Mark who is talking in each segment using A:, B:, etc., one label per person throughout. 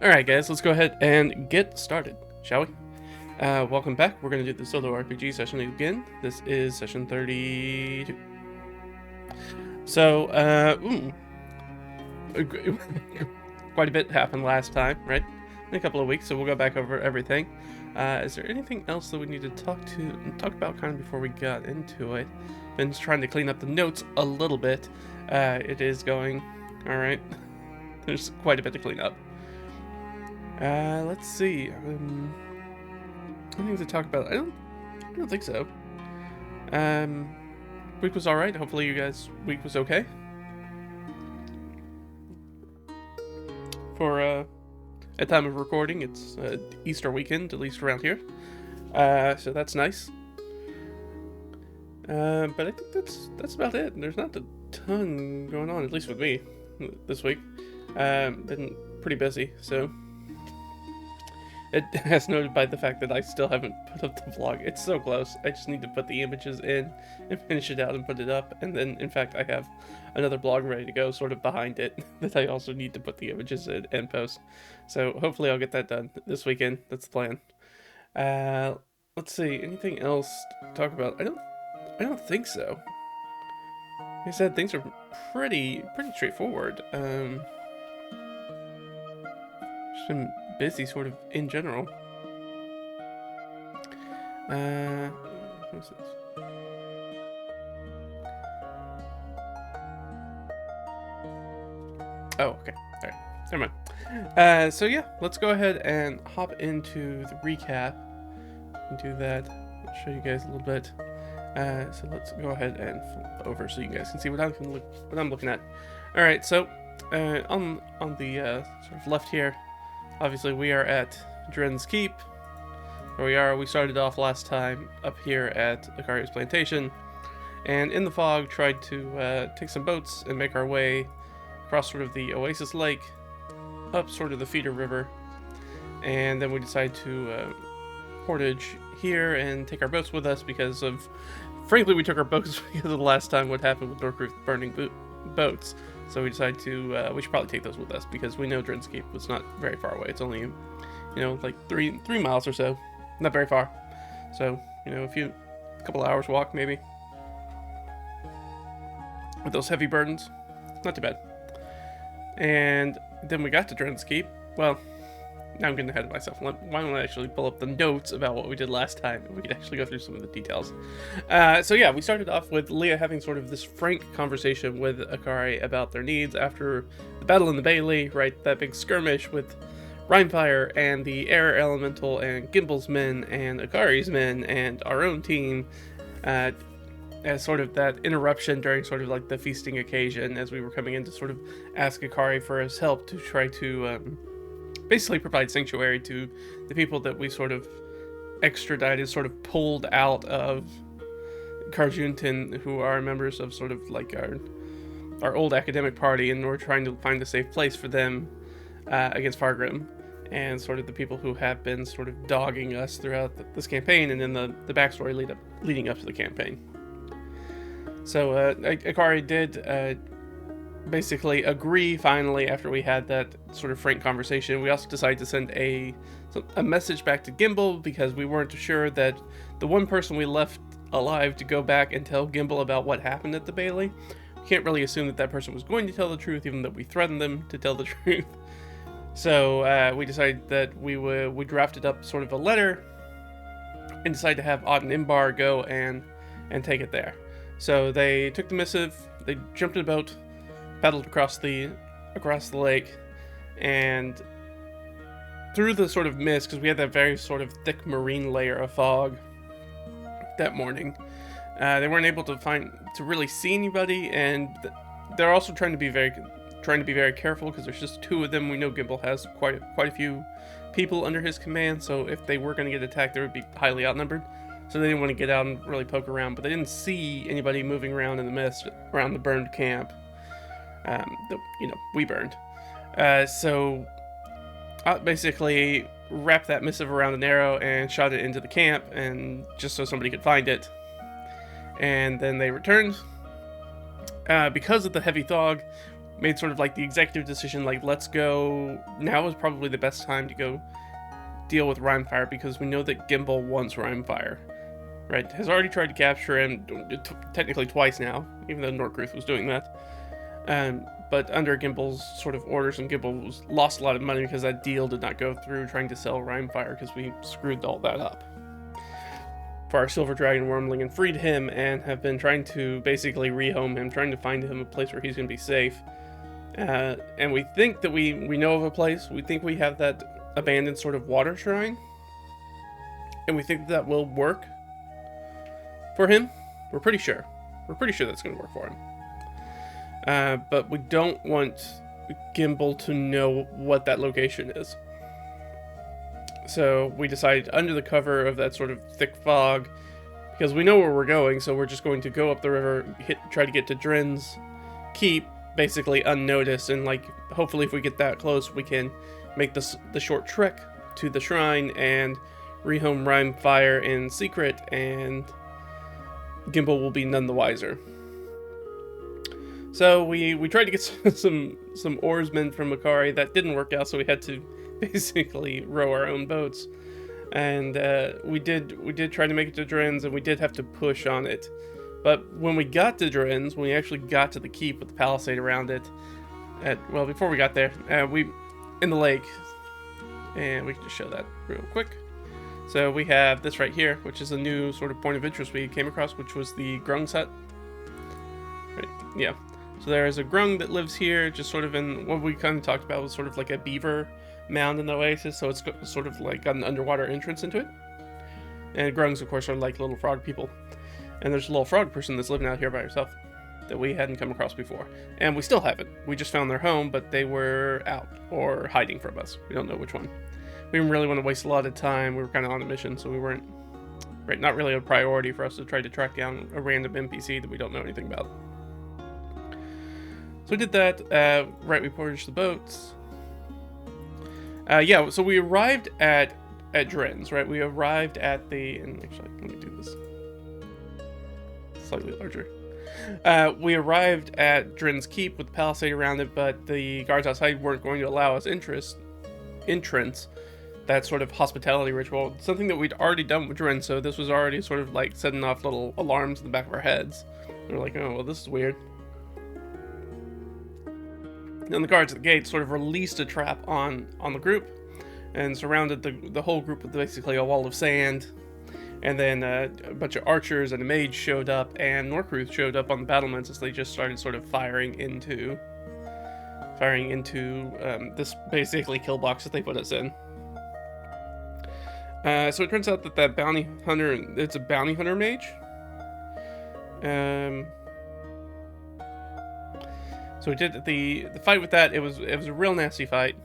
A: Alright guys, let's go ahead and get started, shall we? Welcome back. We're going to do the solo RPG session again. This is session 32. So, quite a bit happened last time, right? In a couple of weeks, so we'll go back over everything. Is there anything else that we need to talk about kind of before we got into it? Been trying to clean up the notes a little bit. It is going alright. There's quite a bit to clean up. Let's see. Anything to talk about? I don't think so. Week was alright. Hopefully you guys' week was okay. For at time of recording, it's Easter weekend, at least around here. So that's nice. But I think that's about it. There's not a ton going on, at least with me, this week. Been pretty busy, so it has noted by the fact that I still haven't put up the vlog. It's so close. I just need to put the images in and finish it out and put it up. And then, in fact, I have another blog ready to go sort of behind it that I also need to put the images in and post. So hopefully I'll get that done this weekend. That's the plan. Let's see. Anything else to talk about? I don't think so. Like I said, things are pretty straightforward. Just been busy sort of in general. What's this? Oh, okay. Alright. Never mind. So yeah, let's go ahead and hop into the recap and do that. I'll show you guys a little bit. So let's go ahead and flip over so you guys can see what I'm looking at. Alright, so on the sort of left here, obviously we are at Dren's Keep. There we started off last time up here at Akari's Plantation, and in the fog tried to take some boats and make our way across sort of the Oasis Lake, up sort of the feeder river, and then we decided to portage here and take our boats with us because of, frankly, we took our boats because of the last time what happened with Norkruuth burning boats. So we decided to, we should probably take those with us because we know Dren's Keep was not very far away. It's only, like three miles or so. Not very far. So, a couple hours walk maybe. With those heavy burdens. Not too bad. And then we got to Dren's Keep. Well, now I'm getting ahead of myself. Why don't I actually pull up the notes about what we did last time, and we could actually go through some of the details. So yeah, we started off with Leah having sort of this frank conversation with Akari about their needs after the battle in the Bailey, right? That big skirmish with Rhymefire and the Air Elemental and Gimble's men and Akari's men and our own team, as sort of that interruption during sort of like the feasting occasion as we were coming in to sort of ask Akari for his help to try to basically provide sanctuary to the people that we sort of extradited, sort of pulled out of Karjuntin, who are members of sort of like our old academic party, and we're trying to find a safe place for them against Fargrim, and sort of the people who have been sort of dogging us throughout this campaign, and then the backstory leading up to the campaign. So Akari did basically agree finally after we had that sort of frank conversation. We also decided to send a message back to Gimble because we weren't sure that the one person we left alive to go back and tell Gimble about what happened at the Bailey. We can't really assume that person was going to tell the truth, even though we threatened them to tell the truth. So we decided that we drafted up sort of a letter and decided to have Ott and Imbar go and take it there. So they took the missive, they jumped in a boat, paddled across the lake, and through the sort of mist, because we had that very sort of thick marine layer of fog that morning, they weren't able to really see anybody, and they're also trying to be very careful because there's just two of them. We know Gimble has quite a few people under his command, so if they were going to get attacked, they would be highly outnumbered. So they didn't want to get out and really poke around, but they didn't see anybody moving around in the mist around the burned camp. We burned. So I basically wrapped that missive around an arrow and shot it into the camp, and just so somebody could find it. And then they returned. Because of the heavy fog, made sort of like the executive decision, like, let's go, now is probably the best time to go deal with Rhymefire, because we know that Gimble wants Rhymefire, right? Has already tried to capture him, technically twice now, even though Norkruuth was doing that. But under Gimble's sort of orders, and Gimble lost a lot of money because that deal did not go through, trying to sell Rhymefire, because we screwed all that up for our Silver Dragon Wormling and freed him, and have been trying to basically rehome him, trying to find him a place where he's going to be safe. And we think that we know of a place. We think we have that abandoned sort of water shrine, and we think that will work for him. We're pretty sure. We're pretty sure that's going to work for him. But we don't want Gimble to know what that location is. So we decided, under the cover of that sort of thick fog, because we know where we're going, so we're just going to go up the river, try to get to Drin's Keep, basically unnoticed, and like hopefully if we get that close, we can make the short trek to the shrine and rehome Rhymefire in secret, and Gimble will be none the wiser. So we tried to get some oarsmen from Makari. That didn't work out, so we had to basically row our own boats. And we did try to make it to Drin's, and we did have to push on it. But when we got to Drin's, when we actually got to the keep with the palisade around it, before we got there, we in the lake, and we can just show that real quick. So we have this right here, which is a new sort of point of interest we came across, which was the Grung set. Right, yeah. So there is a Grung that lives here, just sort of in what we kind of talked about, was sort of like a beaver mound in the oasis, so it's sort of like got an underwater entrance into it. And Grungs, of course, are like little frog people. And there's a little frog person that's living out here by herself that we hadn't come across before. And we still haven't. We just found their home, but they were out or hiding from us. We don't know which one. We didn't really want to waste a lot of time. We were kind of on a mission, so we weren't, right, not really a priority for us to try to track down a random NPC that we don't know anything about. So we did that, right, we portaged the boats. Yeah, so we arrived at Drin's, right? We arrived at the, and actually, let me do this slightly larger. We arrived at Drin's Keep with the palisade around it, but the guards outside weren't going to allow us entrance, that sort of hospitality ritual, something that we'd already done with Drin, so this was already sort of like setting off little alarms in the back of our heads. We were like, oh, well, this is weird. And the guards at the gate sort of released a trap on the group and surrounded the whole group with basically a wall of sand. And then a bunch of archers and a mage showed up, and Norkruuth showed up on the battlements as they just started sort of firing into this basically kill box that they put us in. So it turns out that bounty hunter, it's a bounty hunter mage. So we did the fight with that. It was a real nasty fight.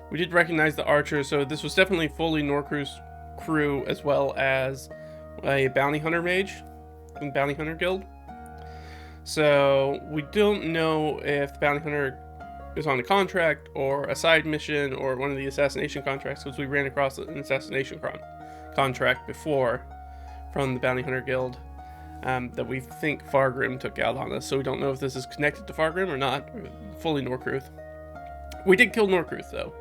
A: We did recognize the archers, so this was definitely fully Norkruuth's crew, as well as a bounty hunter mage in Bounty Hunter Guild. So we don't know if the bounty hunter is on a contract or a side mission or one of the assassination contracts, because we ran across an assassination contract before from the Bounty Hunter Guild. That we think Fargrim took out on us, so we don't know if this is connected to Fargrim or not, or fully Norkruuth. We did kill Norkruuth, though.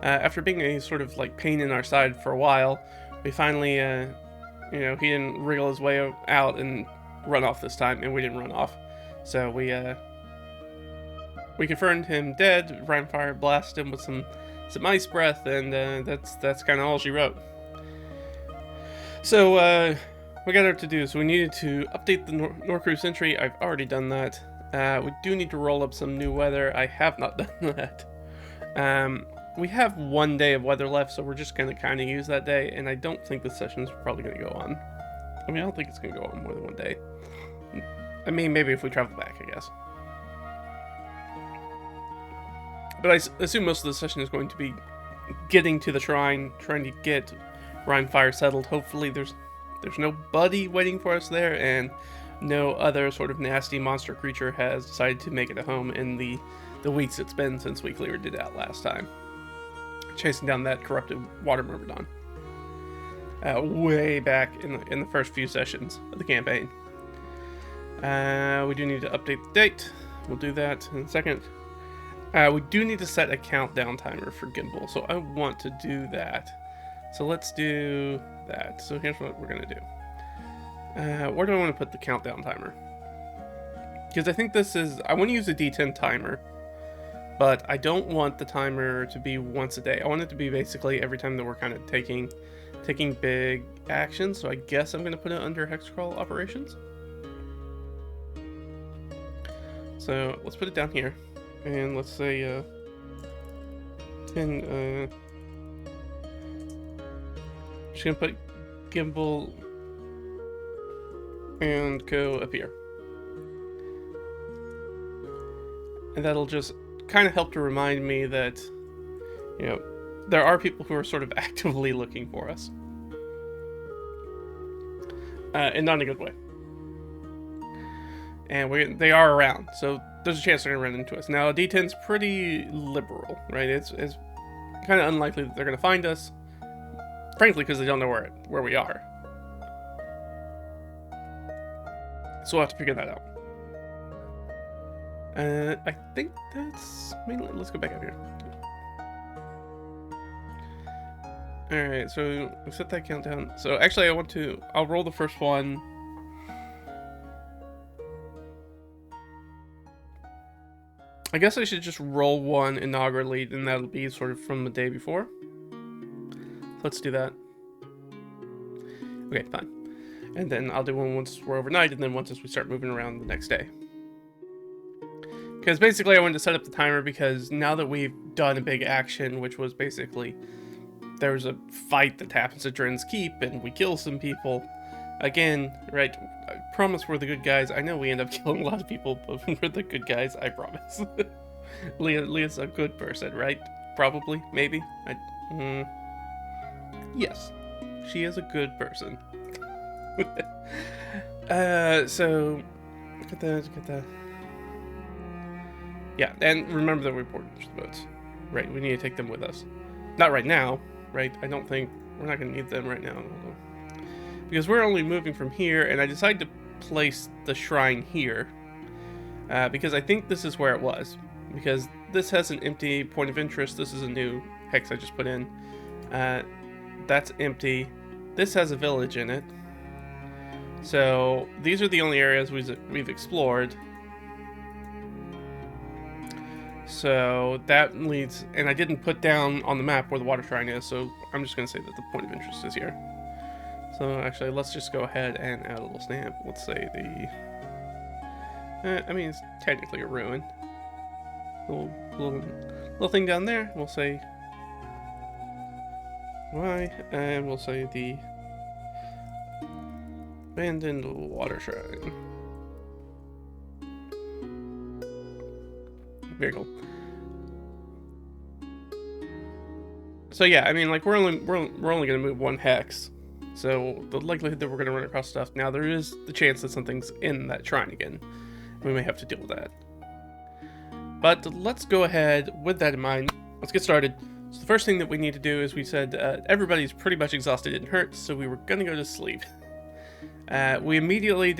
A: After being a sort of like pain in our side for a while, we finally, he didn't wriggle his way out and run off this time, and we didn't run off. So we confirmed him dead. Rhymefire blasted him with some ice breath, and that's kind of all she wrote. So, we got our to-dos. We needed to update the Norkruuth sentry. I've already done that. We do need to roll up some new weather. I have not done that. We have 1 day of weather left, so we're just going to kind of use that day, and I don't think this session's probably going to go on. I mean, I don't think it's going to go on more than 1 day. I mean, maybe if we travel back, I guess. But I assume most of the session is going to be getting to the shrine, trying to get Rhymefire settled. Hopefully there's no buddy waiting for us there, and no other sort of nasty monster creature has decided to make it a home in the weeks it's been since we cleared it out last time. Chasing down that corrupted water myrmidon. Way back in the first few sessions of the campaign. We do need to update the date. We'll do that in a second. We do need to set a countdown timer for Gimble, so I want to do that. So let's do that. So here's what we're going to do. Where do I want to put the countdown timer? Because I think this is... I want to use a D10 timer, but I don't want the timer to be once a day. I want it to be basically every time that we're kind of taking big actions. So I guess I'm going to put it under Hexcrawl Operations. So let's put it down here. And let's say 10... just going to put Gimble and go up here. And that'll just kind of help to remind me that, you know, there are people who are sort of actively looking for us. And not in a good way. And they are around, so there's a chance they're going to run into us. Now, a D10's pretty liberal, right? It's kind of unlikely that they're going to find us, frankly, because they don't know where we are. So we'll have to figure that out. I think that's mainly... Let's go back up here. Alright, so we set that countdown. So actually I'll roll the first one. I guess I should just roll one inaugurally, and that'll be sort of from the day before. Let's do that. Okay, fine. And then I'll do one once we're overnight, and then once we start moving around the next day. Because basically I wanted to set up the timer because now that we've done a big action, which was basically there was a fight that happens at Dren's Keep, and we kill some people. Again, right, I promise we're the good guys. I know we end up killing a lot of people, but we're the good guys, I promise. Leah's a good person, right? Probably, maybe. Yes, she is a good person. So, get that. Yeah, and remember that we portaged the boats. Right, we need to take them with us. Not right now, right? I don't think... We're not going to need them right now. Because we're only moving from here, and I decided to place the shrine here. Because I think this is where it was. Because this has an empty point of interest. This is a new hex I just put in. That's empty. This has a village in it. So, these are the only areas we've explored. So, that leads... And I didn't put down on the map where the water shrine is, so I'm just going to say that the point of interest is here. So, actually, let's just go ahead and add a little stamp. Let's say the... I mean, it's technically a ruin. Little thing down there, we'll say... Y, and we'll say the... Abandoned water shrine. Very cool. So yeah, I mean, like we're only gonna move one hex, so the likelihood that we're gonna run across stuff now, there is the chance that something's in that shrine again. We may have to deal with that. But let's go ahead with that in mind. Let's get started. So the first thing that we need to do is we said everybody's pretty much exhausted and hurt, so we were gonna go to sleep. We immediately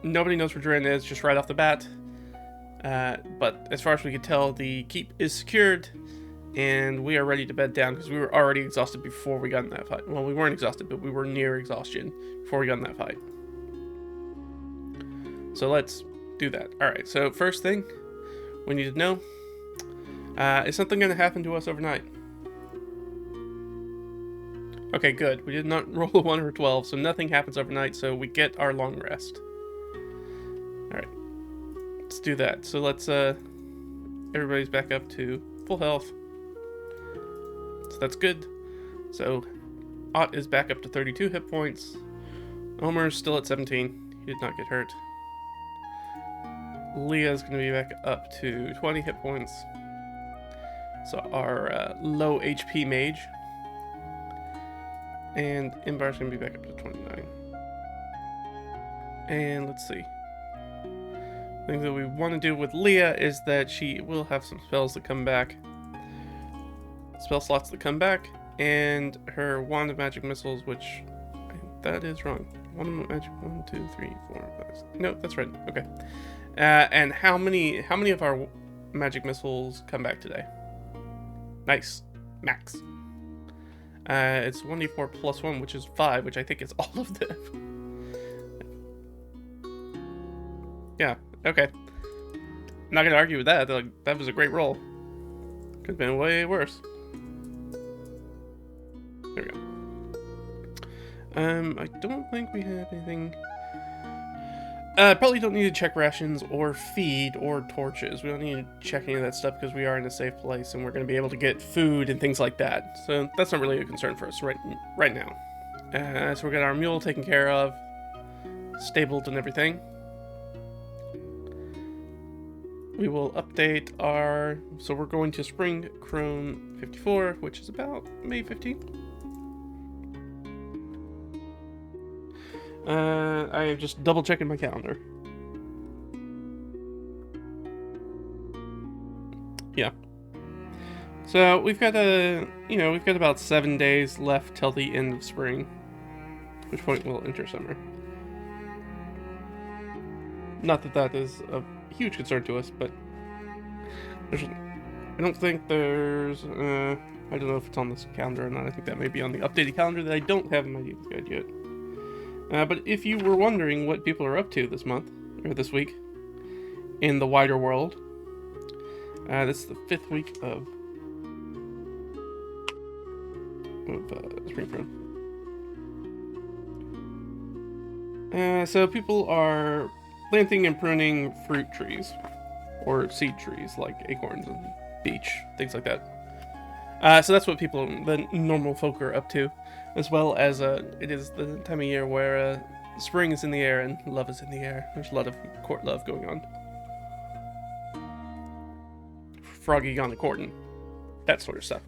A: nobody knows where Dren is, just right off the bat. But as far as we could tell, the keep is secured, and we are ready to bed down because we were already exhausted before we got in that fight. Well, we weren't exhausted, but we were near exhaustion before we got in that fight. So let's do that. Alright, so first thing we need to know, is something going to happen to us overnight? Okay, good. We did not roll a 1 or a 12, so nothing happens overnight, so we get our long rest. Alright. Let's do that. So let's, everybody's back up to full health. So that's good. So, Ott is back up to 32 hit points. Omer's still at 17. He did not get hurt. Leah's going to be back up to 20 hit points. So our low HP mage. And Imbar's going to be back up to 29. And let's see. The thing that we want to do with Leah is that she will have some spells that come back. Spell slots that come back. And her Wand of Magic Missiles, which... that is wrong. One magic. 1, 2, 3, 4, 5, 6. No, that's right. Okay. And how many of our magic missiles come back today? Nice. Max. It's 1d4 plus 1, which is 5, which I think is all of them. Yeah, okay. Not gonna argue with that. That was a great roll. Could have been way worse. There we go. I don't think we have anything. Probably don't need to check rations or feed or torches. We don't need to check any of that stuff because we are in a safe place and we're going to be able to get food and things like that. So that's not really a concern for us right now. So we got our mule taken care of, stabled and everything. We will update our... So we're going to Spring Chrome 54, which is about May 15th. I am just double checking my calendar. Yeah. So we've got we've got about 7 days left till the end of spring, at which point we'll enter summer. Not that that is a huge concern to us, but I don't think there's, I don't know if it's on this calendar or not. I think that may be on the updated calendar that I don't have in my Demon's Guide yet. But if you were wondering what people are up to this month, or this week, in the wider world, this is the 5th week of Spring Chrome. So people are planting and pruning fruit trees, or seed trees, like acorns and beech, things like that. So that's what the normal folk are up to. As well as it is the time of year where spring is in the air and love is in the air. There's a lot of court love going on. Froggy gone a courtin'. That sort of stuff.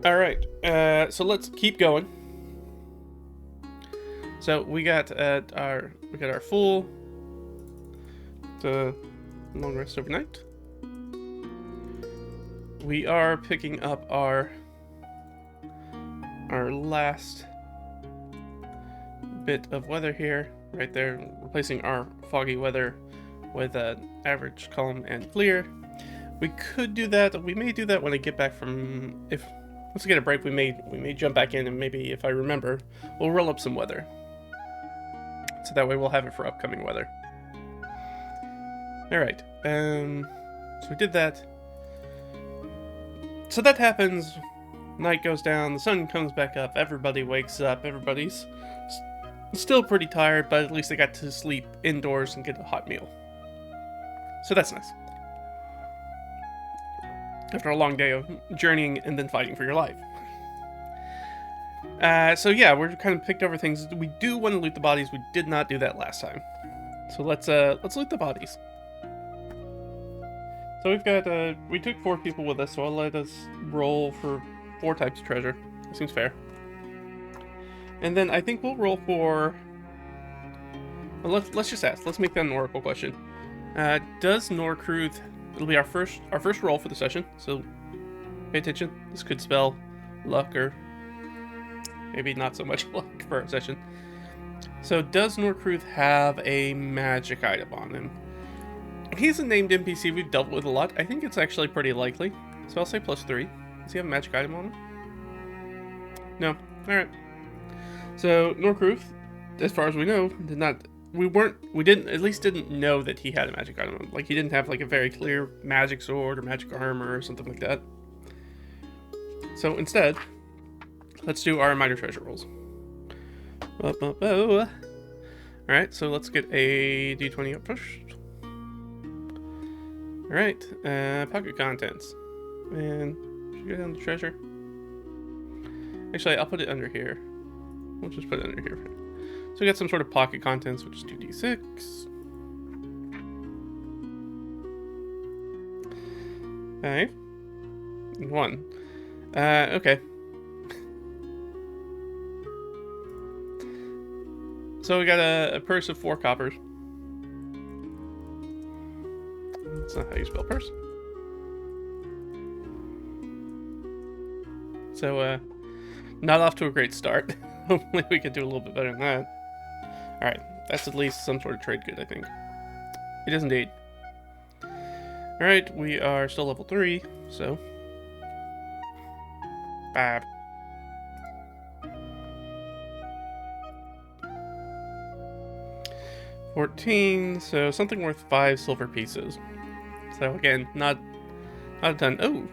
A: Alright, so let's keep going. So we got our full long rest overnight. We are picking up our last bit of weather here, right there, replacing our foggy weather with an average, calm, and clear. We could do that. We may do that when I get back from. Once we get a break, we may jump back in, and maybe if I remember, we'll roll up some weather. So that way we'll have it for upcoming weather. All right. So we did that. So that happens. Night goes down, the sun comes back up, everybody wakes up, everybody's still pretty tired, but at least they got to sleep indoors and get a hot meal. So that's nice. After a long day of journeying and then fighting for your life. So yeah, we're kind of picked over things. We do want to loot the bodies. We did not do that last time. So let's loot the bodies. So we've got, we took 4 people with us, so I'll let us roll for 4 types of treasure. Seems fair. And then I think we'll roll for... Well, let's just ask. Let's make that an oracle question. Does Norkruuth... It'll be our first roll for the session, so pay attention. This could spell luck or maybe not so much luck for our session. So does Norkruuth have a magic item on him? He's a named NPC we've dealt with a lot. I think it's actually pretty likely. So I'll say +3. Does he have a magic item on him? No. Alright. So, Norkruuth, as far as we know, didn't know that he had a magic item. Like, he didn't have, like, a very clear magic sword or magic armor or something like that. So, instead, let's do our minor treasure rolls. Alright, so let's get a d20 up first. Alright, pocket contents. And should we go down to treasure? Actually, I'll put it under here. We'll just put it under here. So we got some sort of pocket contents, which is 2d6. 5. And 1. Okay. So we got a purse of 4 coppers. That's not how you spell purse. So, not off to a great start. Hopefully we can do a little bit better than that. Alright, that's at least some sort of trade good, I think. It is indeed. Alright, we are still level 3, so... Bab. $14, so something worth 5 silver pieces. So again, not a ton. Oh!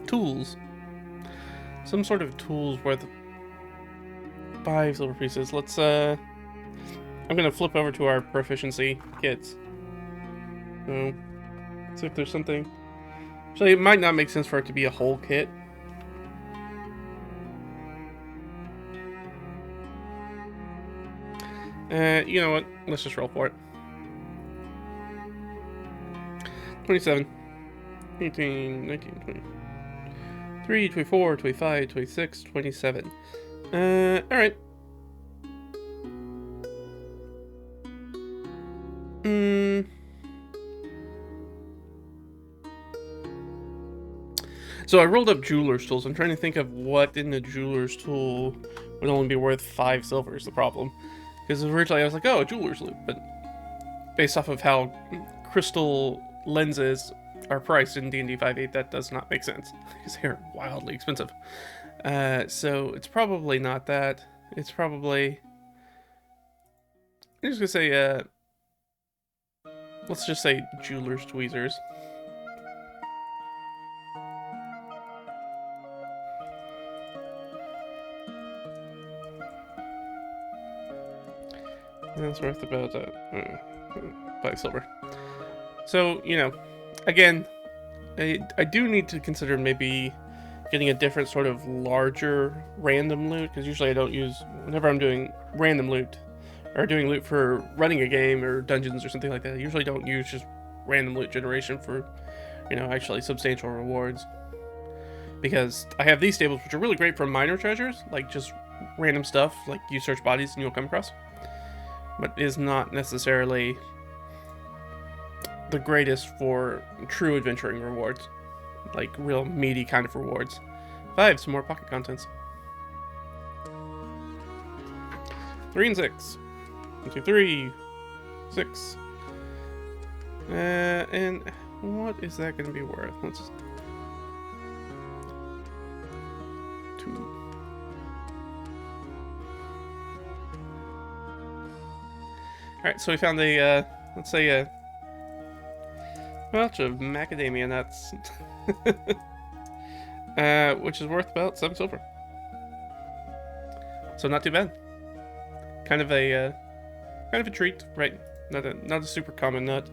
A: Tools. Some sort of tools worth 5 silver pieces. Let's, I'm gonna flip over to our proficiency kits. So, see if there's something. Actually, it might not make sense for it to be a whole kit. You know what? Let's just roll for it. 27, 18, 19, 20, 23, 24, 25, 26, 27. Alright. So I rolled up jeweler's tools. I'm trying to think of what in the jeweler's tool would only be worth 5 silver is the problem. Because originally I was like, oh, a jeweler's loop, but based off of how crystal lenses are priced in D&D 5.8, that does not make sense, because they're wildly expensive. So it's probably not that. It's probably... I'm just gonna say, let's just say jeweler's tweezers. That's worth about 5 silver. So, you know, again, I do need to consider maybe getting a different sort of larger random loot, because usually I don't use, whenever I'm doing random loot, or doing loot for running a game or dungeons or something like that, I usually don't use just random loot generation for, you know, actually substantial rewards. Because I have these tables, which are really great for minor treasures, like just random stuff, like you search bodies and you'll come across. But is not necessarily the greatest for true adventuring rewards. Like real meaty kind of rewards. 5, some more pocket contents. 3 and 6. 1, 2, 3. 6. And what is that going to be worth? Let's just... 2. Alright, so we found a, let's say a bunch of macadamia nuts. Which is worth about 7 silver. So not too bad. Kind of a treat, right? Not a super common nut.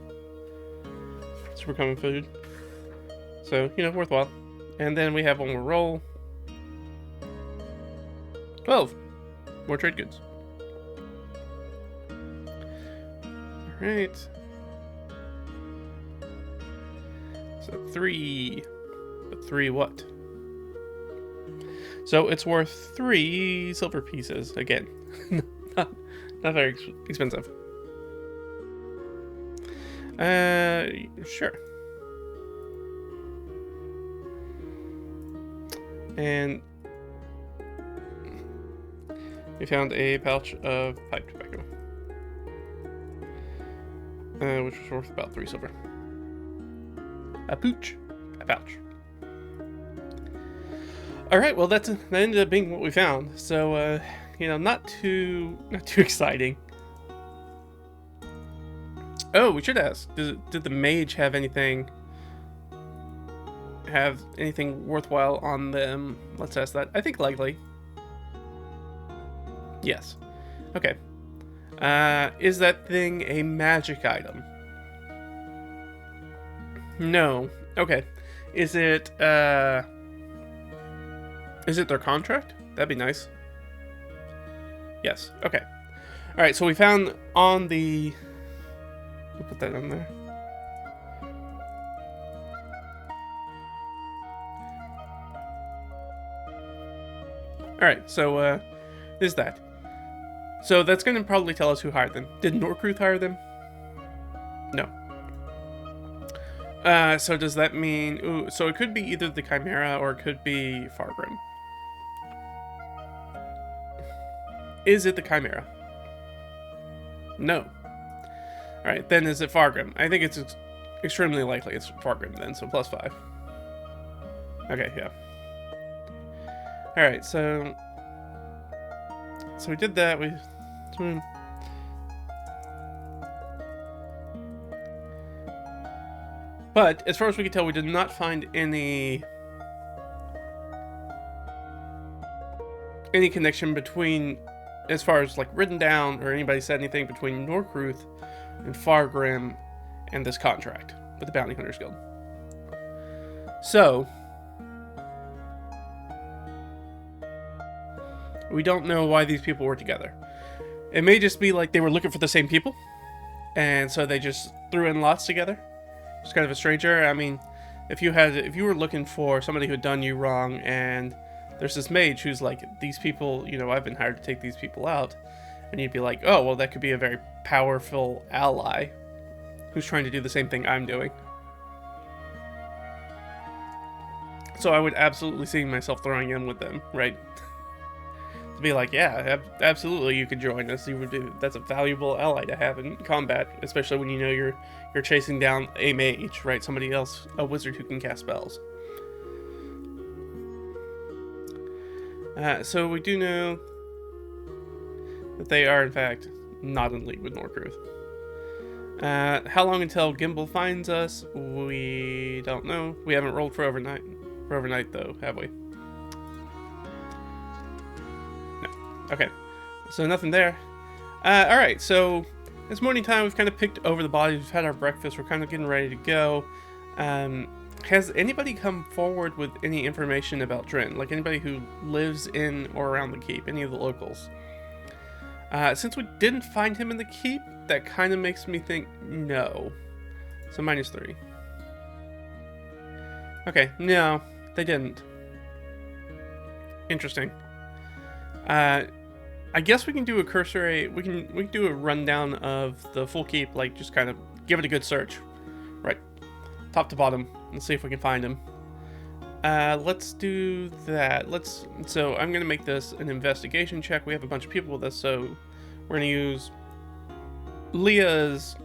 A: Super common food. So, you know, worthwhile. And then we have one more roll. 12. More trade goods. Alright. So 3. But 3 what? So it's worth 3 silver pieces. Again. not very expensive. Sure. And we found a pouch of pipe tobacco. Which was worth about 3 silver. A pouch. A pouch. Alright, well that ended up being what we found. So, you know, not too exciting. Oh, we should ask. Did the mage have anything worthwhile on them? Let's ask that. I think likely. Yes. Okay. Is that thing a magic item? No. Okay. Is it their contract? That'd be nice. Yes. Okay. Alright, so we found on the... We'll put that on there. Alright, so, is that. So that's going to probably tell us who hired them. Did Norkruuth hire them? No. So does that mean... Ooh, so it could be either the Chimera or it could be Fargrim. Is it the Chimera? No. Alright, then is it Fargrim? I think it's extremely likely it's Fargrim then, so +5. Okay, yeah. Alright, so we did that. But as far as we can tell, we did not find any connection between, as far as like written down or anybody said anything between Norkruuth and Fargrim and this contract with the Bounty Hunters Guild. So we don't know why these people were together. It may just be like they were looking for the same people, and so they just threw in lots together. It's kind of a stranger. I mean, if you were looking for somebody who had done you wrong, and there's this mage who's like, these people, you know, I've been hired to take these people out, and you'd be like, oh, well, that could be a very powerful ally who's trying to do the same thing I'm doing. So I would absolutely see myself throwing in with them, right? To be like, yeah, absolutely, you could join us. That's a valuable ally to have in combat, especially when you know you're chasing down a mage, right? Somebody else, a wizard who can cast spells. So we do know that they are, in fact, not in league with Norkruuth. How long until Gimble finds us? We don't know. We haven't rolled for overnight. Though, have we? No. Okay. So nothing there. Alright, so it's morning time. We've kind of picked over the bodies. We've had our breakfast. We're kind of getting ready to go. Has anybody come forward with any information about Dren? Like anybody who lives in or around the keep? Any of the locals? Since we didn't find him in the keep, that kind of makes me think no. So -3. Okay, no, they didn't. Interesting. I guess we can do a cursory, we can do a rundown of the full keep, like just kind of give it a good search, right, top to bottom, and see if we can find him. Let's do that. So I'm gonna make this an investigation check. We have a bunch of people with us, so we're gonna use Leah's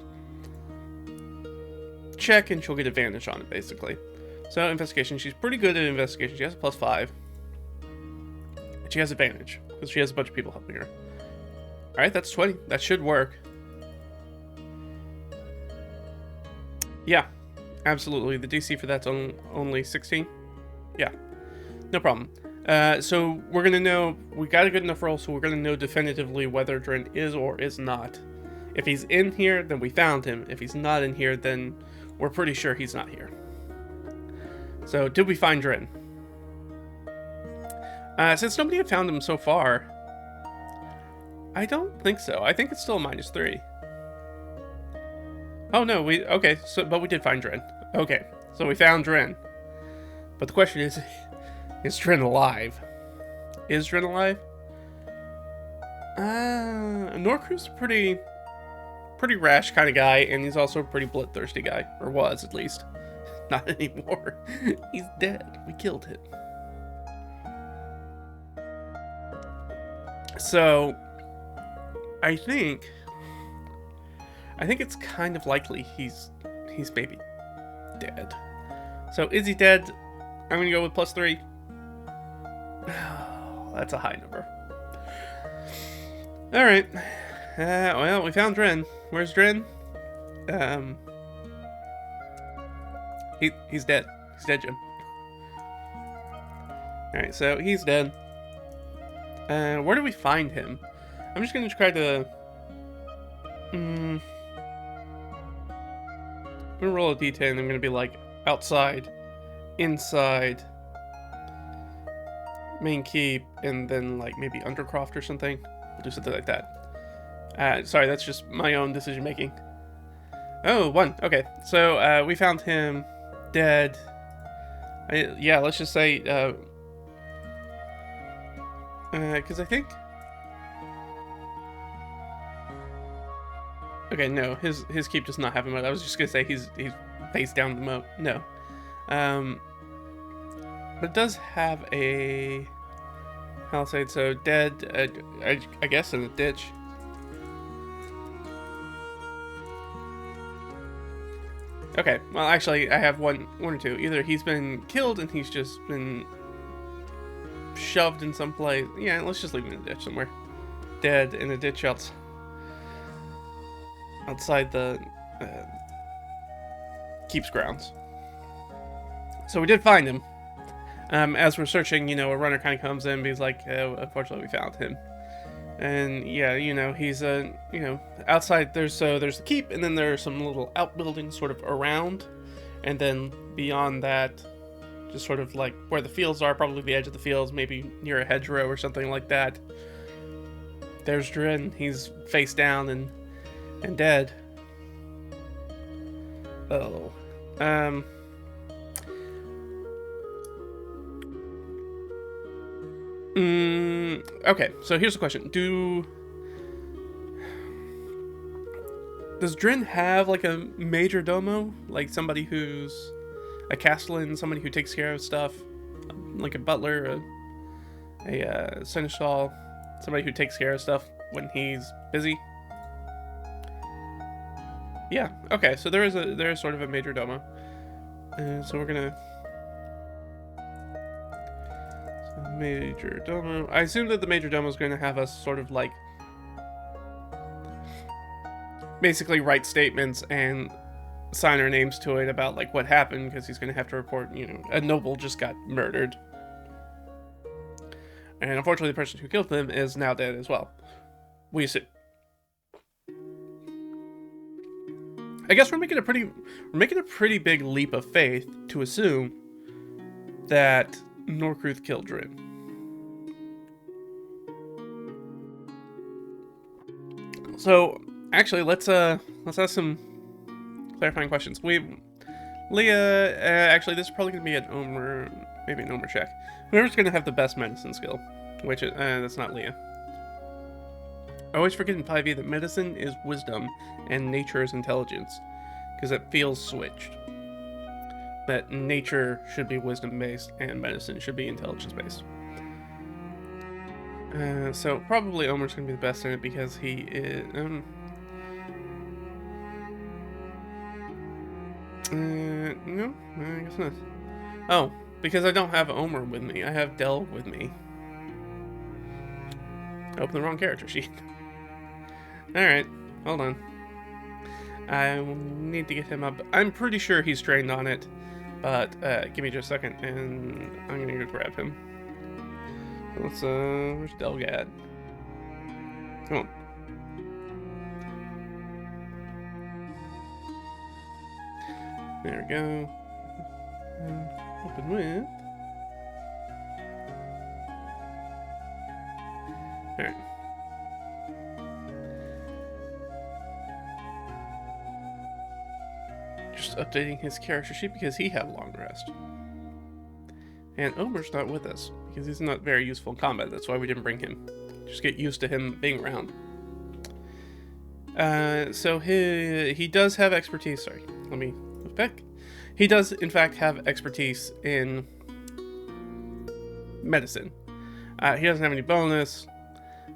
A: check, and she'll get advantage on it, basically. So investigation, she's pretty good at investigation. She has a +5. And she has advantage, because she has a bunch of people helping her. Alright, that's 20. That should work. Yeah, absolutely. The DC for that's only 16. Yeah, no problem. So we're going to know, we got a good enough roll, so we're going to know definitively whether Dren is or is not. If he's in here, then we found him. If he's not in here, then we're pretty sure he's not here. So, did we find Dren? Since nobody had found him so far, I don't think so. I think it's still a -3. Oh no, okay, but we did find Dren. Okay, so we found Dren. But the question is Dren alive? Is Dren alive? Norkruuth's a pretty rash kind of guy, and he's also a pretty bloodthirsty guy, or was at least. Not anymore. He's dead. We killed him. So, I think it's kind of likely he's maybe dead. So, is he dead? I'm gonna go with +3. Oh, that's a high number. Alright. Well, we found Dren. Where's Dren? He's dead. He's dead, Jim. Alright, so he's dead. Where do we find him? I'm just gonna try to... I'm gonna roll a D10, and I'm gonna be like, outside, inside, main keep, and then like maybe Undercroft or something. We'll do something like that. Sorry, that's just my own decision making. Oh, 1. Okay, so we found him dead. Yeah, let's just say, because I think... Okay, no, his keep does not have a moat. I was just gonna say he's face down the moat. No. But it does have a... Palisade, so dead, I guess in a ditch. Okay, well actually I have one or two. Either he's been killed and he's just been shoved in some place. Yeah, let's just leave him in a ditch somewhere. Dead in a ditch outside the keep's grounds. So we did find him. As we're searching, you know, a runner kind of comes in and he's like, unfortunately we found him. And yeah, you know, he's you know, outside there's the keep, and then there are some little outbuildings sort of around, and then beyond that, just sort of like where the fields are, probably the edge of the fields, maybe near a hedgerow or something like that. There's Drin. He's face down and dead. Oh. Okay, so here's the question. Does Drin have like a major domo? Like somebody who's a castellan, somebody who takes care of stuff? Like a butler, a seneschal, somebody who takes care of stuff when he's busy? Yeah, okay, so there is sort of a major domo. So we're gonna... Major domo. I assume that the major domo is going to have us sort of like basically write statements and sign our names to it about like what happened, because he's going to have to report, you know, a noble just got murdered. And unfortunately the person who killed him is now dead as well. We assume. I guess we're making a pretty big leap of faith to assume that Norkruuth killed Drin. So, actually, let's ask some clarifying questions. Leah, actually, this is probably gonna be an Omer, maybe an Omer check. Whoever's gonna have the best medicine skill, which is, that's not Leah. I always forget in 5e that medicine is wisdom and nature is intelligence, because it feels switched. That nature should be wisdom-based and medicine should be intelligence-based. So probably Omer's going to be the best in it because he is... no, I guess not. Oh, because I don't have Omer with me. I have Del with me. I opened the wrong character sheet. Alright, hold on. I need to get him up. I'm pretty sure he's trained on it. But, give me just a second, and I'm gonna go grab him. Let's, where's Delgad? Come on. There we go. Open with... Alright. Just updating his character sheet because he had a long rest. And Omer's not with us because he's not very useful in combat. That's why we didn't bring him. Just get used to him being around. So he does have expertise. Sorry, let me move back. He does, in fact, have expertise in medicine. He doesn't have any bonus,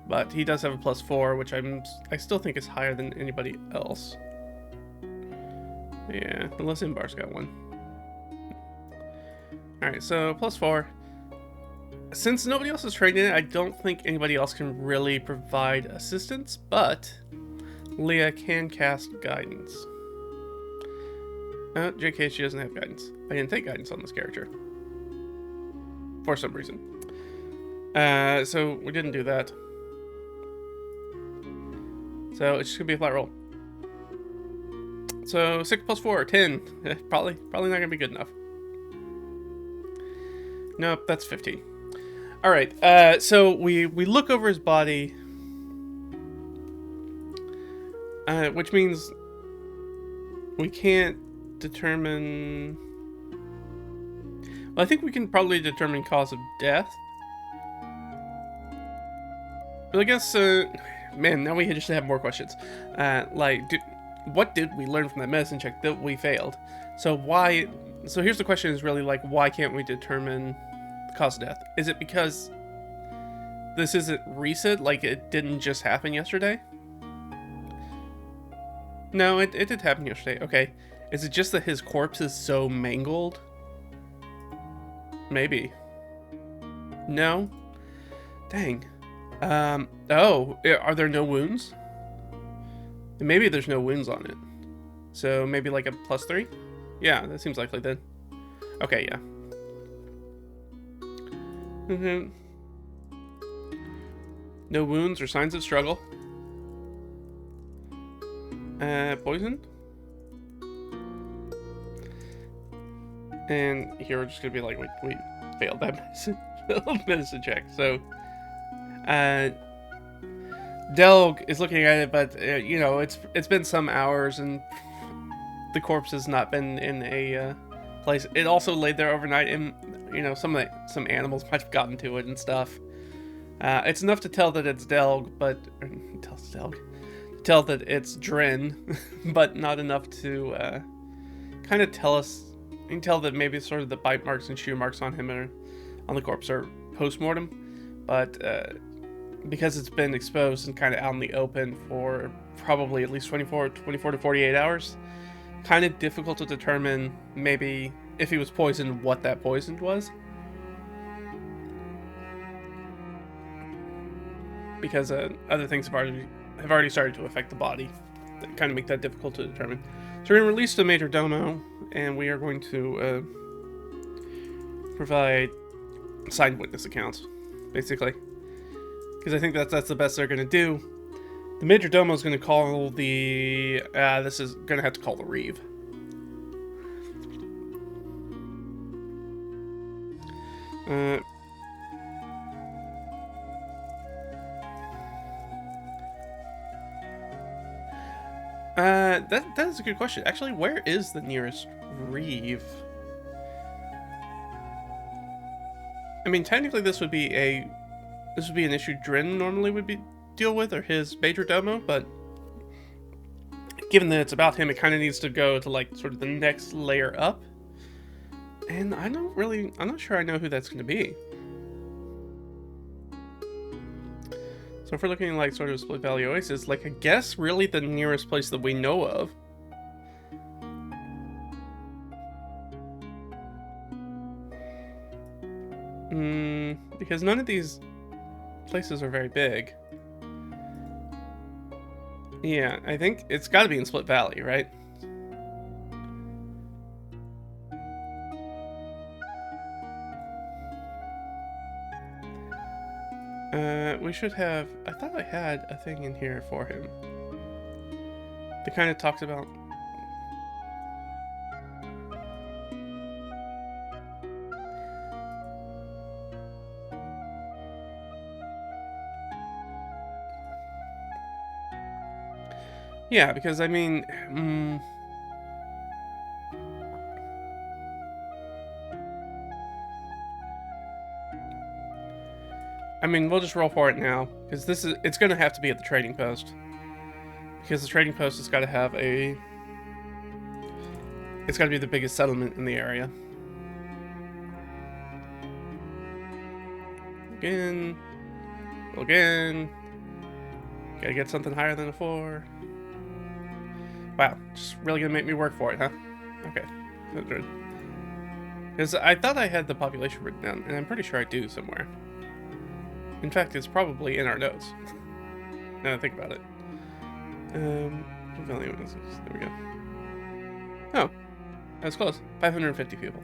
A: but he does have a +4, which I still think is higher than anybody else. Yeah, unless Imbar's got one. Alright, so +4. Since nobody else is trained in it, I don't think anybody else can really provide assistance, but Leah can cast guidance. JK, she doesn't have guidance. I didn't take guidance on this character. For some reason. So we didn't do that. So it's just gonna be a flat roll. So 6 + 4, 10. Probably not gonna be good enough. Nope, that's 15. All right. So we look over his body, which means we can't determine. Well, I think we can probably determine cause of death. But I guess, man, now we just have more questions. What did we learn from that medicine check that we failed? So why? So here's the question: is really like, why can't we determine the cause of death? Is it because this isn't recent, like it didn't just happen yesterday? No, it did happen yesterday. Okay. Is it just that his corpse is so mangled? Maybe. No? Dang. Oh, are there no wounds? Maybe there's no wounds on it. So maybe like a +3? Yeah, that seems likely then. Okay, yeah. No wounds or signs of struggle. Poisoned? And here we're just gonna be like, we failed that medicine check. So, Delg is looking at it, but you know, it's been some hours, and the corpse has not been in a place. It also laid there overnight, and you know, some animals might have gotten to it and stuff. It's enough to tell that it's Delg, but tell that it's Drin, but not enough to kind of tell us. You can tell that maybe sort of the bite marks and shoe marks on him or on the corpse are post-mortem, but because it's been exposed and kind of out in the open for probably at least 24 to 48 hours, kind of difficult to determine maybe if he was poisoned, what that poison was. Because other things have already started to affect the body that kind of make that difficult to determine. So we're going to release the Major Domo, and we are going to provide signed witness accounts, basically. Because I think that's the best they're going to do. The Major Domo is going to call the... this is going to have to call the Reeve. That is a good question. Actually, where is the nearest Reeve? I mean, technically, this would be an issue Drin normally would deal with, or his Major Domo, but given that it's about him, it kind of needs to go to like sort of the next layer up. And I'm not sure I know who that's going to be. So if we're looking like sort of Split Valley Oasis, like I guess really the nearest place that we know of. Because none of these places are very big. Yeah, I think it's got to be in Split Valley, right? We should have... I thought I had a thing in here for him. That kind of talks about... Yeah, because I mean... I mean, we'll just roll for it now, because it's going to have to be at the trading post. Because the trading post has got to have it's got to be the biggest settlement in the area. Again. Gotta get something higher than a 4. Wow, just really gonna make me work for it, huh? Okay. Because I thought I had the population written down, and I'm pretty sure I do somewhere. In fact, it's probably in our notes. Now I think about it. There we go. Oh, that's close. 550 people.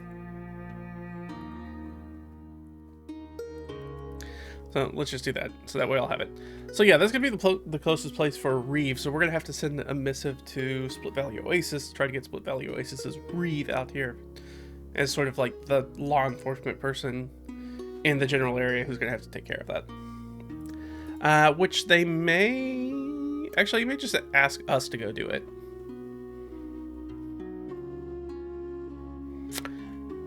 A: So let's just do that, so that way I'll have it. So yeah, that's gonna be the closest place for Reeve. So we're gonna have to send a missive to Split Valley Oasis, try to get Split Valley Oasis's Reeve out here as sort of like the law enforcement person in the general area who's gonna have to take care of that. Which they may... Actually, you may just ask us to go do it.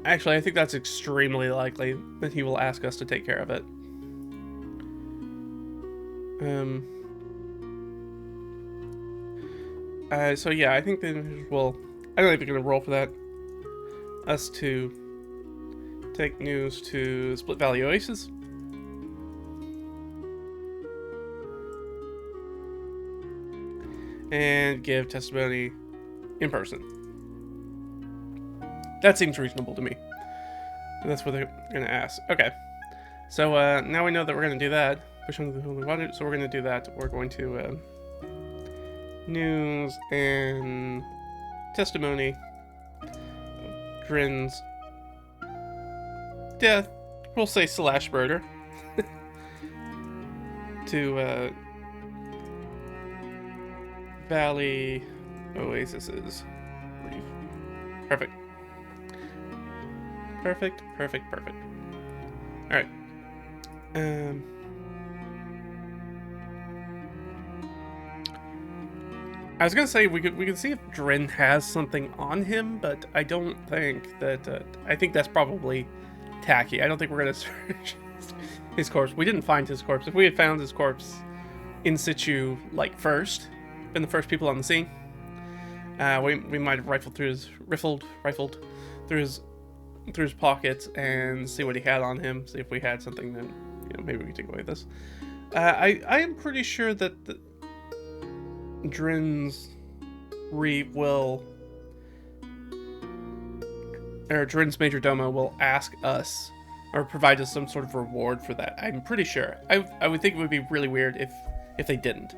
A: Actually, I think that's extremely likely that he will ask us to take care of it. So yeah, I think then we'll... I don't know if we're gonna roll for that. Us to take news to Split Valley Oasis. and give testimony in person. That seems reasonable to me. And that's what they're going to ask. Okay. So now we know that we're going to do that. Push on the wheel we wanted, so we're going to do that. We're going to news and testimony of Drin's death. We'll say / murder. To Valley Oasis's reef. Perfect. Perfect. Alright. I was gonna say we could see if Drin has something on him, but I don't think that. I think that's probably tacky. I don't think we're gonna search his corpse. We didn't find his corpse. If we had found his corpse in situ, like first, been the first people on the scene, we might have rifled through his pockets and see what he had on him. See if we had something that, you know, maybe we could take away this. I am pretty sure that Drin's Reeve will, or Drin's Majordomo will ask us or provide us some sort of reward for that. I'm pretty sure. I would think it would be really weird if they didn't.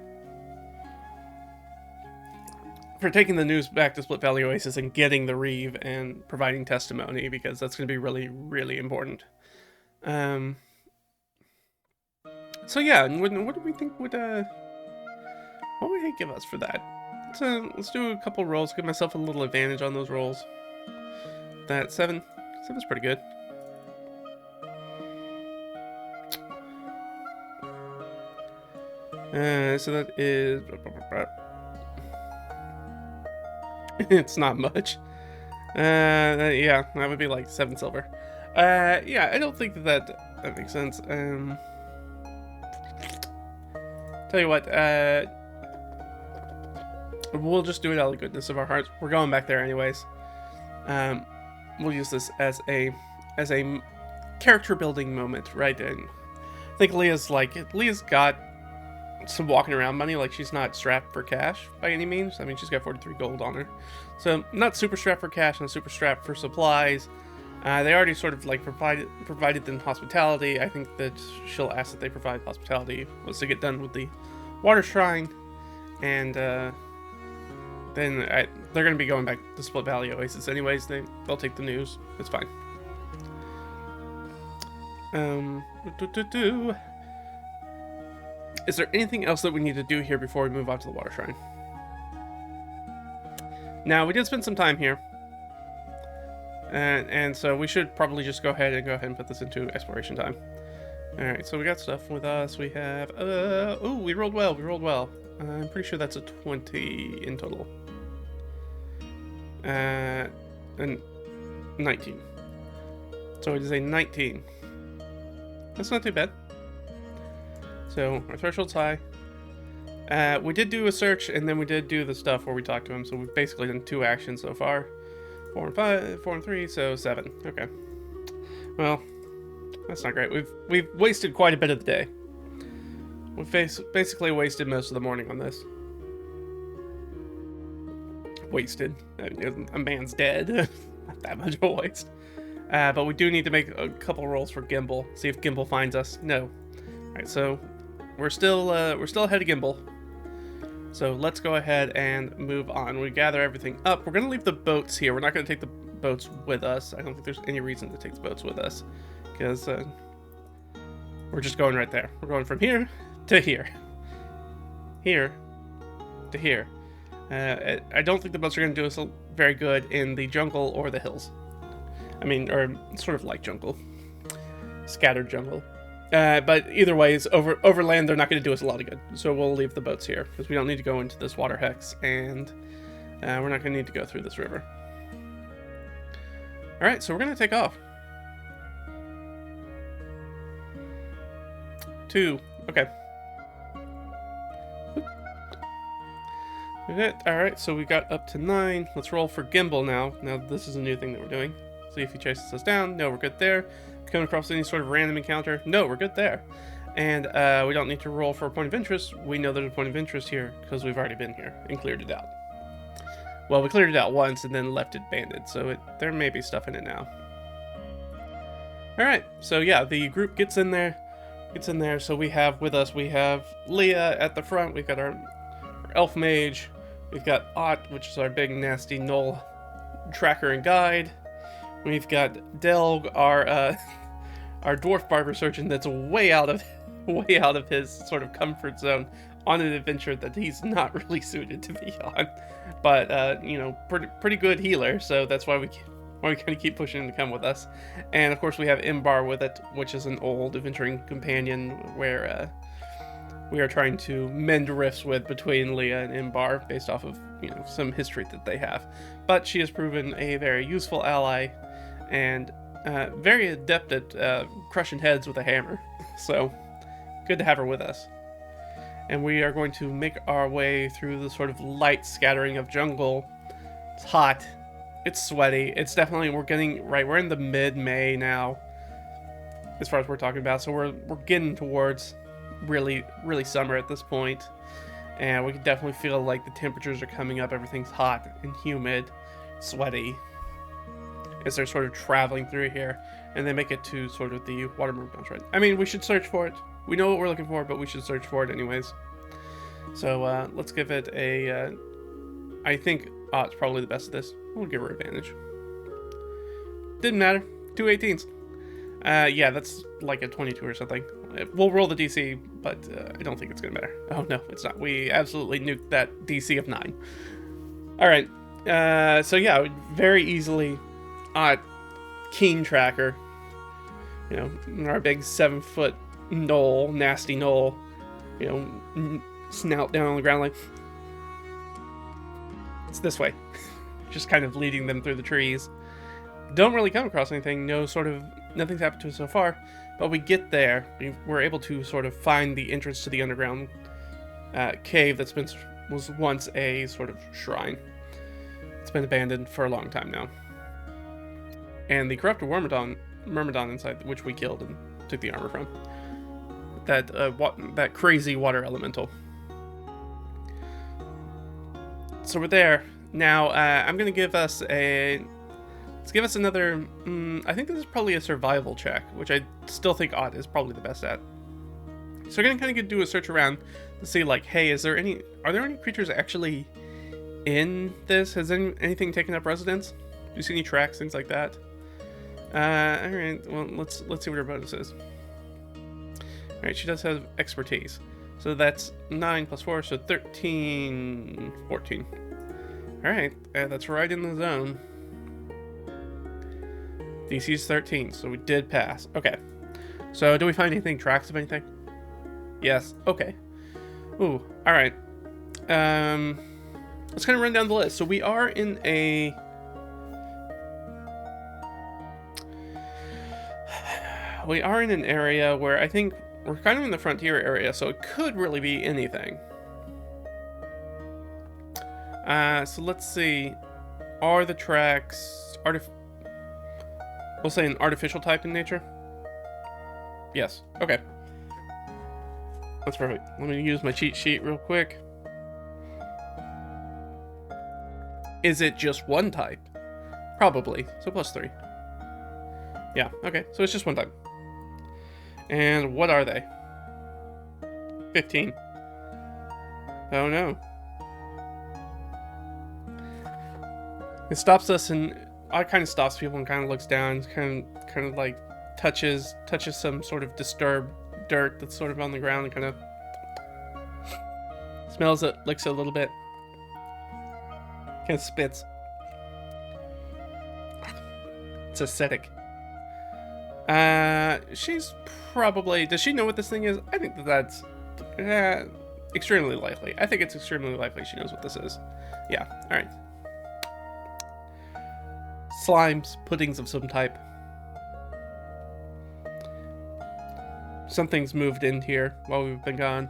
A: For taking the news back to Split Valley Oasis and getting the Reeve and providing testimony, because that's going to be really, really important. So yeah, what do we think would what would he give us for that? Let's do a couple rolls. Give myself a little advantage on those rolls. That 7's pretty good. So that is. It's not much. Yeah, that would be like 7 silver. Yeah, I don't think that makes sense. Tell you what, we'll just do it out of the goodness of our hearts. We're going back there anyways. We'll use this as a character building moment, right? And I think Leah's got some walking around money. Like, she's not strapped for cash by any means. I mean, she's got 43 gold on her, so not super strapped for cash, not super strapped for supplies. They already sort of like provided them hospitality. I think that she'll ask that they provide hospitality once they get done with the water shrine, and then they're going to be going back to Split Valley Oasis anyways. They'll take the news. It's fine. Is there anything else that we need to do here before we move on to the water shrine? Now, we did spend some time here. And so we should probably just go ahead and put this into exploration time. Alright, so we got stuff with us. We have, oh, we rolled well. I'm pretty sure that's a 20 in total. And 19. So it is a 19. That's not too bad. So our threshold's high. We did do a search, and then we did do the stuff where we talked to him. So we've basically done 2 actions so far. 4 and 5, 4 and 3, so 7. Okay. Well, that's not great. We've wasted quite a bit of the day. We've basically wasted most of the morning on this. Wasted. A man's dead. Not that much of a waste. But we do need to make a couple rolls for Gimble. See if Gimble finds us. No. Alright, so we're still ahead of Gimble. So let's go ahead and move on. We gather everything up. We're going to leave the boats here. We're not going to take the boats with us. I don't think there's any reason to take the boats with us, because we're just going right there. We're going from here to here. Here to here. I don't think the boats are going to do us very good in the jungle or the hills. I mean, or sort of like jungle. Scattered jungle. But either ways, overland, they're not going to do us a lot of good. So we'll leave the boats here, because we don't need to go into this water hex, and we're not going to need to go through this river. Alright, so we're going to take off. 2. Okay. Alright, so we got up to 9. Let's roll for Gimble now. Now, this is a new thing that we're doing. See if he chases us down. No, we're good there. Coming across any sort of random encounter. No, we're good there. And we don't need to roll for a point of interest. We know there's a point of interest here because we've already been here and cleared it out. Well, we cleared it out once and then left it banded, so there may be stuff in it now. Alright, so yeah, the group gets in there. So we have with us, we have Leah at the front, we've got our elf mage, we've got Ott, which is our big nasty gnoll tracker and guide. We've got Delg, our dwarf barber surgeon that's way out of his sort of comfort zone on an adventure that he's not really suited to be on. But you know, pretty good healer, so that's why we kind of keep pushing him to come with us. And of course we have Imbar with it, which is an old adventuring companion where we are trying to mend rifts with between Leah and Imbar based off of, you know, some history that they have. But she has proven a very useful ally and very adept at crushing heads with a hammer. So good to have her with us. And we are going to make our way through the sort of light scattering of jungle. It's hot. It's sweaty. It's definitely, we're in the mid-May now, as far as we're talking about. So we're getting towards really summer at this point. And we can definitely feel like the temperatures are coming up. Everything's hot and humid, sweaty, as they're sort of traveling through here. And they make it to sort of the water mountains, right? I mean, we should search for it. We know what we're looking for, but we should search for it anyways. So let's give it a, I think it's probably the best of this. We'll give her advantage. Didn't matter. 2 18s. Yeah, that's like a 22 or something. We'll roll the DC, but I don't think it's going to matter. Oh, no, it's not. We absolutely nuked that DC of 9. All right. So yeah, very easily, keen tracker. You know, our big 7-foot gnoll, nasty gnoll, you know, snout down on the ground like, it's this way. Just kind of leading them through the trees. Don't really come across anything. Nothing's happened to us so far. But we get there. We're able to sort of find the entrance to the underground cave was once a sort of shrine. It's been abandoned for a long time now. And the corrupted Myrmidon inside, which we killed and took the armor from. That crazy water elemental. So we're there. Now, I'm going to give us another, I think this is probably a survival check, which I still think Ott is probably the best at. So we're going to kind of do a search around to see, like, hey, are there any creatures actually in this? Has anything taken up residence? Do you see any tracks, things like that? Alright, well, let's see what her bonus is. Alright, she does have expertise. So that's 9 plus 4, so 13, 14. Alright, that's right in the zone. DC's 13, so we did pass. Okay. So do we find tracks of anything? Yes. Okay. Ooh, alright. Let's kind of run down the list. So we are in a... We are in an area where I think we're kind of in the frontier area, so it could really be anything. So let's see. Are the tracks we'll say an artificial type in nature? Yes. Okay. That's perfect. Let me use my cheat sheet real quick. Is it just one type? Probably. So +3. Yeah, okay. So it's just one type. And what are they? 15. Oh no. It stops us, and it kind of stops people and kind of looks down, kind of like touches some sort of disturbed dirt that's sort of on the ground, and kind of smells it, licks it a little bit, kind of spits. It's acidic. She's probably... Does she know what this thing is? I think that's extremely likely. I think it's extremely likely she knows what this is. Yeah, alright. Slimes, puddings of some type. Something's moved in here while we've been gone.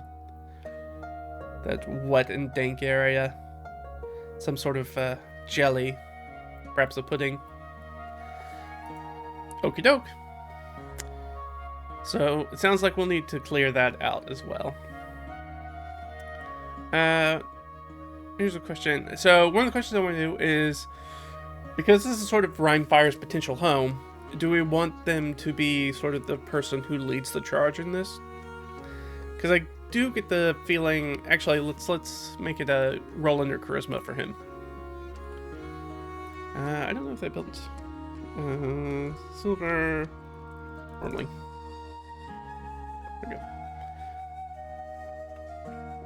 A: That wet and dank area. Some sort of jelly. Perhaps a pudding. Okie doke. So it sounds like we'll need to clear that out as well. Here's a question. So one of the questions I want to do is, because this is sort of Rhinefire's potential home, do we want them to be sort of the person who leads the charge in this? Because I do get the feeling, actually, let's make it a roll under charisma for him. I don't know if they built silver wormling. There we go.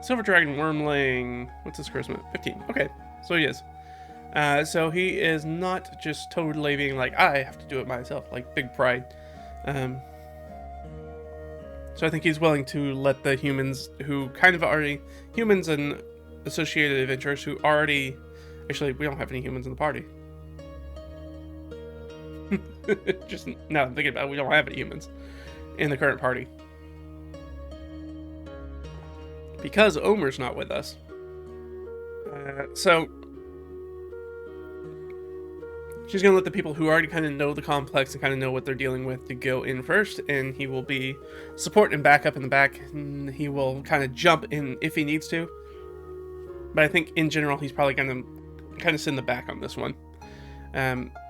A: Silver dragon wormling. What's his charisma? 15. Okay, so he is. So he is not just totally being like, I have to do it myself, like big pride. So I think he's willing to let the humans who kind of already, humans and associated adventurers who already, actually we don't have any humans in the party. Just now I'm thinking about it, we don't have any humans in the current party. Because Omer's not with us. So she's going to let the people who already kind of know the complex and kind of know what they're dealing with to go in first, and he will be support and backup in the back, and he will kind of jump in if he needs to. But I think in general he's probably going to kind of sit in the back on this one.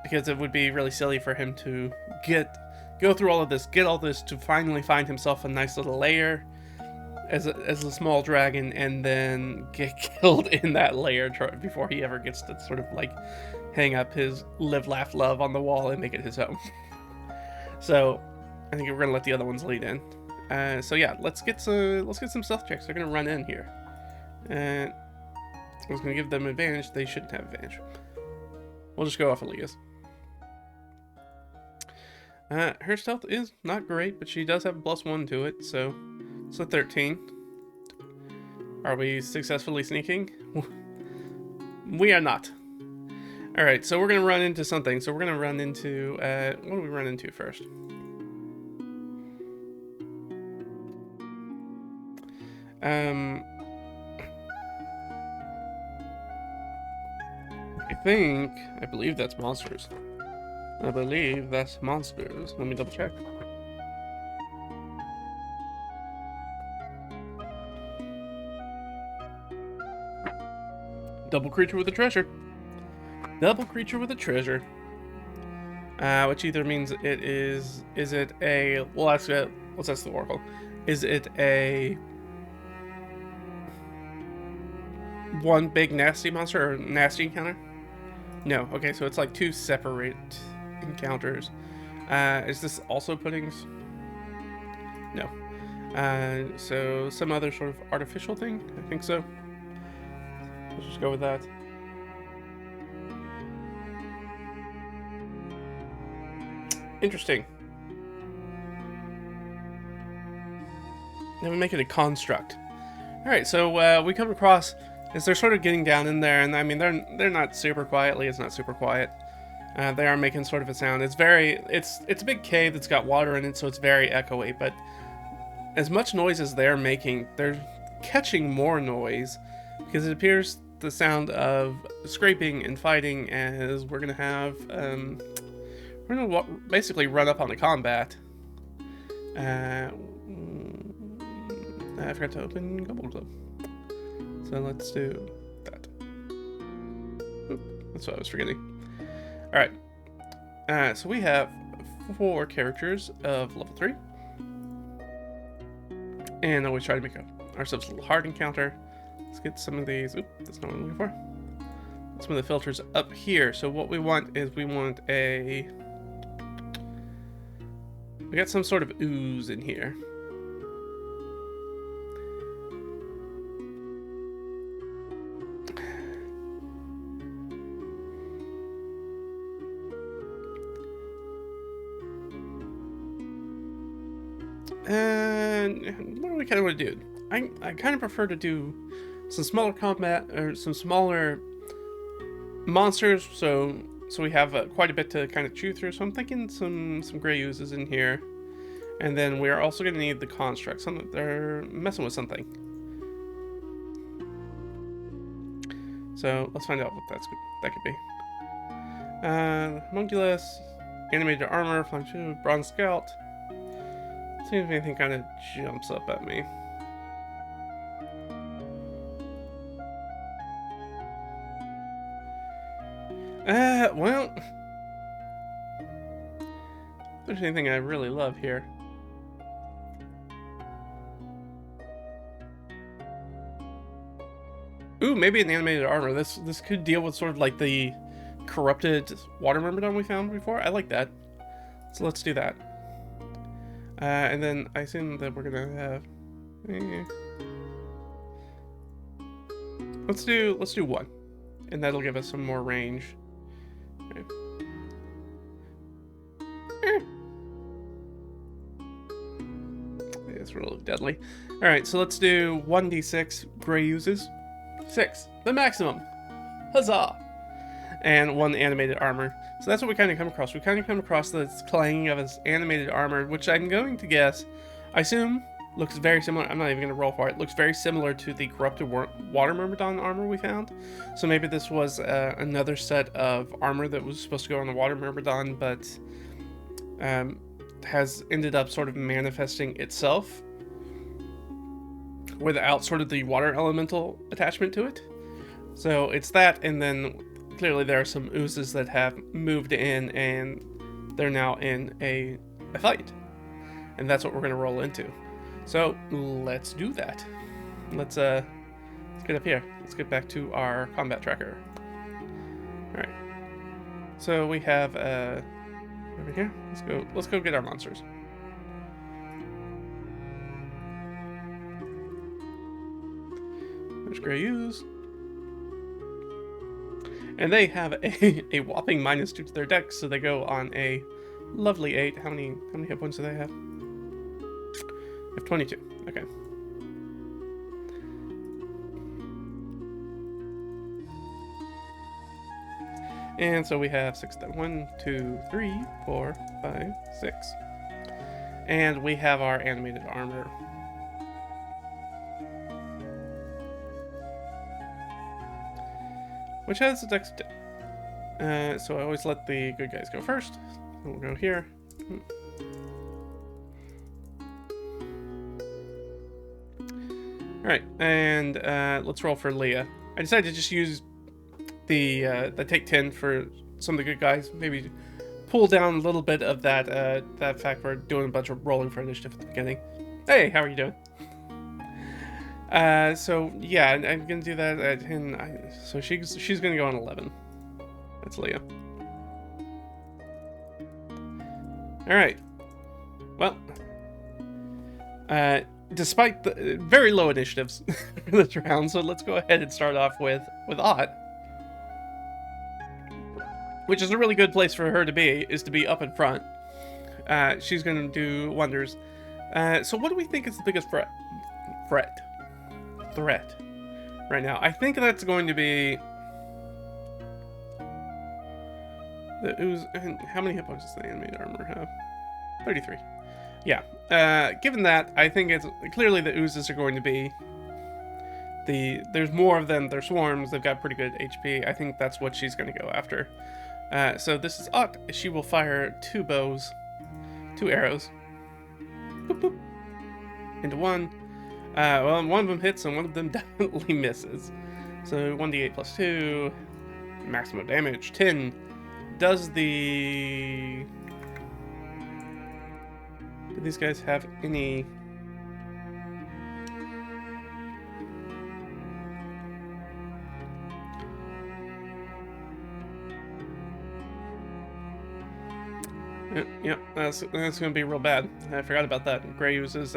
A: Because it would be really silly for him to go through all of this, get all this to finally find himself a nice little lair as a small dragon, and then get killed in that lair before he ever gets to sort of like hang up his live, laugh, love on the wall and make it his home. So I think we're gonna let the other ones lead in. So yeah, let's get some stealth checks. They're gonna run in here, and I was gonna give them advantage. They shouldn't have advantage. We'll just go off Aaliyah's. Her stealth is not great, but she does have a +1 to it, so it's a 13. Are we successfully sneaking? We are not. Alright, so we're going to run into something. So we're going to run into... what do we run into first? I believe that's monsters. Let me double check. Double creature with a treasure. Double creature with a treasure. Which either means it is it a... Well, let's ask the Oracle. Is it a... one big nasty monster or nasty encounter? No. Okay, so it's like 2 separate encounters. Is this also puddings? No. So some other sort of artificial thing? I think so. Let's just go with that. Interesting. Then we make it a construct. Alright, so we come across as they're sort of getting down in there, and I mean they're not super quietly, it's not super quiet. They are making sort of a sound. It's a big cave that's got water in it, so it's very echoey, but as much noise as they're making, they're catching more noise, because it appears the sound of scraping and fighting, as we're gonna have we're gonna basically run up on the combat. I forgot to open Gimble Club. So let's do that. Oop, that's what I was forgetting. Alright. So we have 4 characters of level 3. And always try to make ourselves a little hard encounter. Let's get some of these. Oop, that's not what I'm looking for. Some of the filters up here. So what we want is we got some sort of ooze in here. And what do we kind of want to do? I kind of prefer to do some smaller combat, or some smaller monsters, so we have quite a bit to kind of chew through. So I'm thinking some gray oozes in here, and then we are also going to need the construct. They're messing with something. So let's find out what that could be. Homunculus, animated armor, flank 2, bronze scout. See if anything kind of jumps up at me. Well, if there's anything I really love here. Ooh, maybe an animated armor. This could deal with sort of like the corrupted water myrmidon we found before. I like that. So let's do that. And then I assume that we're gonna have. Let's do 1, and that'll give us some more range. Okay. It's really deadly. All right, so let's do 1d6 gray uses. 6, the maximum. Huzzah! And 1 animated armor. So that's what we kind of come across. We kind of come across this clanging of his animated armor, which I'm going to guess, I assume, looks very similar. I'm not even going to roll for it. Looks very similar to the corrupted water myrmidon armor we found. So maybe this was another set of armor that was supposed to go on the water myrmidon, but has ended up sort of manifesting itself without sort of the water elemental attachment to it. So it's that, and then clearly there are some oozes that have moved in and they're now in a fight. And that's what we're going to roll into. So let's do that. Let's get up here. Let's get back to our combat tracker. Alright. So we have over here. Let's go get our monsters. There's Grey Ooze. And they have a whopping -2 to their dex, so they go on a lovely 8. How many hit points do they have? They have 22. Okay. And so we have 6. 1, 2, 3, 4, 5, 6. And we have our animated armor. Which has a dex. So I always let the good guys go first. We'll go here. Alright, and let's roll for Leah. I decided to just use the take 10 for some of the good guys. Maybe pull down a little bit of that fact we're doing a bunch of rolling for initiative at the beginning. Hey, how are you doing? So yeah, I'm gonna do that at 10. So she's gonna go on 11. That's Leah. All right. Well, despite the very low initiatives for this round, so let's go ahead and start off with Ott, which is a really good place for her to be, is to be up in front. She's gonna do wonders. So what do we think is the biggest threat right now? I think that's going to be the ooze. And how many hit points does the animated armor have? 33. Yeah. Given that, I think it's clearly the oozes are going to be there's more of them. They're swarms. They've got pretty good HP. I think that's what she's going to go after. So this is Ott. She will fire 2 arrows. Boop, boop. Into 1. Well, one of them hits and one of them definitely misses. So 1d8 plus 2, maximum damage, 10. Do these guys have any... Yep, that's gonna be real bad. I forgot about that. Grey Oozes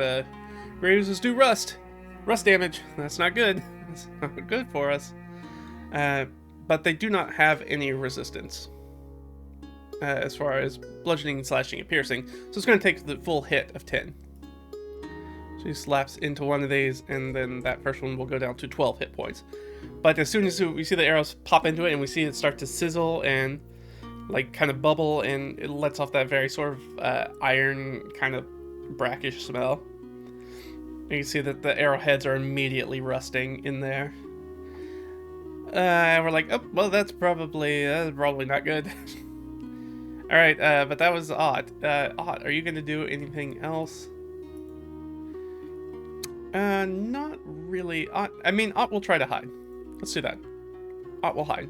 A: do rust damage. That's not good. That's not good for us. But they do not have any resistance as far as bludgeoning, slashing, and piercing. So it's going to take the full hit of 10. She slaps into one of these, and then that first one will go down to 12 hit points. But as soon as we see the arrows pop into it, and we see it start to sizzle and like kind of bubble, and it lets off that very sort of iron kind of brackish smell. You can see that the arrowheads are immediately rusting in there. And we're like, oh, well, that's probably not good. All right, but that was Ott. Ott, are you going to do anything else? Not really. I mean, Ott will try to hide. Let's do that. Ott will hide.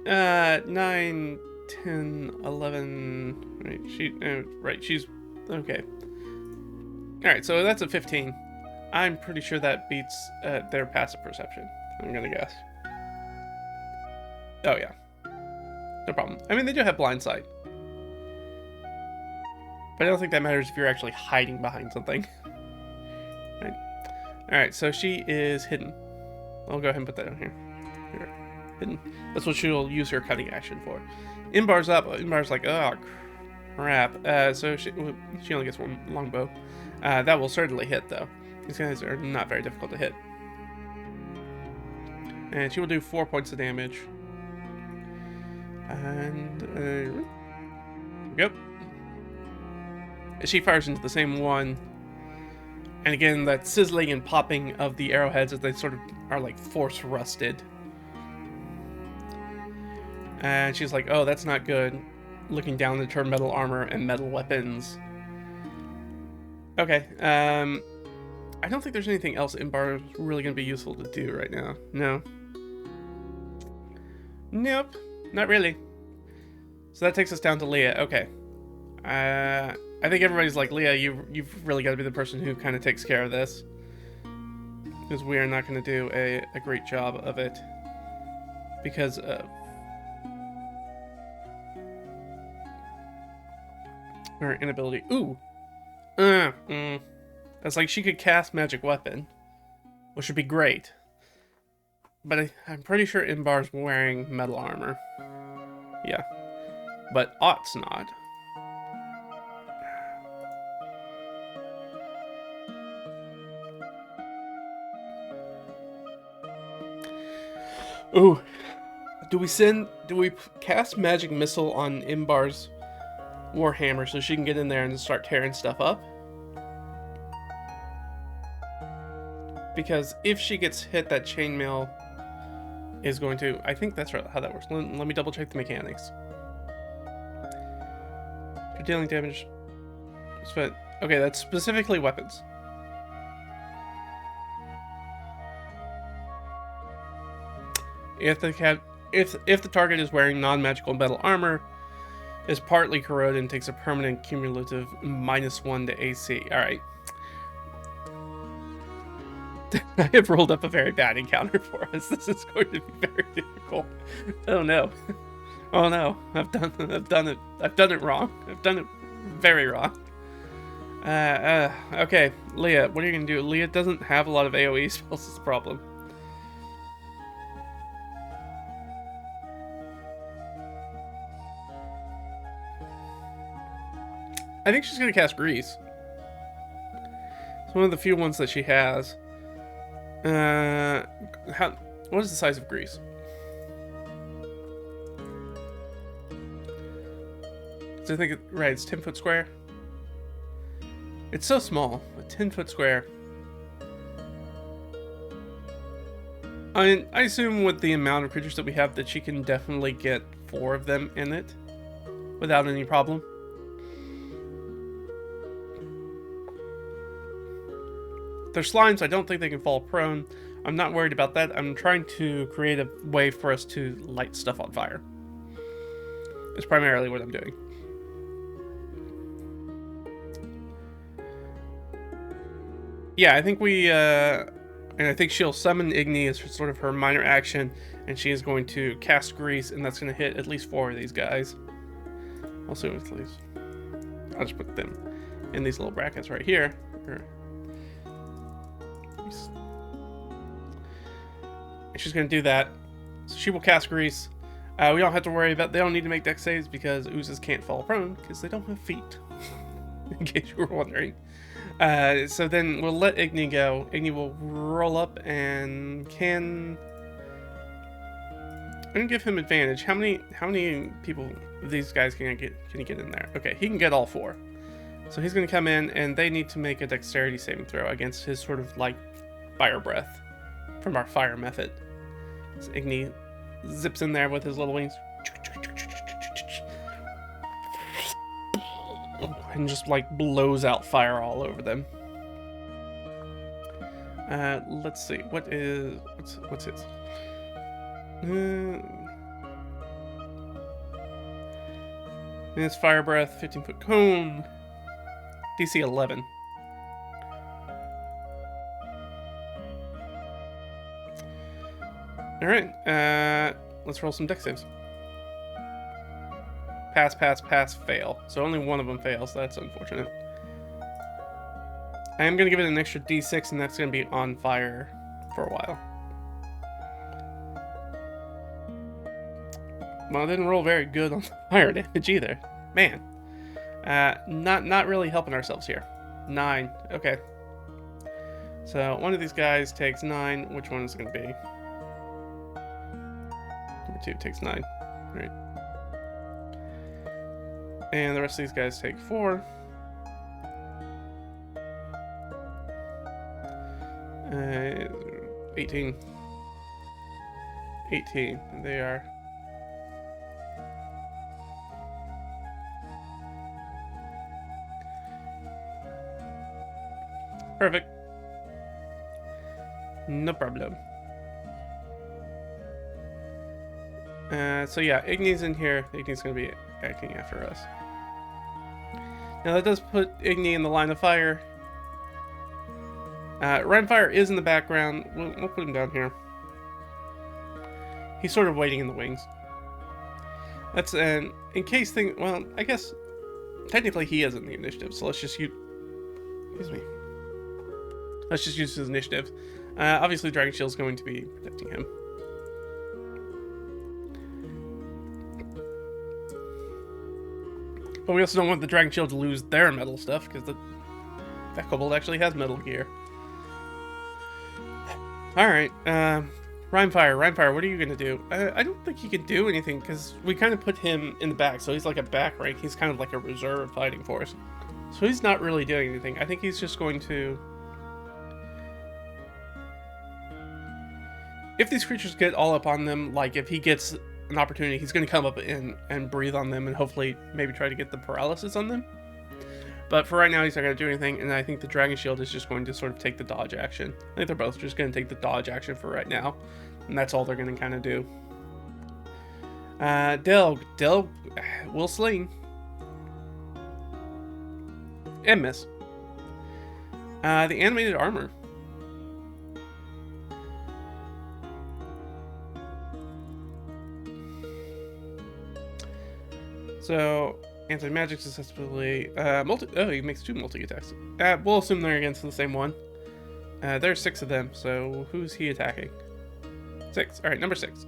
A: 9, 10, 11. Right, she's okay. Alright, so that's a 15. I'm pretty sure that beats their passive perception. I'm gonna guess. Oh, yeah. No problem. I mean, they do have blind sight. But I don't think that matters if you're actually hiding behind something. Right. Alright, so she is hidden. I'll go ahead and put that on here. Hidden. That's what she'll use her cutting action for. Inbar's up. Inbar's like, oh, crap. So she only gets one longbow. That will certainly hit, though. These guys are not very difficult to hit. And she will do 4 points of damage. And, yep. She fires into the same one. And again, that sizzling and popping of the arrowheads as they sort of are like force rusted. And she's like, oh, that's not good. Looking down at her metal armor and metal weapons. Okay, I don't think there's anything else Imbar is really going to be useful to do right now. No. Nope, not really. So that takes us down to Leah. Okay. I think everybody's like, Leah, you've really got to be the person who kind of takes care of this. Because we are not going to do a great job of it. Because of her inability. Ooh! That's like she could cast Magic Weapon, which would be great. But I'm pretty sure Imbar's wearing metal armor. Yeah. But Ott's not. Ooh. Do we cast Magic Missile on Imbar's Warhammer so she can get in there and start tearing stuff up? Because if she gets hit, that chainmail is going to... I think that's how that works. Let me double check the mechanics. You're dealing damage... Okay, that's specifically weapons. If the target is wearing non-magical metal armor, is partly corroded and takes a permanent cumulative -1 to AC. Alright. I have rolled up a very bad encounter for us. This is going to be very difficult. Oh no. Oh no. I've done it. I've done it wrong. I've done it very wrong. Okay, Leah, what are you gonna do? Leah doesn't have a lot of AoE spells, is the problem. I think she's gonna cast Grease. It's one of the few ones that she has. What is the size of Grease? So I think right, it's 10 foot square. It's so small, a 10-foot square. I mean, I assume with the amount of creatures that we have that she can definitely get 4 of them in it without any problem. They're slimes, I don't think they can fall prone. I'm not worried about that. I'm trying to create a way for us to light stuff on fire. It's primarily what I'm doing. Yeah, I think and I think she'll summon Igni as sort of her minor action, and she is going to cast Grease, and that's going to hit at least 4 of these guys. I'll see with these. I'll just put them in these little brackets right here. And she's going to do that. So she will cast Grease. We don't have to worry about... They don't need to make dex saves because oozes can't fall prone because they don't have feet. In case you were wondering. So then we'll let Igni go. Igni will roll up and can... I'm going to give him advantage. How many people... These guys can he get in there? Okay, he can get all 4. So he's going to come in and they need to make a dexterity saving throw against his sort of like fire breath from our fire method. So Igni zips in there with his little wings. and just like blows out fire all over them. Let's see. What's his? His fire breath, 15-foot cone, DC 11. All right. Let's roll some dex saves. Pass, pass, pass, fail. So only one of them fails. That's unfortunate. I am going to give it an extra d6, and that's going to be on fire for a while. Well, it didn't roll very good on fire damage either. Man. Not really helping ourselves here. 9. Okay. So one of these guys takes 9. Which one is it going to be? Number 2 takes 9. All right. And the rest of these guys take 4. 18. 18. They are. Perfect. No problem. So yeah, Igni's in here. Igni's going to be acting after us. Now that does put Igni in the line of fire. Rhinefire is in the background. We'll put him down here. He's sort of waiting in the wings. That's an in case thing. Well, I guess technically he is in the initiative, so let's just use. Excuse me. Let's just use his initiative. Obviously, Dragon Shield's going to be protecting him. But we also don't want the Dragon Shield to lose their metal stuff, because that kobold actually has metal gear. Alright, Rhinefire, what are you going to do? I don't think he can do anything, because we kind of put him in the back, so he's like a back rank. He's kind of like a reserve fighting force. So he's not really doing anything. I think he's just going to... If these creatures get all up on them, like if he gets an opportunity, he's going to come up and breathe on them and hopefully maybe try to get the paralysis on them. But for right now, he's not going to do anything, and I think the Dragon Shield is just going to sort of take the dodge action. I think they're both just going to take the dodge action for right now, and that's all they're going to kind of do. Del will sling. And miss. The animated armor. So, anti-magic successfully, he makes 2 multi-attacks. We'll assume they're against the same one. There's 6 of them, so who's he attacking? 6. Alright, number 6.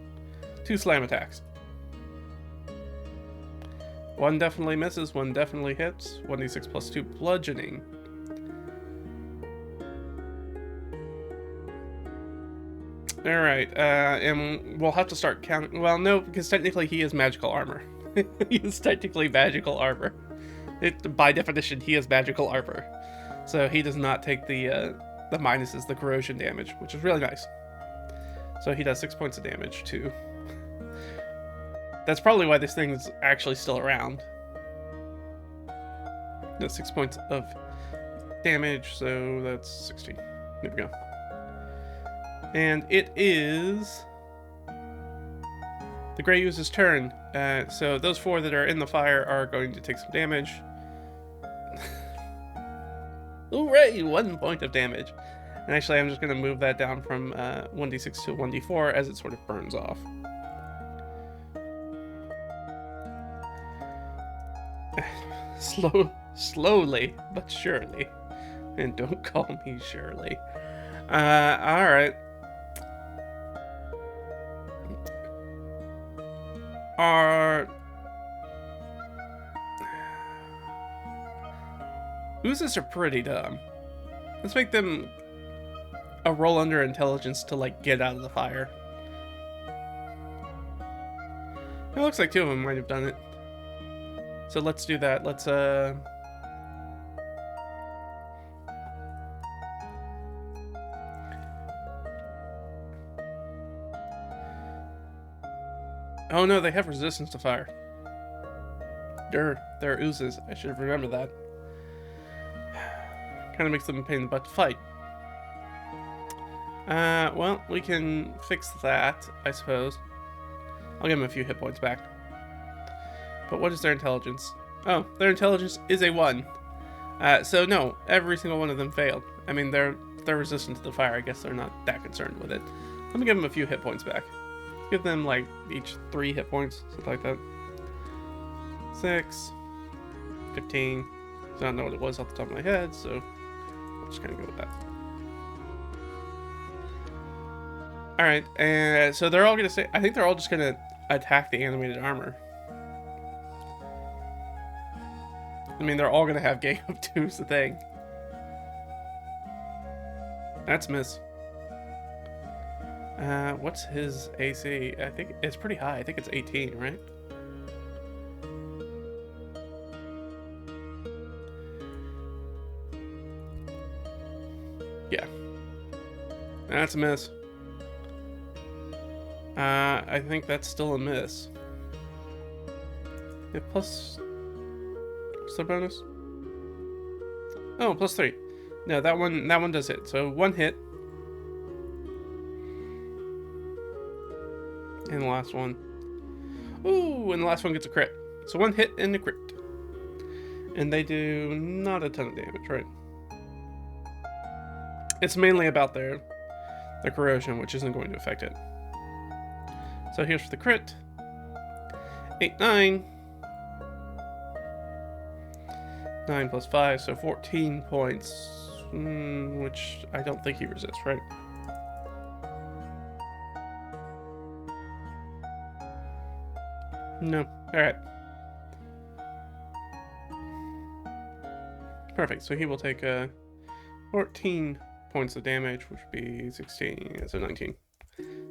A: 2 slam attacks. 1 definitely misses, 1 definitely hits. 1d6 plus 2 bludgeoning. Alright, and we'll have to start counting. Well, no, because technically he is magical armor. He is technically magical armor. By definition, he is magical armor. So he does not take the minuses, the corrosion damage, which is really nice. So he does 6 points of damage too. That's probably why this thing is actually still around. No, 6 points of damage, so that's 16. There we go. And it is the Grey Ooze's turn. So those 4 that are in the fire are going to take some damage. Hooray! 1 point of damage. And actually, I'm just going to move that down from 1d6 to 1d4 as it sort of burns off. Slowly, but surely. And don't call me Shirley. Alright. Oozes are pretty dumb. Let's make them a roll under intelligence to, like, get out of the fire. It looks like 2 of them might have done it. So let's do that. Let's, Oh no, they have resistance to fire. Durr. They're oozes. I should have remembered that. Kind of makes them a pain in the butt to fight. Well, we can fix that, I suppose. I'll give them a few hit points back. But what is their intelligence? Oh, their intelligence is a 1. So no, every single one of them failed. I mean, they're resistant to the fire. I guess they're not that concerned with it. Let me give them a few hit points back. Give them, like, each 3 hit points, something like that. 6, 15. I don't know what it was off the top of my head, so I'll just kind of go with that. Alright, and so they're all going to say... I think they're all just going to attack the animated armor. I mean, they're all going to have gang of 2's the thing. That's a miss. What's his AC? I think it's pretty high. I think it's 18, right? Yeah. That's a miss. I think that's still a miss. Yeah, plus... What's the bonus? Oh, plus 3. No, that one does hit. So 1 hit. And the last one. Ooh, and the last one gets a crit. So 1 hit and a crit. And they do not a ton of damage, right? It's mainly about their corrosion, which isn't going to affect it. So here's for the crit. 8, 9. 9 plus 5, so 14 points. Which I don't think he resists, right? No. Alright. Perfect. So he will take 14 points of damage, which would be 16. So 19.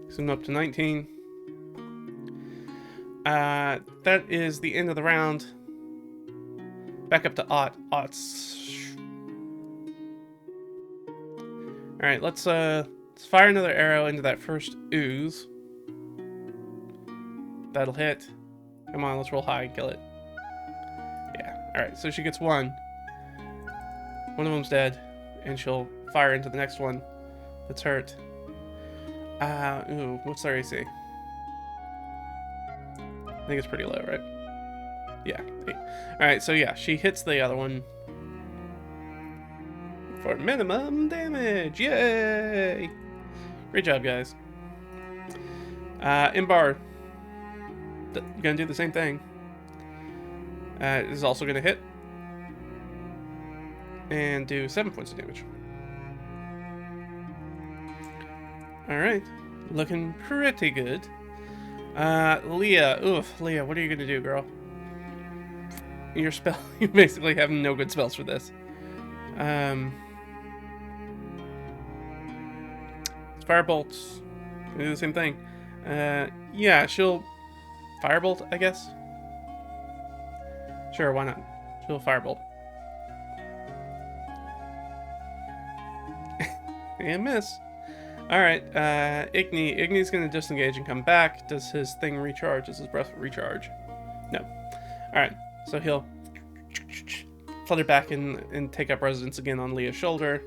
A: So I'm up to 19. That is the end of the round. Back up to Ott's. Alright, let's fire another arrow into that first ooze. That'll hit. Come on, let's roll high and kill it. Yeah, alright, so she gets 1. One of them's dead, and she'll fire into the next one that's hurt. Ooh, what's their AC? I think it's pretty low, right? Yeah, 8. Alright, so yeah, she hits the other one for minimum damage. Yay! Great job, guys. Imbar, gonna do the same thing. Is also gonna hit and do 7 points of damage. Alright, looking pretty good. Leah, oof, Leah, what are you gonna do, girl? Your spell, you basically have no good spells for this. Firebolts, do the same thing. Yeah, she'll firebolt, I guess. Sure, why not? She'll firebolt. And miss. Alright, Igny's gonna disengage and come back. Does his thing recharge? Does his breath recharge? No. Alright, so he'll flutter back and take up residence again on Leah's shoulder.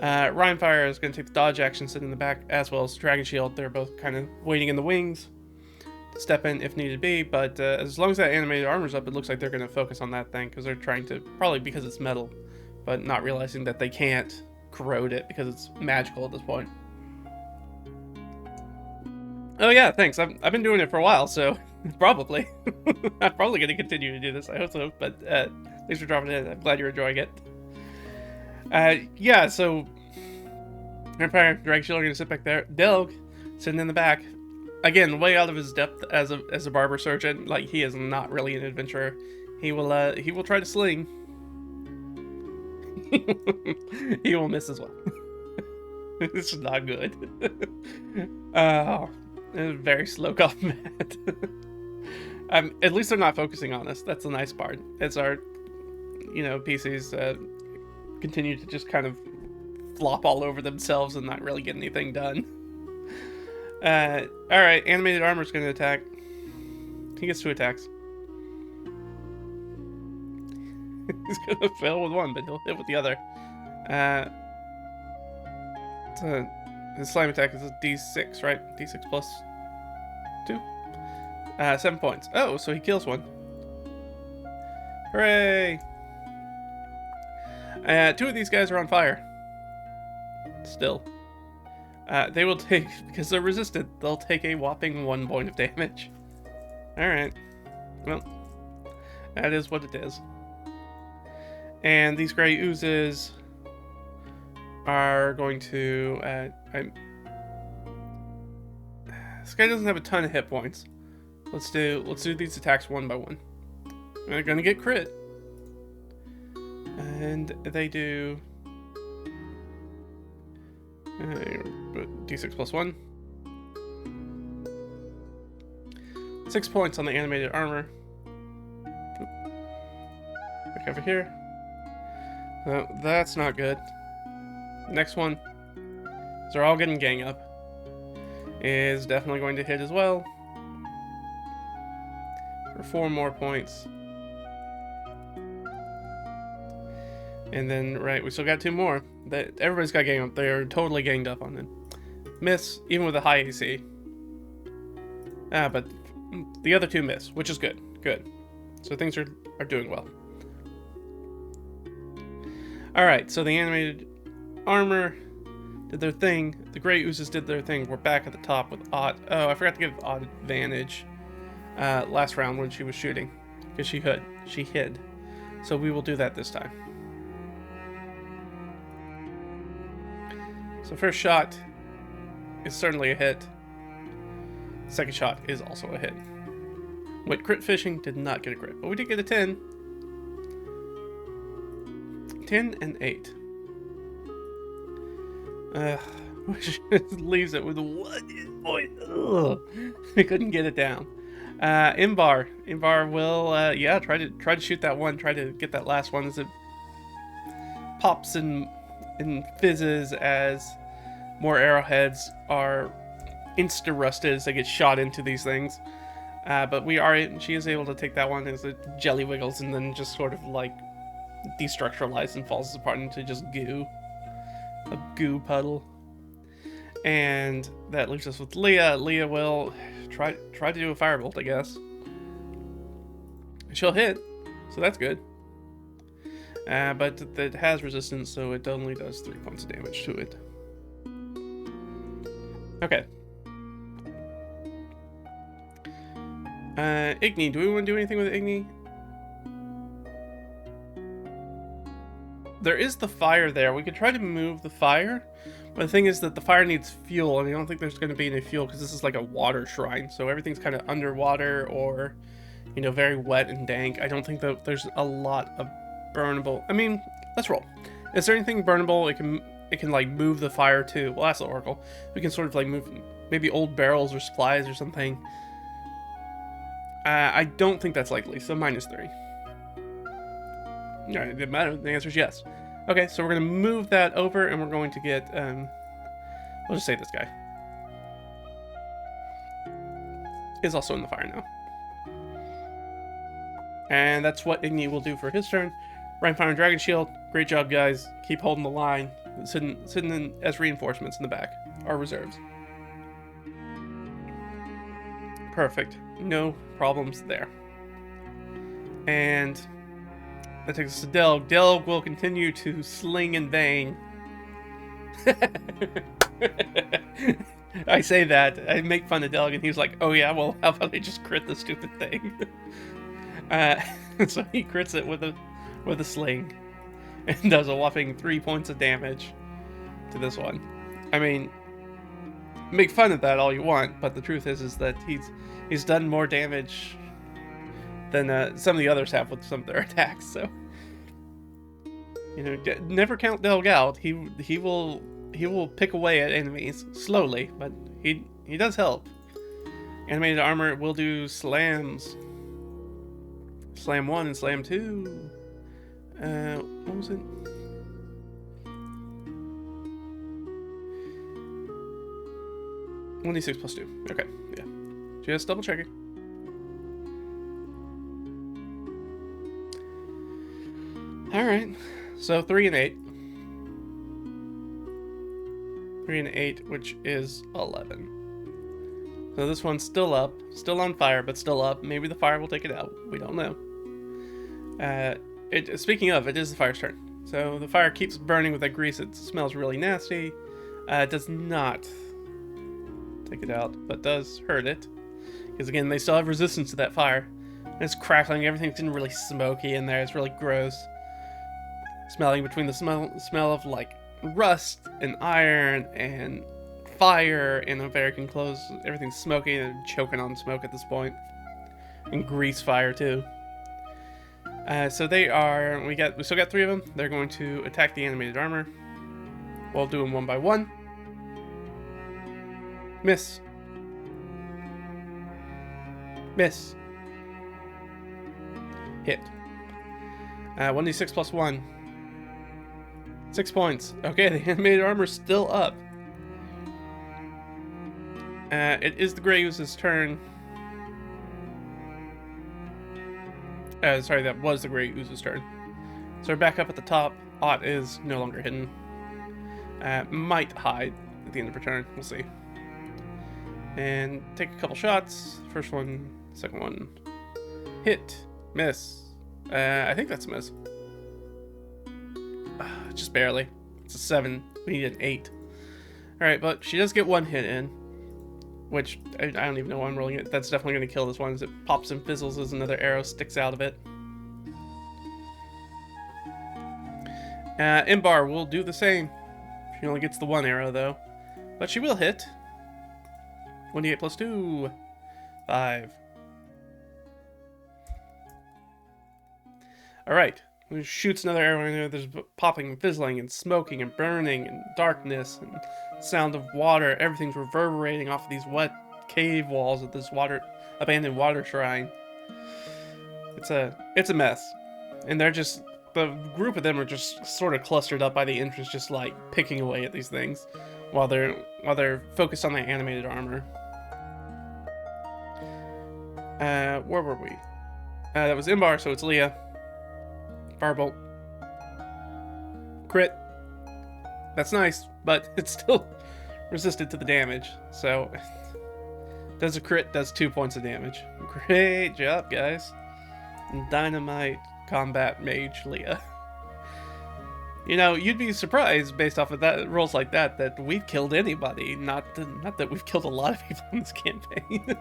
A: Rhymefire is gonna take the dodge action, sit in the back, as well as Dragon Shield. They're both kind of waiting in the wings to step in if needed be, but as long as that animated armor's up, it looks like they're gonna focus on that thing, because they're trying to, probably because it's metal, but not realizing that they can't corrode it because it's magical at this point. Oh yeah, thanks. I've been doing it for a while, so probably. I'm probably going to continue to do this, I hope so, but thanks for dropping in. I'm glad you're enjoying it. Yeah, so Vampire, Dragon Shield are going to sit back there. Delg, sitting in the back. Again, way out of his depth as a barber surgeon. Like, he is not really an adventurer. He will try to sling. He will miss as well. This is not good. Oh, very slow combat. At least they're not focusing on us. That's the nice part. It's our, PCs continue to just kind of flop all over themselves and not really get anything done. Alright, animated armor's gonna attack. He gets 2 attacks. He's gonna fail with one, but he'll hit with the other. His slime attack is a D6, right? D6 plus 2. 7 points. Oh, so he kills one. Hooray! 2 of these guys are on fire. Still. They will take, because they're resistant, they'll take a whopping 1 point of damage. Alright. Well, that is what it is. And these gray oozes are going to... this guy doesn't have a ton of hit points. Let's do these attacks one by one. They're gonna get crit. And they do... D6 plus 1. 6 points on the animated armor. Back over here. So that's not good. Next one. They're all getting gang up. Is definitely going to hit as well. For 4 more points. And then, right, we still got 2 more. Everybody's got gang up. They're totally ganged up on them. Miss, even with a high AC. But the other 2 miss, which is good. Good. So things are doing well. Alright, so the animated armor did their thing. The gray oozes did their thing. We're back at the top with Odd. Oh, I forgot to give Odd advantage last round when she was shooting. Because she hid. So we will do that this time. So first shot is certainly a hit. Second shot is also a hit. With crit fishing, did not get a crit, but we did get a 10. 10 and 8. Which leaves it with 1 point. Ugh. I couldn't get it down. Imbar will, yeah, try to shoot that one. Try to get that last one as it pops and fizzes as more arrowheads are insta-rusted as they get shot into these things. But she is able to take that one as it jelly wiggles and then just sort of like destructuralizes and falls apart into just goo. A goo puddle. And that leaves us with Leah. Leah will try to do a firebolt, I guess. She'll hit, so that's good. But it has resistance, so it only does 3 points of damage to it. Okay. Igni, do we want to do anything with Igni? There is the fire there. We could try to move the fire, but the thing is that the fire needs fuel, and I don't think there's going to be any fuel because this is like a water shrine, so everything's kind of underwater or, you know, very wet and dank. I don't think that there's a lot of burnable. I mean, let's roll. Is there anything burnable? It can like move the fire too. Well, that's the oracle. We can sort of like move maybe old barrels or supplies or something. I don't think that's likely, so -3. No, it didn't matter. The answer is yes. Okay, so we're going to move that over, and we're going to get, we'll just say this guy is also in the fire now. And that's what Igni will do for his turn. Rhinefire and Dragon Shield, great job, guys. Keep holding the line. Sitting in as reinforcements in the back. Our reserves. Perfect. No problems there. And that takes us to Delg. Delg will continue to sling in vain. I say that. I make fun of Delg, and he's like, oh yeah, well, how about I just crit the stupid thing? So he crits it with a sling. And does a whopping 3 points of damage to this one. I mean, make fun of that all you want, but the truth is that he's done more damage than some of the others have with some of their attacks. So, you know, never count Delg out. He will pick away at enemies slowly, but he does help. Animated armor will do slams. Slam 1 and slam 2. What was it? (1d6 plus 2). Okay, yeah. Just double checking. Alright, so 3 and 8. 3 and 8, which is 11. So this one's still up, still on fire, but still up. Maybe the fire will take it out. We don't know. Speaking of, it is the fire's turn. So the fire keeps burning with that grease. It smells really nasty. It does not take it out, but does hurt it. Because again, they still have resistance to that fire. And it's crackling. Everything's getting really smoky in there. It's really gross. Smelling between the smell of like rust and iron and fire and a very enclosed. Everything's smoky and choking on smoke at this point. And grease fire too. So they are. We still got 3 of them. They're going to attack the animated armor. We'll do them one by one. Miss. Miss. Hit. 1d6 plus 1. 6 points. Okay, the animated armor's still up. It is the Grey Ooze's turn. Sorry, that was the Grey Ooze's turn. So we're back up at the top. Ott is no longer hidden. Might hide at the end of her turn. We'll see. And take a couple shots. First one, second one. Hit. Miss. I think that's a miss. Just barely. It's a 7. We need an 8. Alright, but she does get 1 hit in. Which, I don't even know why I'm rolling it. That's definitely going to kill this one as it pops and fizzles as another arrow sticks out of it. Imbar will do the same. She only gets the 1 arrow, though. But she will hit. 1d8 plus 2. 5. Alright. Shoots another arrow in there. There's popping and fizzling and smoking and burning and darkness and sound of water. Everything's reverberating off of these wet cave walls of this abandoned water shrine. It's a mess. And they're just, the group of them are just sort of clustered up by the entrance, just like picking away at these things while they're focused on the animated armor. Where were we? That was Imbar, so it's Leah. Firebolt. Crit. That's nice, but it's still resistant to the damage. So, does a crit, does 2 points of damage. Great job, guys. Dynamite combat mage Leah. You know, you'd be surprised based off of that rolls like that we've killed anybody. Not that we've killed a lot of people in this campaign.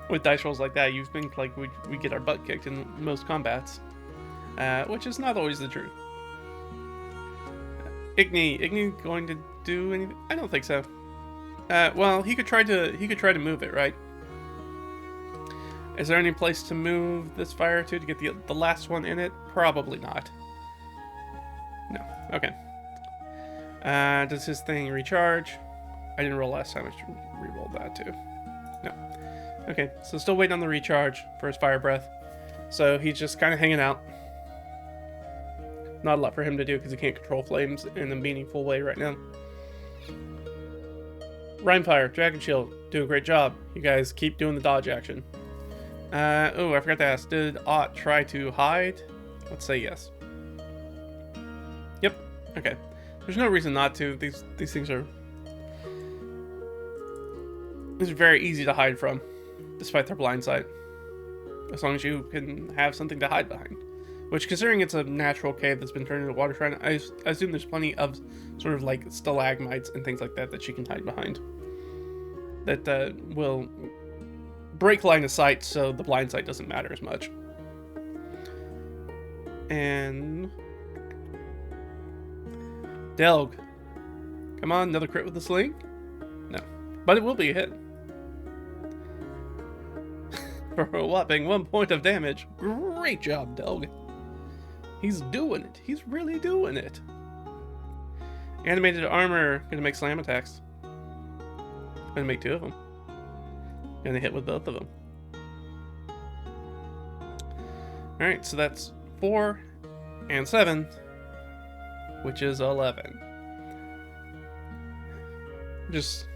A: With dice rolls like that, you think like we get our butt kicked in most combats. Which is not always the truth. Igni going to do anything? I don't think so. Well, he could try to move it, right? Is there any place to move this fire to get the last one in it? Probably not. No. Okay. Does his thing recharge? I didn't roll last time. I should re-roll that too. No. Okay. So still waiting on the recharge for his fire breath. So he's just kind of hanging out. Not a lot for him to do because he can't control flames in a meaningful way right now. Rhymefire, Dragon Shield, do a great job. You guys keep doing the dodge action. Oh, I forgot to ask. Did Ott try to hide? Let's say yes. Yep. Okay. There's no reason not to. These things are very easy to hide from, despite their blind sight. As long as you can have something to hide behind. Which, considering it's a natural cave that's been turned into a water shrine, I assume there's plenty of sort of like stalagmites and things like that she can hide behind. That will break line of sight so the blind sight doesn't matter as much. And Delg. Come on, another crit with the sling? No. But it will be a hit. For a whopping 1 point of damage. Great job, Delg. He's doing it. He's really doing it. Animated armor. Gonna make slam attacks. Gonna make 2 of them. Gonna hit with both of them. Alright, so that's 4 and 7, which is 11. Just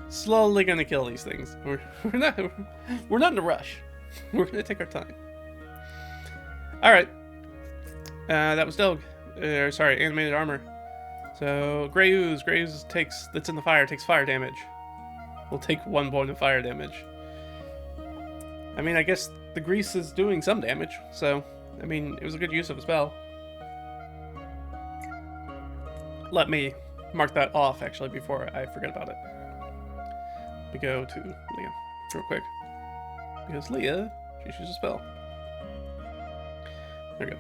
A: slowly gonna kill these things. We're not in a rush. We're gonna take our time. Alright. That was Delg. Sorry, animated armor. So, Grey Ooze. Grey Ooze that's in the fire, takes fire damage. We'll take 1 point of fire damage. I mean, I guess the grease is doing some damage, so, I mean, it was a good use of a spell. Let me mark that off, actually, before I forget about it. We go to Leah, real quick. Because Leah, she uses a spell. There we go.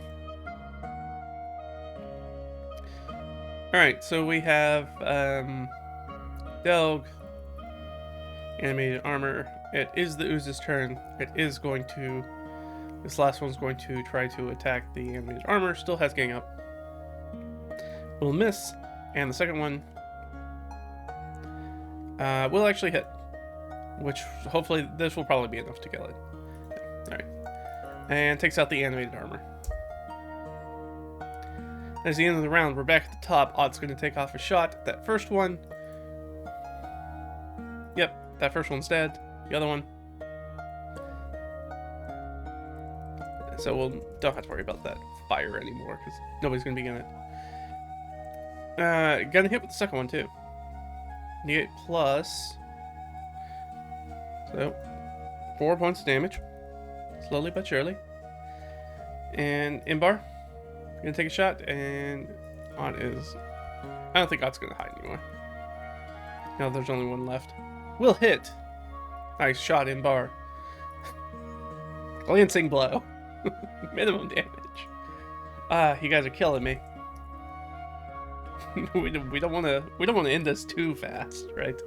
A: Alright, so we have Delg, animated armor. It is the Ooze's turn. It is going to... This last one's going to try to attack the animated armor. Still has gang up. Will miss. And the second one will actually hit. Which, hopefully, this will probably be enough to kill it. Alright. And takes out the animated armor. As the end of the round, we're back at the top. Odd's going to take off a shot. That first one. Yep, that first one's dead. The other one. So we'll don't have to worry about that fire anymore because nobody's going to be in it. Gonna hit with the second one too. Negate plus. So 4 points of damage. Slowly but surely. And Imbar. Gonna take a shot, and Odd is... I don't think Odd's gonna hide anymore. No, there's only one left. Will hit. Nice shot, Imbar. Glancing blow. Minimum damage. You guys are killing me. we don't want to end this too fast, right?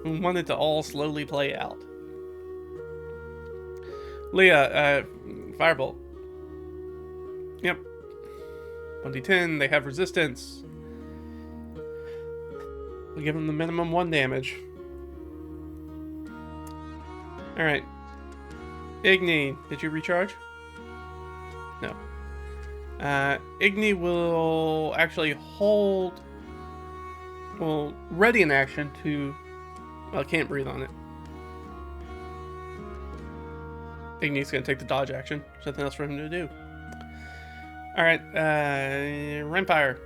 A: We want it to all slowly play out. Leah, Firebolt. Yep. 1d10, they have resistance. We'll give them the minimum 1 damage. Alright. Igni, did you recharge? No. Igni will actually hold... Well, ready in action to... Well, I can't breathe on it. Igni's gonna take the dodge action. There's nothing else for him to do. Alright, Rimfire.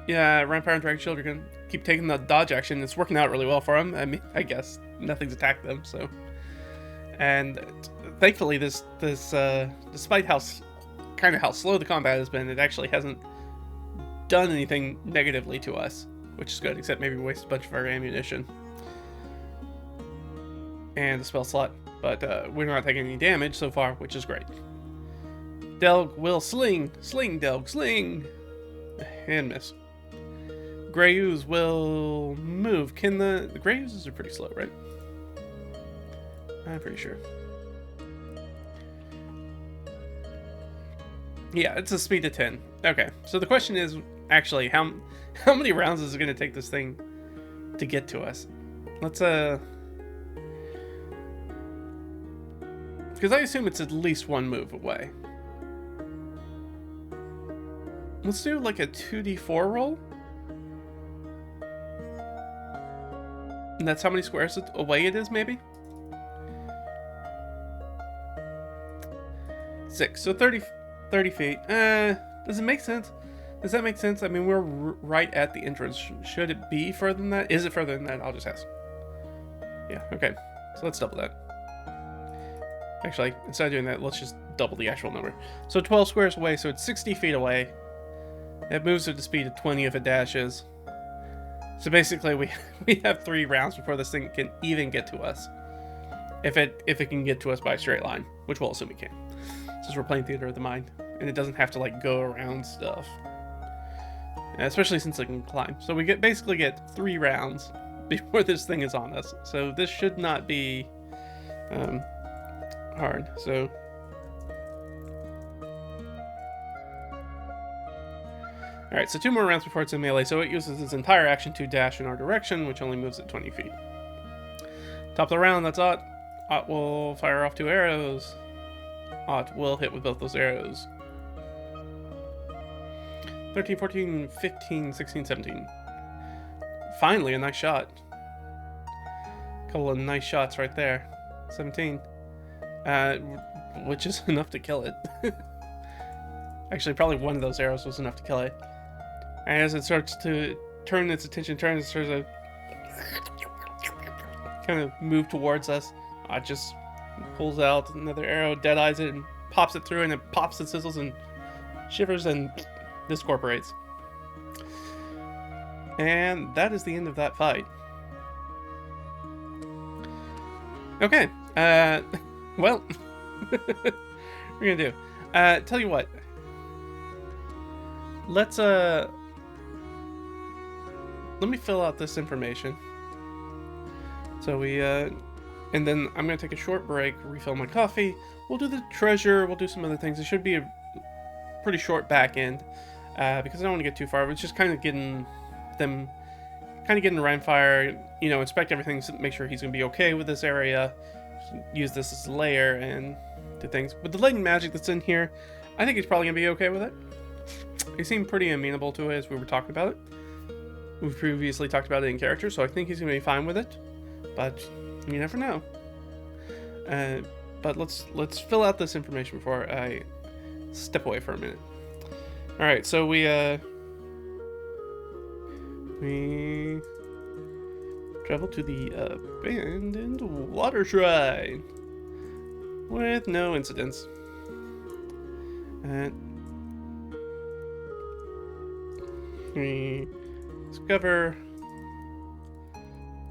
A: Yeah, Rimfire and Dragon Shield are gonna keep taking the dodge action. It's working out really well for him. I mean, I guess nothing's attacked them, so. And thankfully, this despite how slow the combat has been, it actually hasn't done anything negatively to us, which is good, except maybe waste a bunch of our ammunition. And the spell slot. But we're not taking any damage so far, which is great. Delg will sling. Sling, Delg, sling. And miss. Grey Ooze will move. Can the Grey Oozes are pretty slow, right? I'm pretty sure. Yeah, it's a speed of 10. Okay, so the question is, actually, how many rounds is it going to take this thing to get to us? Let's, because I assume it's at least 1 move away. Let's do like a 2d4 roll. And that's how many squares away it is, maybe? 6. So 30 feet. Does it make sense? Does that make sense? I mean, we're right at the entrance. Should it be further than that? Is it further than that? I'll just ask. Yeah, okay. So let's double that. Actually, instead of doing that, let's just double the actual number. So 12 squares away, so it's 60 feet away. It moves at the speed of 20 if it dashes. So basically, we have 3 rounds before this thing can even get to us. If it can get to us by a straight line, which we'll assume it can. Since we're playing Theater of the Mind. And it doesn't have to, like, go around stuff. Especially since it can climb. So we basically get 3 rounds before this thing is on us. So this should not be... hard, so alright, so 2 more rounds before it's in melee, so it uses its entire action to dash in our direction, which only moves at 20 feet. Top of the round, that's Ott. Ott will fire off 2 arrows. Ott will hit with both those arrows. 13, 14, 15, 16, 17. Finally, a nice shot. Couple of nice shots right there. 17. which is enough to kill it. Actually, probably one of those arrows was enough to kill it. And as it starts to turn its attention, it starts to kind of move towards us. It just pulls out another arrow, dead eyes it, and pops it through, and it pops and sizzles and shivers and discorporates. And that is the end of that fight. Okay, well, we're gonna do. Tell you what. Let's, let me fill out this information. So we, and then I'm gonna take a short break, refill my coffee. We'll do the treasure, we'll do some other things. It should be a pretty short back end, because I don't want to get too far. It's just kind of getting them, getting Rhinefire, you know, inspect everything, make sure he's gonna be okay with this area, use this as a layer, and do things. With the latent magic that's in here, I think he's probably gonna be okay with it. He seemed pretty amenable to it as we were talking about it. We've previously talked about it in character, so I think he's gonna be fine with it. But you never know. But let's fill out this information before I step away for a minute. All right, so we travel to the abandoned water shrine with no incidents. And we discover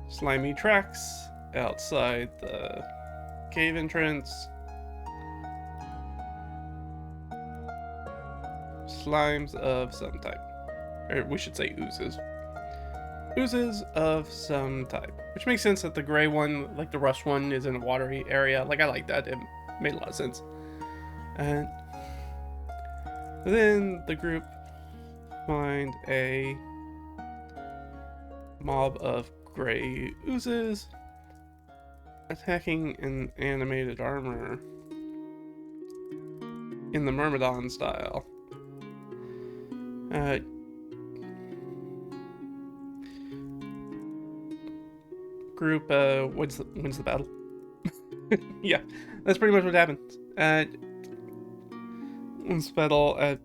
A: slimy tracks outside the cave entrance. Slimes of some type. Or we should say oozes. Oozes of some type. Which makes sense that the gray one, like the rust one, is in a watery area. Like, I like that. It made a lot of sense. And then the group find a mob of gray oozes attacking in animated armor in the Myrmidon style. Group wins the battle. Yeah, that's pretty much what happens. Wins the battle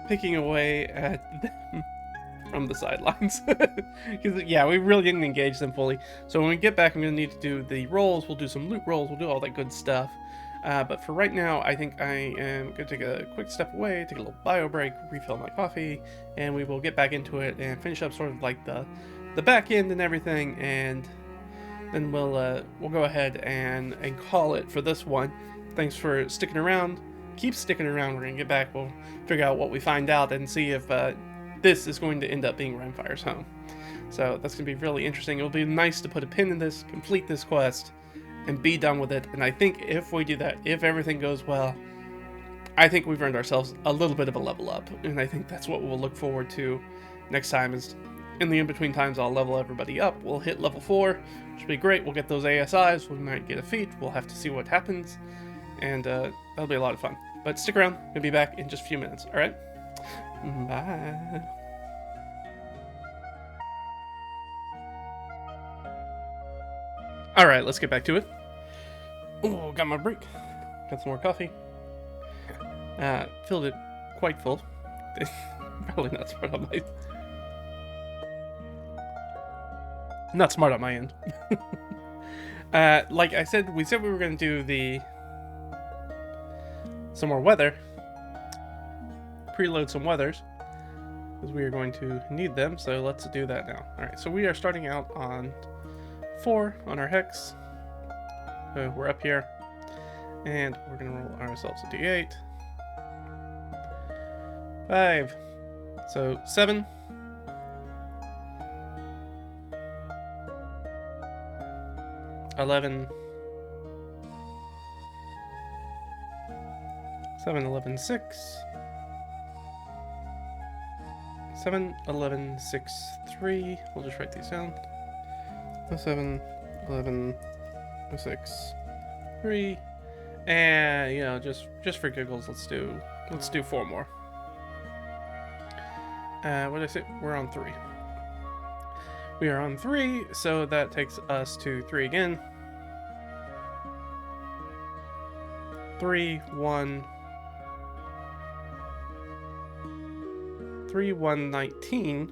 A: picking away at them from the sidelines. Because, yeah, we really didn't engage them fully. So when we get back, I'm going to need to do the rolls. We'll do some loot rolls. We'll do all that good stuff. But for right now, I think I am going to take a quick step away, take a little bio break, refill my coffee, and we will get back into it and finish up sort of like the back end and everything, and then we'll go ahead and call it for this one. Thanks for sticking around. Keep sticking around. We're going to get back. We'll figure out what we find out and see if this is going to end up being Rhinefire's home. So that's going to be really interesting. It'll be nice to put a pin in this, complete this quest, and be done with it. And I think if we do that, if everything goes well, I think we've earned ourselves a little bit of a level up. And I think that's what we'll look forward to next time. Is in the in-between times, I'll level everybody up. We'll hit level 4, which will be great. We'll get those ASIs. We might get a feat. We'll have to see what happens. And that'll be a lot of fun. But stick around. We'll be back in just a few minutes. All right? Bye. All right, let's get back to it. Oh, got my break. Got some more coffee. Filled it quite full. Probably not smart on my... Not smart on my end. Like I said, we said we were going to do some more weather. Preload some weathers, because we are going to need them, so let's do that now. Alright, so we are starting out on 4 on our hex. We're up here, and we're going to roll ourselves a d8. 5. So 7. 11. 7, 11, 6. 7, 11, 6, 3. We'll just write these down. 7, 11, 6, 3. And, you know, just for giggles, let's do 4 more. What did I say? We're on 3. We are on 3, so that takes us to 3 again. 3, 1, 3, 1, 19,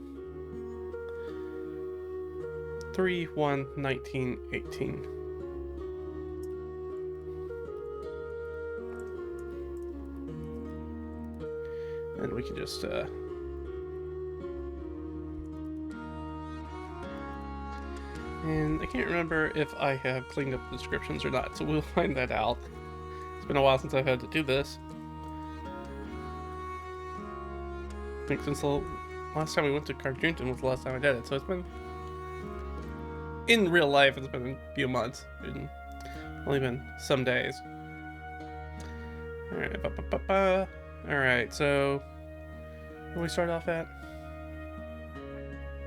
A: 3, 1, 19, 18. And we can just and I can't remember if I have cleaned up the descriptions or not, so we'll find that out. It's been a while since I've had to do this. I think since the last time we went to Cartoonton was the last time I did it, so it's been... In real life, it's been a few months. It's only been some days. Alright, Alright, so... Where do we start off at?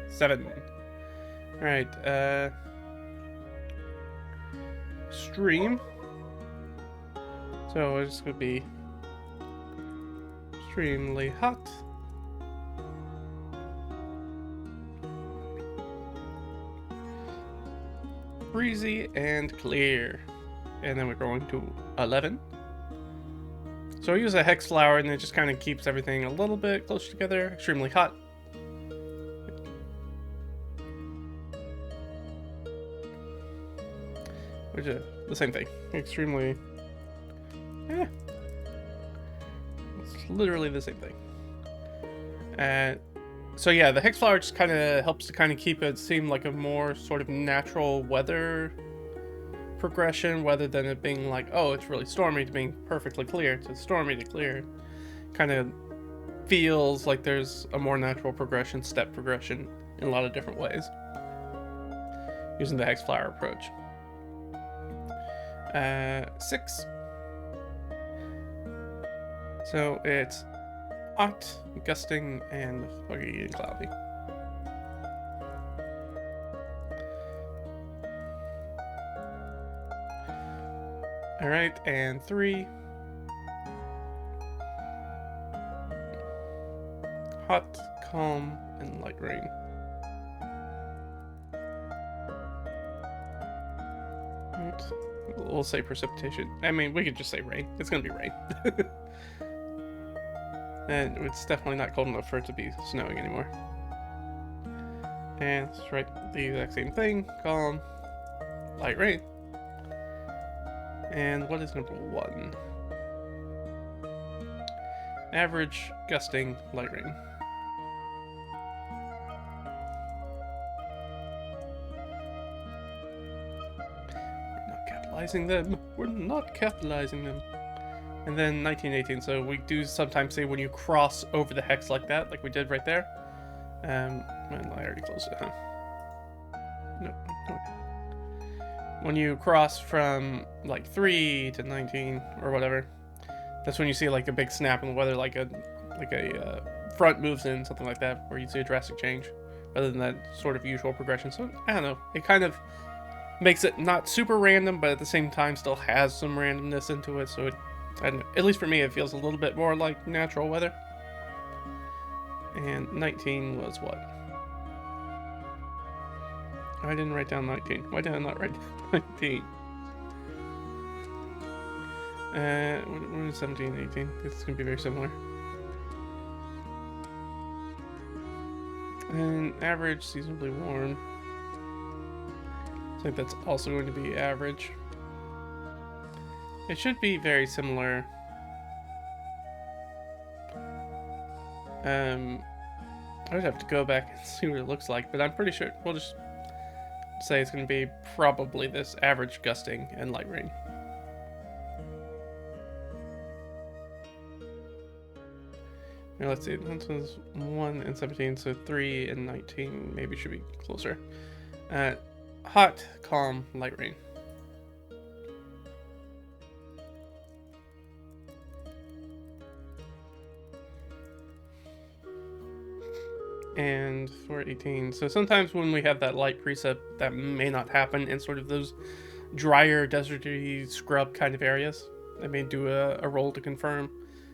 A: 7. Alright, stream. So it's gonna be extremely hot. Breezy and clear. And then we're going to 11. So I use a hex flower and it just kind of keeps everything a little bit closer together. Extremely hot. Which is the same thing. Extremely... Eh. It's literally the same thing. So yeah, the hex flower just kind of helps to kind of keep it seem like a more sort of natural weather progression, rather than it being like, oh, it's really stormy, to being perfectly clear, to stormy to clear. Kind of feels like there's a more natural progression, step progression, in a lot of different ways, using the hex flower approach. 6. So it's hot, gusting, and foggy and cloudy. Alright, and 3. Hot, calm, and light rain. Right. We'll say precipitation. I mean, we could just say rain. It's gonna be rain. And it's definitely not cold enough for it to be snowing anymore. And let's write the exact same thing. Calm, light rain. And what is number 1? Average, gusting, light rain. We're not capitalizing them. We're not capitalizing them. And then 1918, so we do sometimes say when you cross over the hex like that, like we did right there. Well, I already closed it, huh? Nope. Okay. When you cross from like 3 to 19 or whatever, that's when you see like a big snap in the weather, like a front moves in, something like that, where you see a drastic change, rather than that sort of usual progression. So I don't know, it kind of makes it not super random, but at the same time still has some randomness into it, so it, I don't know, at least for me, it feels a little bit more like natural weather. And 19 was what? I didn't write down 19. Why did I not write down 19? What is 17 and 18? It's going to be very similar. And average, seasonably warm. I think that's also going to be average. It should be very similar. I would have to go back and see what it looks like, but I'm pretty sure we'll just say it's going to be probably this average gusting and light rain. Now let's see, this was 1 and 17, so 3 and 19 maybe should be closer. Hot, calm, light rain. And for 18, so sometimes when we have that light precept, that may not happen in sort of those drier, deserty, scrub kind of areas. I may do a roll to confirm.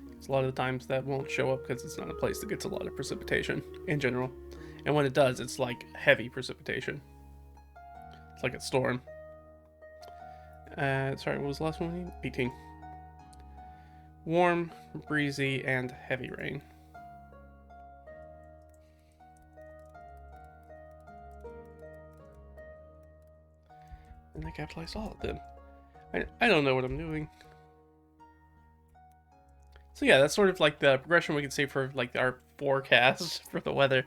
A: Because a lot of the times that won't show up because it's not a place that gets a lot of precipitation in general. And when it does, it's like heavy precipitation. It's like a storm. Sorry, what was the last one? 18. warm, breezy, and heavy rain. And I capitalize all of them. I don't know what I'm doing. So yeah, that's sort of like the progression we can see for like our forecast for the weather,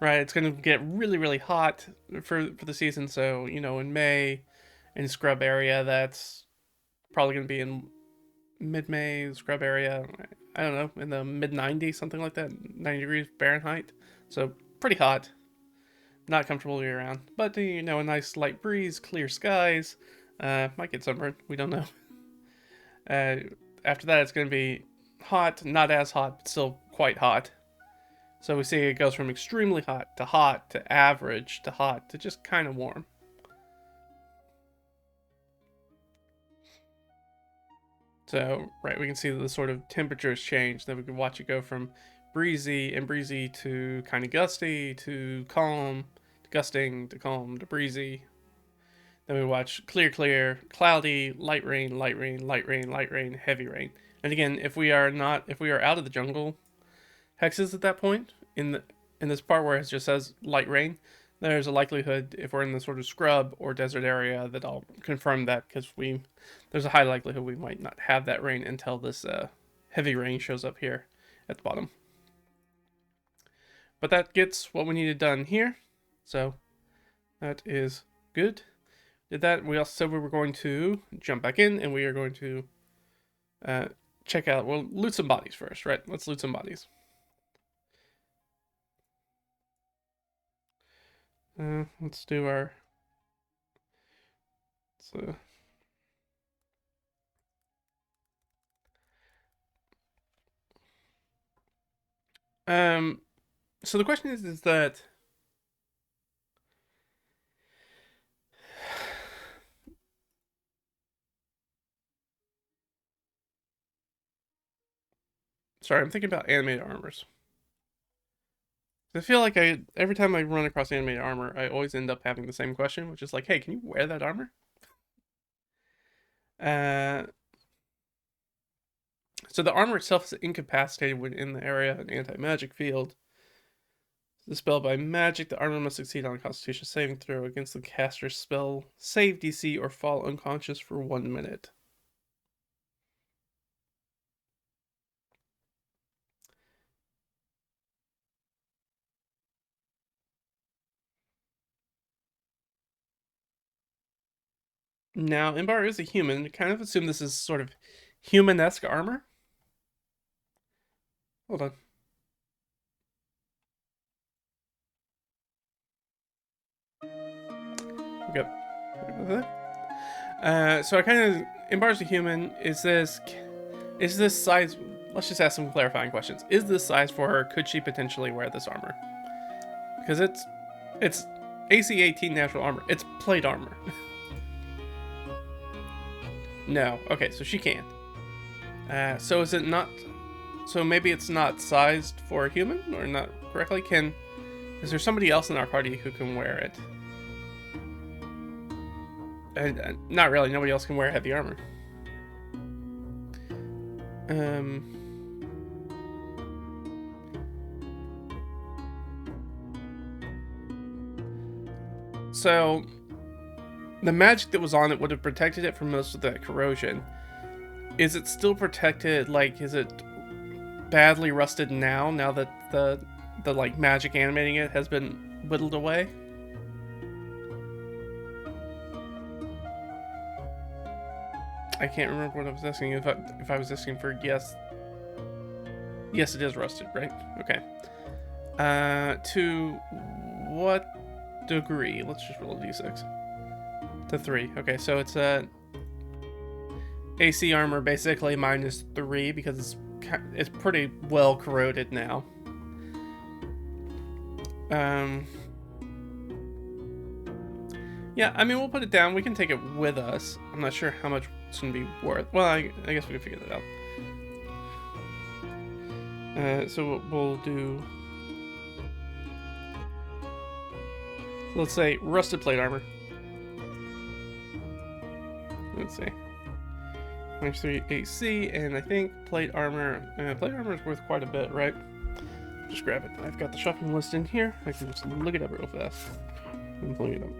A: right? It's going to get really, really hot for the season. So, you know, in May, in scrub area, that's probably going to be in mid-May, scrub area, I don't know, in the mid-90s, something like that, 90 degrees Fahrenheit. So pretty hot, not comfortable year round. But, you know, a nice light breeze, clear skies, might get sunburned, we don't know. After that, it's going to be hot, not as hot, but still quite hot. So we see it goes from extremely hot to average to hot to just kind of warm. So, right, we can see the sort of temperatures change. Then we can watch it go from breezy to kind of gusty to calm, to gusting to calm to breezy. Then we watch clear, cloudy, light rain, heavy rain. And again, if we are out of the jungle hexes at that point, in this part where it just says light rain, there's a likelihood, if we're in the sort of scrub or desert area, that I'll confirm that, because there's a high likelihood we might not have that rain until this heavy rain shows up here at the bottom. But that gets what we needed done here, so that is good. Did that. We also said we were going to jump back in, and we are going to check out, we'll loot some bodies first, right? Let's loot some bodies. Let's do our... So the question is that... Sorry, I'm thinking about animated armors. I feel like every time I run across animated armor, I always end up having the same question, which is like, hey, can you wear that armor? So the armor itself is incapacitated when in the area of an anti-magic field. Dispelled by magic, the armor must succeed on a Constitution saving throw against the caster's spell save DC or fall unconscious for 1 minute. Now, Imbar is a human. I kind of assume this is sort of human-esque armor. Hold on. Okay. So I kind of... Imbar's a human. Is this size... Let's just ask some clarifying questions. Is this size for her? Could she potentially wear this armor? Because it's AC 18 natural armor. It's plate armor. No. Okay, so she can't. So is it not... So maybe it's not sized for a human? Or not correctly? Is there somebody else in our party who can wear it? Not really. Nobody else can wear heavy armor. So the magic that was on it would have protected it from most of that corrosion. Is it still protected? Like, is it badly rusted now that the like magic animating it has been whittled away? I can't remember what I was asking. If I was asking for yes. Yes, it is rusted, right? Okay. To what degree? Let's just roll a d6. To 3. Okay, so it's AC armor basically -3 because it's pretty well corroded now. Yeah, I mean, we'll put it down. We can take it with us. I'm not sure how much it's going to be worth. Well, I guess we can figure that out. So we'll do... Let's say rusted plate armor. Let's see. -3 AC, and I think plate armor. Plate armor is worth quite a bit, right? Just grab it. I've got the shopping list in here. I can just look it up real fast. I'm pulling it up.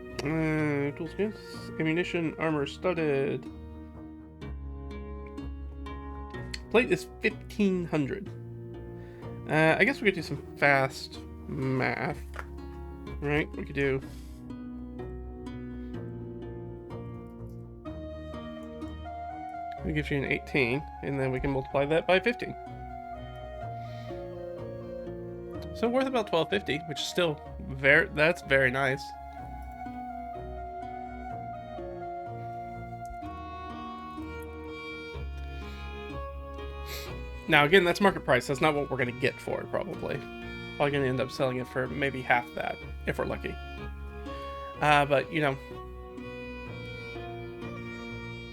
A: Tools, yes. Ammunition, armor studded. Plate is 1,500. I guess we could do some fast math, right? We could do. It gives you an 18, and then we can multiply that by 15. So worth about 1250, which is still that's very nice. Now again, that's market price. That's not what we're gonna get for it, probably. Probably gonna end up selling it for maybe half that, if we're lucky. But you know,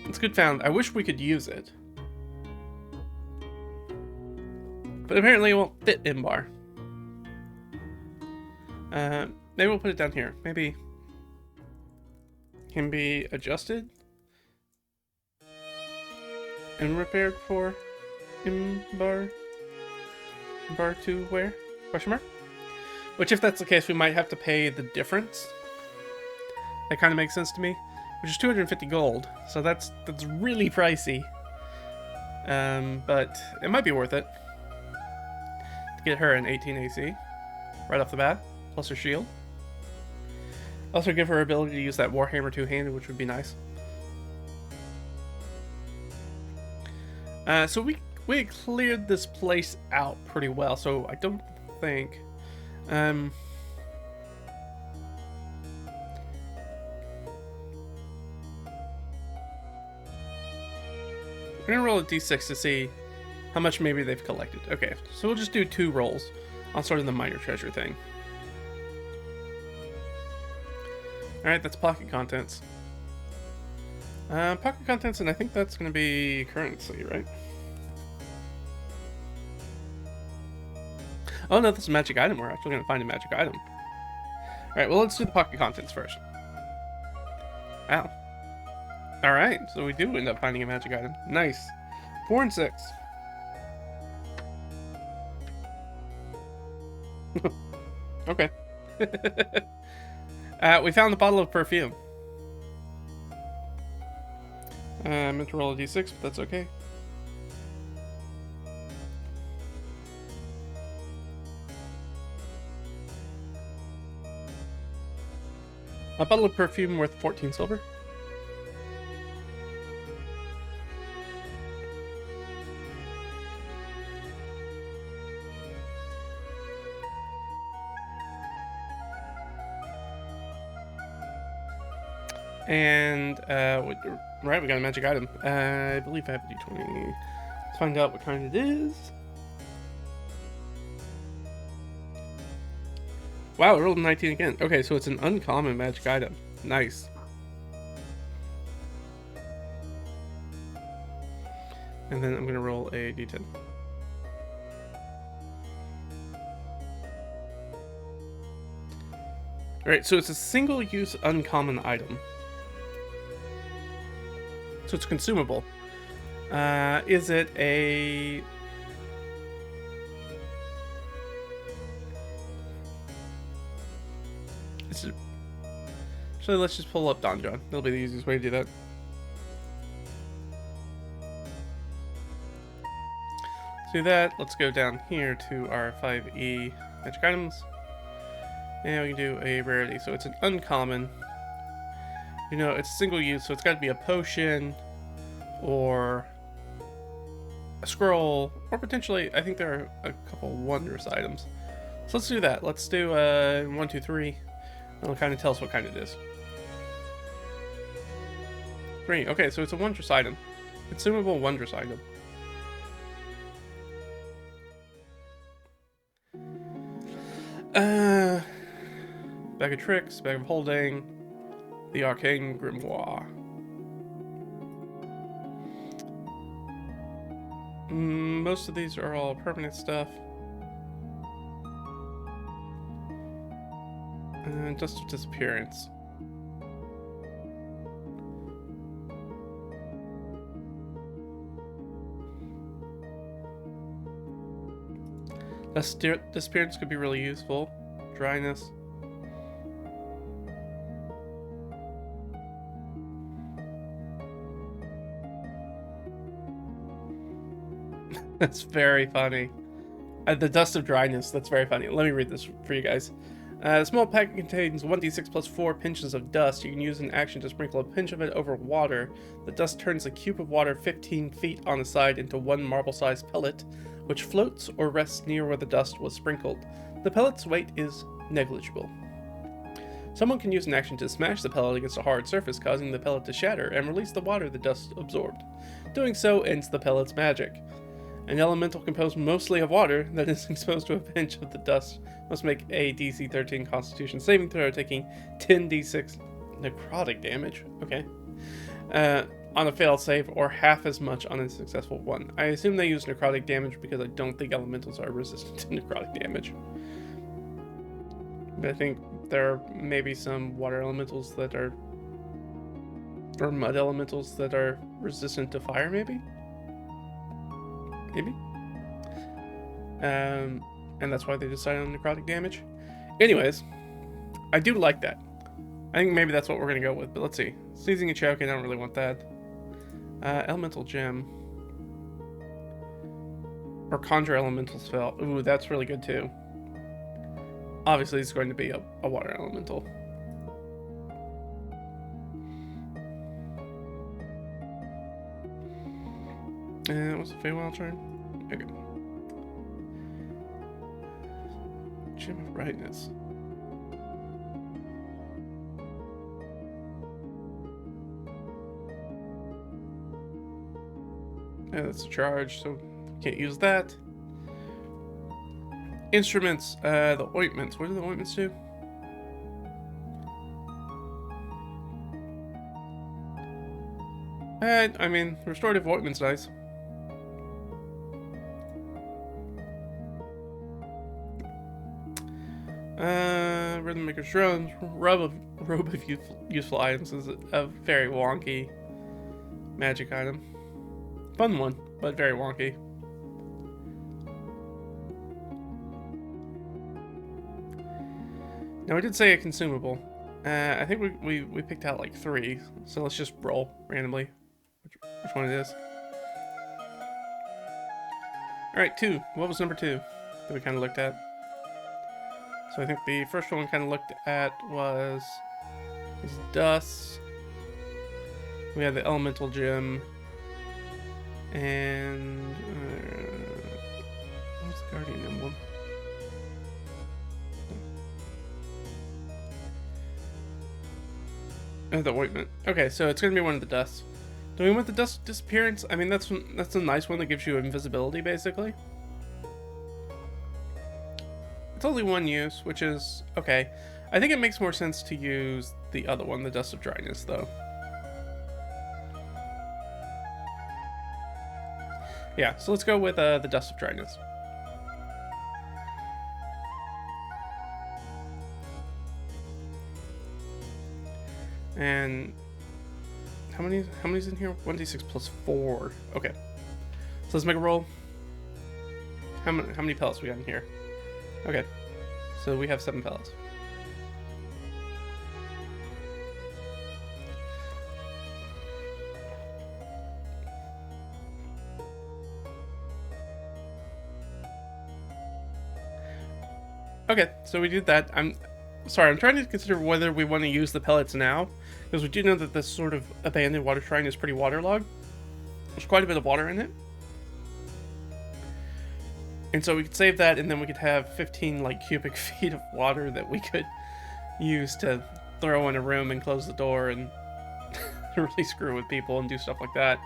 A: it's good found. I wish we could use it, but apparently it won't fit in bar. Maybe we'll put it down here. Maybe can be adjusted and repaired for in bar 2 wear? Question mark? Which, if that's the case, we might have to pay the difference. That kind of makes sense to me. Which is 250 gold, so that's really pricey. But it might be worth it to get her an 18 AC right off the bat, plus her shield. Also give her ability to use that Warhammer two-handed, which would be nice. So we cleared this place out pretty well, so I don't think. We're gonna roll a d6 to see how much maybe they've collected. Okay, so we'll just do 2 rolls on sort of the minor treasure thing. Alright, that's pocket contents. Pocket contents, and I think that's gonna be currency, right? Oh no, that's a magic item. We're actually gonna find a magic item. Alright, well, let's do the pocket contents first. Wow. Alright, so we do end up finding a magic item. Nice. 4 and 6. Okay. We found the bottle of perfume. I meant to roll a d6, but that's okay. A bottle of perfume worth 14 silver. And, right, we got a magic item. I believe I have a d20. Let's find out what kind it is. Wow, I rolled a 19 again. Okay, so it's an uncommon magic item. Nice. And then I'm going to roll a d10. Alright, so it's a single-use uncommon item. So it's consumable. Is it a... Actually, let's just pull up Donjon. That'll be the easiest way to do that. Let's do that. Let's go down here to our 5e magic items. And we can do a rarity. So it's an uncommon. You know, it's single use, so it's got to be a potion or a scroll, or potentially, I think there are a couple wondrous items. So let's do that. Let's do 1, 2, 3. It'll kind of tell us what kind it is. 3. Okay, so it's a wondrous item. Consumable wondrous item. Bag of tricks, bag of holding, the arcane grimoire. Most of these are all permanent stuff. Dust of disappearance. Disappearance could be really useful. Dryness. That's very funny. The dust of dryness, that's very funny. Let me read this for you guys. The small packet contains 1d6 plus 4 pinches of dust. You can use an action to sprinkle a pinch of it over water. The dust turns a cube of water 15 feet on the side into one marble-sized pellet, which floats or rests near where the dust was sprinkled. The pellet's weight is negligible. Someone can use an action to smash the pellet against a hard surface, causing the pellet to shatter and release the water the dust absorbed. Doing so ends the pellet's magic. An elemental composed mostly of water that is exposed to a pinch of the dust must make a DC 13 Constitution saving throw, taking 10d6 necrotic damage. Okay. On a failed save, or half as much on a successful one. I assume they use necrotic damage because I don't think elementals are resistant to necrotic damage. But I think there are maybe some water elementals that are, or mud elementals that are resistant to fire, maybe? Maybe? And that's why they decided on necrotic damage. Anyways, I do like that. I think maybe that's what we're going to go with, but let's see. Sneezing and choking, I don't really want that. Elemental gem. Or conjure elemental spell. Ooh, that's really good too. Obviously, it's going to be a water elemental. What's the Feywild turn? Okay. Gem of Brightness. Yeah, that's a charge, so can't use that. Instruments, the ointments. What do the ointments do? I mean, restorative ointment's nice. Rhythm Maker's Drones. Robe of useful items is a very wonky magic item. Fun one, but very wonky. Now we did say a consumable. I think we picked out like 3, so let's just roll randomly which one it is. Alright, 2. What was number 2 that we kind of looked at? So I think the first one we kind of looked at was dust. We had the elemental gem. And what's the guardian emblem? The ointment. Okay, so it's gonna be one of the dusts. Do we want the dust disappearance? I mean, that's a nice one that gives you invisibility, basically. It's only one use, which is okay. I think it makes more sense to use the other one, the dust of dryness, though. Yeah, so let's go with the dust of dryness. And how many's in here? 1d6 plus 4. Okay. So let's make a roll. How many pellets we got in here? Okay. So we have 7 pellets. Okay, so we did that. I'm trying to consider whether we want to use the pellets now, because we do know that this sort of abandoned water shrine is pretty waterlogged. There's quite a bit of water in it. And so we could save that, and then we could have 15 like cubic feet of water that we could use to throw in a room and close the door and really screw with people and do stuff like that.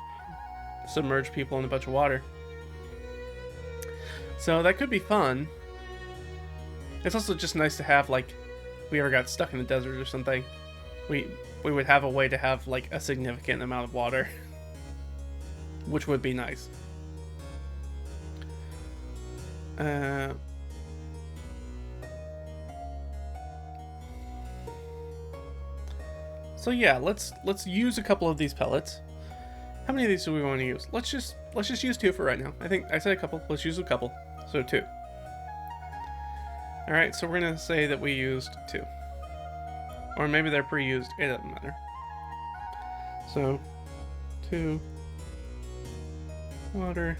A: Submerge people in a bunch of water. So that could be fun. It's also just nice to have, like, if we ever got stuck in the desert or something, we would have a way to have, like, a significant amount of water. Which would be nice. So yeah, let's use a couple of these pellets. How many of these do we want to use? Let's just use 2 for right now. I think I said a couple. Let's use a couple. So 2. Alright, so we're gonna say that we used 2. Or maybe they're pre-used, it doesn't matter. So, 2 water,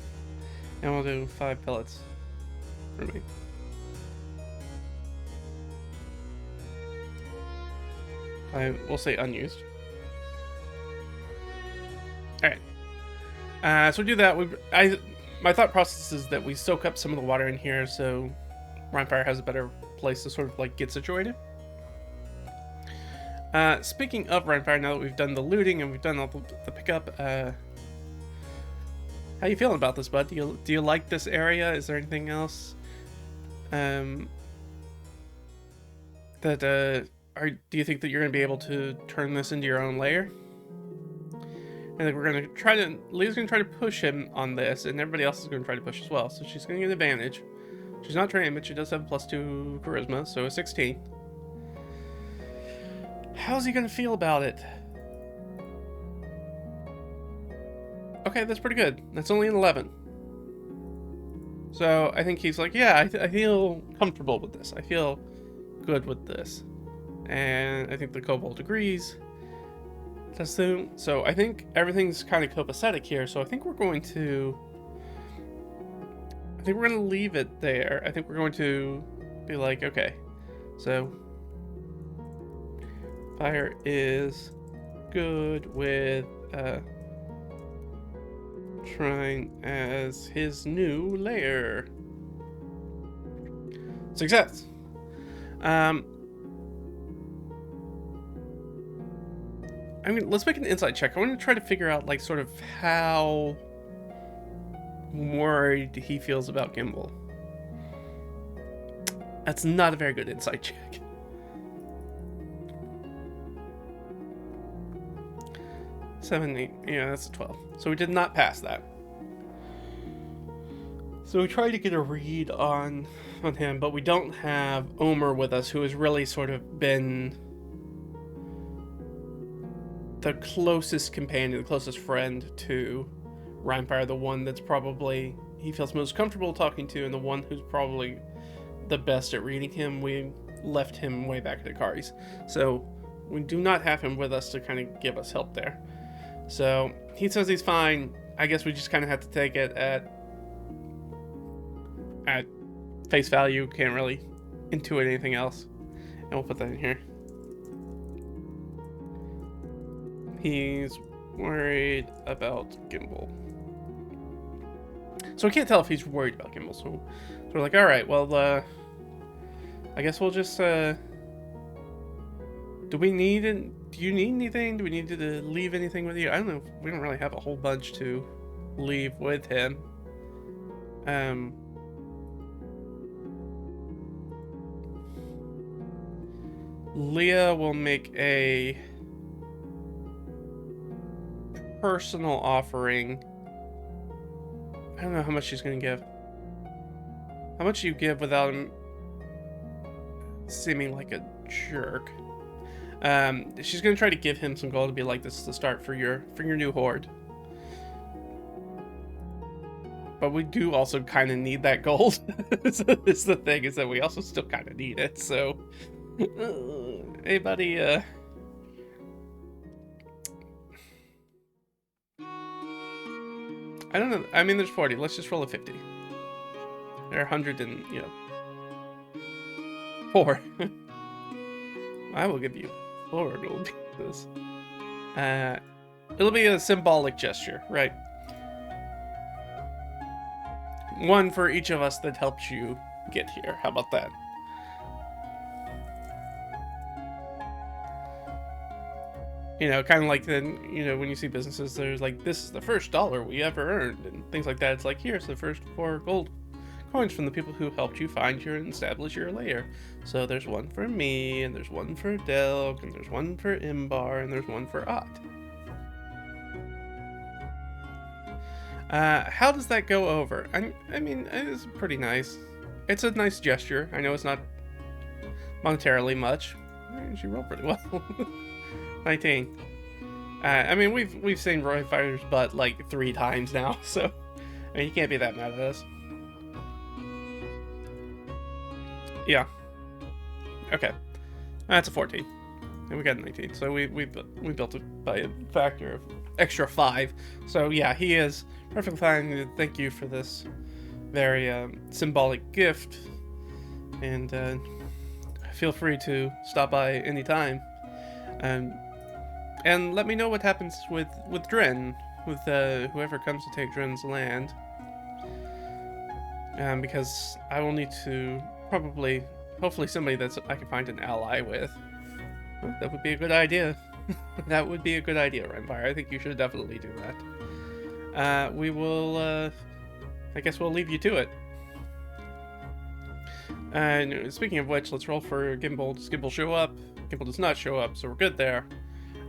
A: and we'll do 5 pellets for me. We'll say unused. Alright. So we do that. My thought process is that we soak up some of the water in here so Rhinefire has a better place to sort of like get situated. Speaking of Rhinefire, now that we've done the looting and we've done all the pickup, how you feeling about this, bud? Do you like this area? Is there anything else do you think that you're gonna be able to turn this into your own lair? I think we're gonna try to. Leah's gonna try to push him on this, and everybody else is gonna try to push as well. So she's gonna get an advantage. She's not trained, but she does have a +2 charisma, so a 16. How's he gonna feel about it? Okay, that's pretty good. That's only an 11. So I think he's like, yeah, I feel comfortable with this. I feel good with this. And I think the kobold agrees. So I think everything's kind of copacetic here. So I think we're going to leave it there. I think we're going to be like, okay, so Fire is good with Shrine as his new lair. Success. I mean, let's make an insight check. I want to try to figure out, like, sort of how worried he feels about Gimble. That's not a very good insight check. Seven, 8. Yeah, that's a 12. So we did not pass that. So we tried to get a read on him, but we don't have Omer with us, who has really sort of been the closest companion, the closest friend to Rhinefire, the one that's probably he feels most comfortable talking to, and the one who's probably the best at reading him. We left him way back at Akari's, so we do not have him with us to kind of give us help there. So he says he's fine. I guess we just kind of have to take it at face value. Can't really intuit anything else, and we'll put that in here. He's worried about Gimble. So we can't tell if he's worried about Gimble. So we're like, all right, well, I guess we'll just, do you need anything? Do we need to leave anything with you? I don't know. We don't really have a whole bunch to leave with him. Leah will make a personal offering. I don't know how much she's gonna give. How much do you give without him seeming like a jerk? She's gonna try to give him some gold to be like, this is the start for your new horde. But we do also kind of need that gold. So it's the thing, is that we also still kind of need it. So, hey buddy, I don't know. I mean, there's 40. Let's just roll a 50. There are 100 and, 4. I will give you 4 gold pieces. It'll be a symbolic gesture, right? 1 for each of us that helped you get here. How about that? Kind of like then, when you see businesses, there's like, this is the first dollar we ever earned, and things like that. It's like, here's the first 4 gold coins from the people who helped you find your and establish your lair. So there's 1 for me, and there's 1 for Delk, and there's 1 for Imbar, and there's 1 for Ott. How does that go over? I mean, it's pretty nice. It's a nice gesture. I know it's not monetarily much. She rolled pretty well. 19. I mean, we've seen Rhinefire's butt like 3 times now, so I mean, you can't be that mad at us. Yeah. Okay. That's a 14. And we got a 19. So we built it by a factor of extra 5. So yeah, he is perfectly fine. Thank you for this very symbolic gift. And feel free to stop by anytime. And let me know what happens with Dren, with whoever comes to take Dren's land. Because I will need to hopefully somebody that I can find an ally with. Well, that would be a good idea. That would be a good idea, Empire. I think you should definitely do that. We will, I guess we'll leave you to it. And speaking of which, let's roll for Gimble. Does Gimble show up? Gimble does not show up, so we're good there.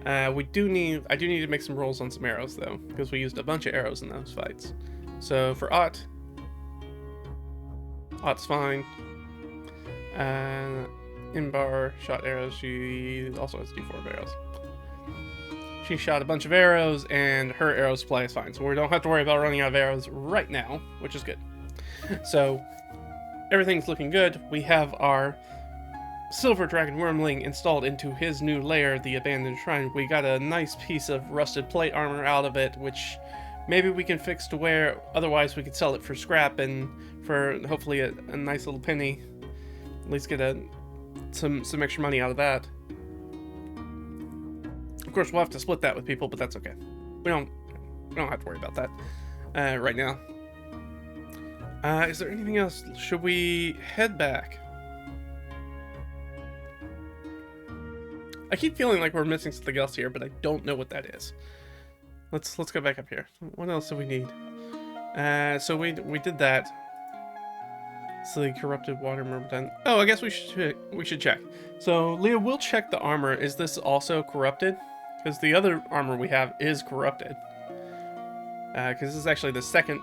A: I do need to make some rolls on some arrows, though, because we used a bunch of arrows in those fights. So for Ott, Ott's fine. Imbar shot arrows. She also has D4 of arrows. She shot a bunch of arrows, and her arrow supply is fine. So we don't have to worry about running out of arrows right now, which is good. So everything's looking good. We have our Silver Dragon Wormling installed into his new lair, the Abandoned Shrine. We got a nice piece of rusted plate armor out of it, which maybe we can fix to wear. Otherwise, we could sell it for scrap and for hopefully a nice little penny. At least get some extra money out of that. Of course, we'll have to split that with people, but that's okay. We don't have to worry about that right now. Is there anything else? Should we head back? I keep feeling like we're missing something else here, but I don't know what that is. Let's go back up here. What else do we need? So we did that. So the corrupted water murmur done. Oh, I guess we should check. So Leah will check the armor. Is this also corrupted? Because the other armor we have is corrupted. Because this is actually the second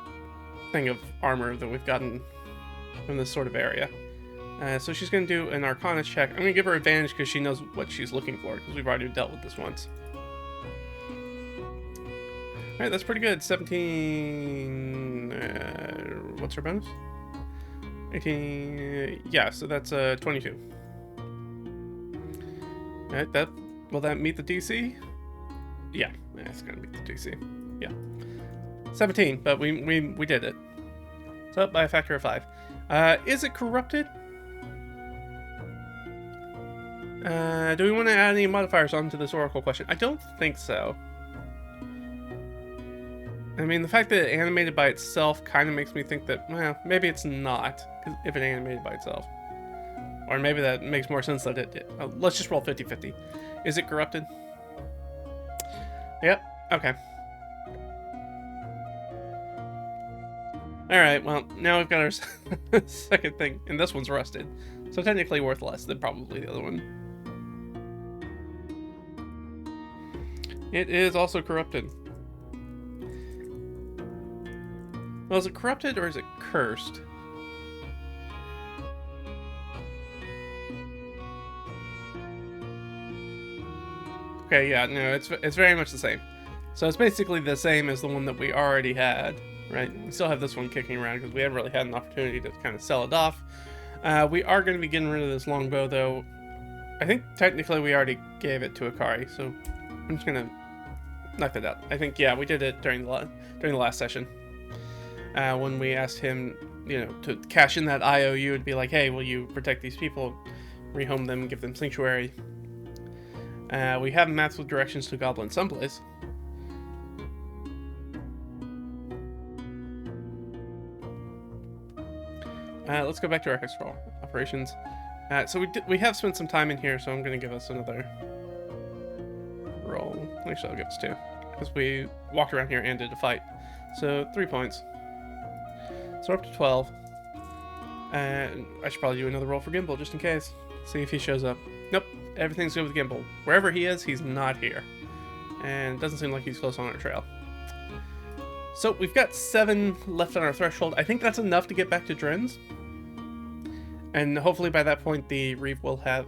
A: thing of armor that we've gotten from this sort of area. So she's going to do an Arcana check. I'm going to give her advantage because she knows what she's looking for, because we've already dealt with this once. Alright, that's pretty good. 17... what's her bonus? 18... yeah, so that's 22. Alright, will that meet the DC? Yeah, it's going to meet the DC. Yeah. 17, but we did it. So up by a factor of 5. Is it corrupted? Do we want to add any modifiers onto this oracle question? I don't think so. I mean, the fact that it animated by itself kind of makes me think that, well, maybe it's not, if it animated by itself. Or maybe that makes more sense that it did. Let's just roll 50-50. Is it corrupted? Yep. Okay. Alright, well, now we've got our second thing, and this one's rusted. So technically worth less than probably the other one. It is also corrupted. Well, is it corrupted or is it cursed? Okay, yeah, no, it's very much the same. So it's basically the same as the one that we already had, right? We still have this one kicking around because we haven't really had an opportunity to kind of sell it off. We are going to be getting rid of this longbow, though. I think technically we already gave it to Akari, so I'm just going to knock that out. I think, yeah, we did it during the last session. When we asked him, you know, to cash in that IOU and be like, hey, will you protect these people, rehome them, give them sanctuary. We have maps with directions to Goblin someplace. Let's go back to our extra operations. So we have spent some time in here, so I'm going to give us another roll. Actually, I'll give us 2, because we walked around here and did a fight. So 3 points. So we're up to 12. And I should probably do another roll for Gimble, just in case. See if he shows up. Nope, everything's good with Gimble. Wherever he is, he's not here. And it doesn't seem like he's close on our trail. So we've got 7 left on our threshold. I think that's enough to get back to Dren's. And hopefully by that point, the Reeve will have...